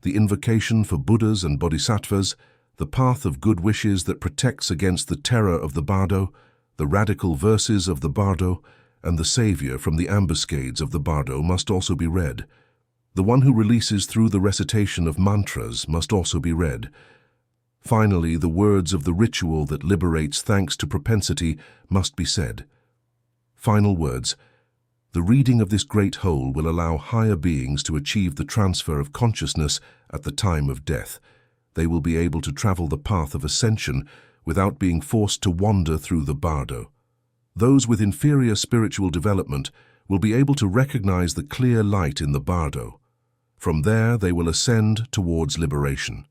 the invocation for Buddhas and Bodhisattvas, the path of good wishes that protects against the terror of the Bardo, the radical verses of the Bardo, and the savior from the ambuscades of the Bardo must also be read. The one who releases through the recitation of mantras must also be read. Finally, the words of the ritual that liberates thanks to propensity must be said. Final words. The reading of this great whole will allow higher beings to achieve the transfer of consciousness at the time of death. They will be able to travel the path of ascension without being forced to wander through the Bardo. Those with inferior spiritual development will be able to recognize the clear light in the Bardo. From there, they will ascend towards liberation.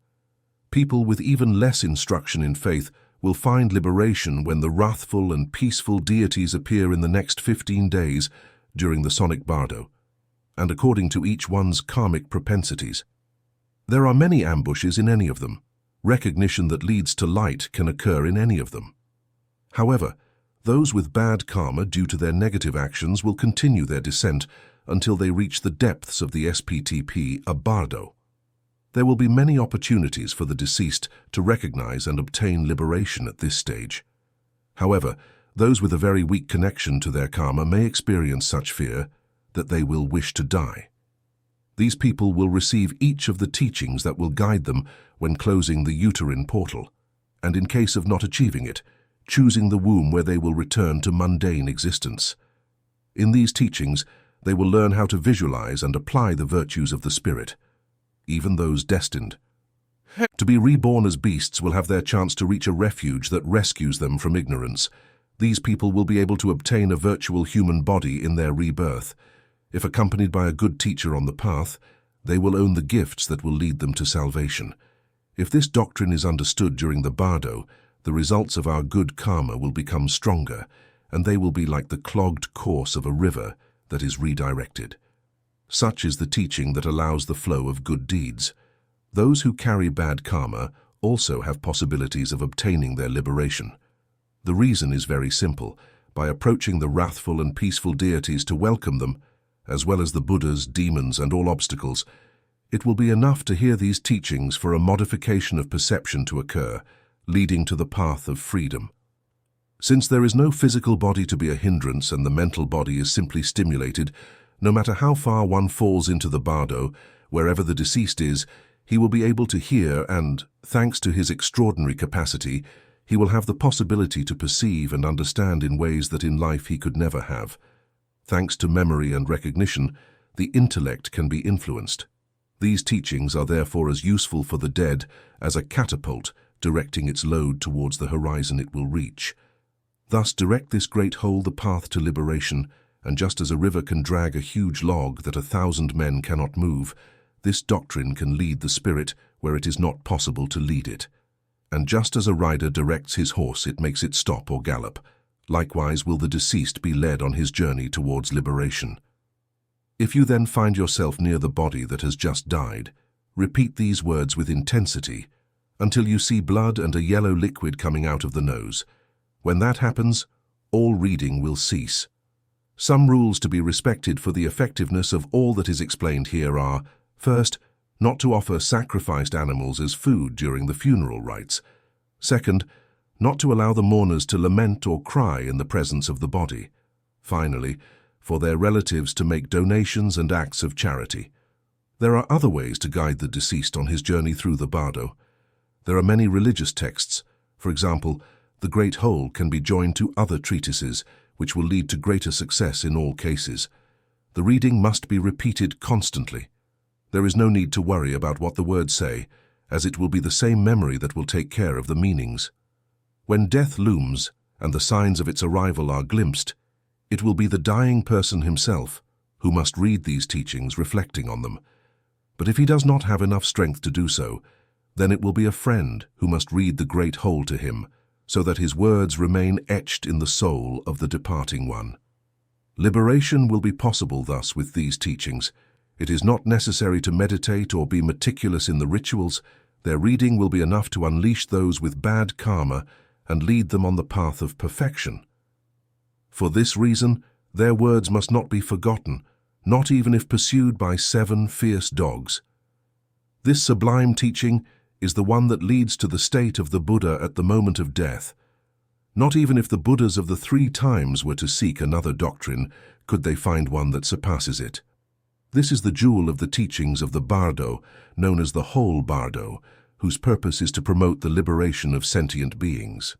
People with even less instruction in faith will find liberation when the wrathful and peaceful deities appear in the next 15 days during the sonic Bardo, and according to each one's karmic propensities. There are many ambushes in any of them. Recognition that leads to light can occur in any of them. However, those with bad karma due to their negative actions will continue their descent until they reach the depths of the SPTP, a Bardo. There will be many opportunities for the deceased to recognize and obtain liberation at this stage. However, those with a very weak connection to their karma may experience such fear that they will wish to die. These people will receive each of the teachings that will guide them when closing the uterine portal, and in case of not achieving it, choosing the womb where they will return to mundane existence. In these teachings, they will learn how to visualize and apply the virtues of the spirit. Even those destined to be reborn as beasts will have their chance to reach a refuge that rescues them from ignorance. These people will be able to obtain a virtual human body in their rebirth. If accompanied by a good teacher on the path, they will own the gifts that will lead them to salvation. If this doctrine is understood during the Bardo, the results of our good karma will become stronger, and they will be like the clogged course of a river that is redirected. Such is the teaching that allows the flow of good deeds. Those who carry bad karma also have possibilities of obtaining their liberation. The reason is very simple. By approaching the wrathful and peaceful deities to welcome them, as well as the Buddhas, demons, and all obstacles, it will be enough to hear these teachings for a modification of perception to occur, leading to the path of freedom. Since there is no physical body to be a hindrance and the mental body is simply stimulated, no matter how far one falls into the Bardo, wherever the deceased is, he will be able to hear and, thanks to his extraordinary capacity, he will have the possibility to perceive and understand in ways that in life he could never have. Thanks to memory and recognition, the intellect can be influenced. These teachings are therefore as useful for the dead as a catapult directing its load towards the horizon it will reach. Thus direct this great whole the path to liberation, and just as a river can drag a huge log that 1,000 men cannot move, this doctrine can lead the spirit where it is not possible to lead it. And just as a rider directs his horse, it makes it stop or gallop. Likewise will the deceased be led on his journey towards liberation. If you then find yourself near the body that has just died, repeat these words with intensity until you see blood and a yellow liquid coming out of the nose. When that happens, all reading will cease. Some rules to be respected for the effectiveness of all that is explained here are: first, not to offer sacrificed animals as food during the funeral rites. Second, not to allow the mourners to lament or cry in the presence of the body. Finally, for their relatives to make donations and acts of charity. There are other ways to guide the deceased on his journey through the Bardo. There are many religious texts. For example, the Great Whole can be joined to other treatises, which will lead to greater success in all cases. The reading must be repeated constantly. There is no need to worry about what the words say, as it will be the same memory that will take care of the meanings. When death looms and the signs of its arrival are glimpsed, it will be the dying person himself who must read these teachings, reflecting on them. But if he does not have enough strength to do so, then it will be a friend who must read the Great Whole to him, so that his words remain etched in the soul of the departing one. Liberation will be possible thus with these teachings. It is not necessary to meditate or be meticulous in the rituals. Their reading will be enough to unleash those with bad karma and lead them on the path of perfection. For this reason, their words must not be forgotten, not even if pursued by 7 fierce dogs. This sublime teaching is the one that leads to the state of the Buddha at the moment of death. Not even if the Buddhas of the 3 times were to seek another doctrine, could they find one that surpasses it. This is the jewel of the teachings of the Bardo, known as the whole Bardo, whose purpose is to promote the liberation of sentient beings.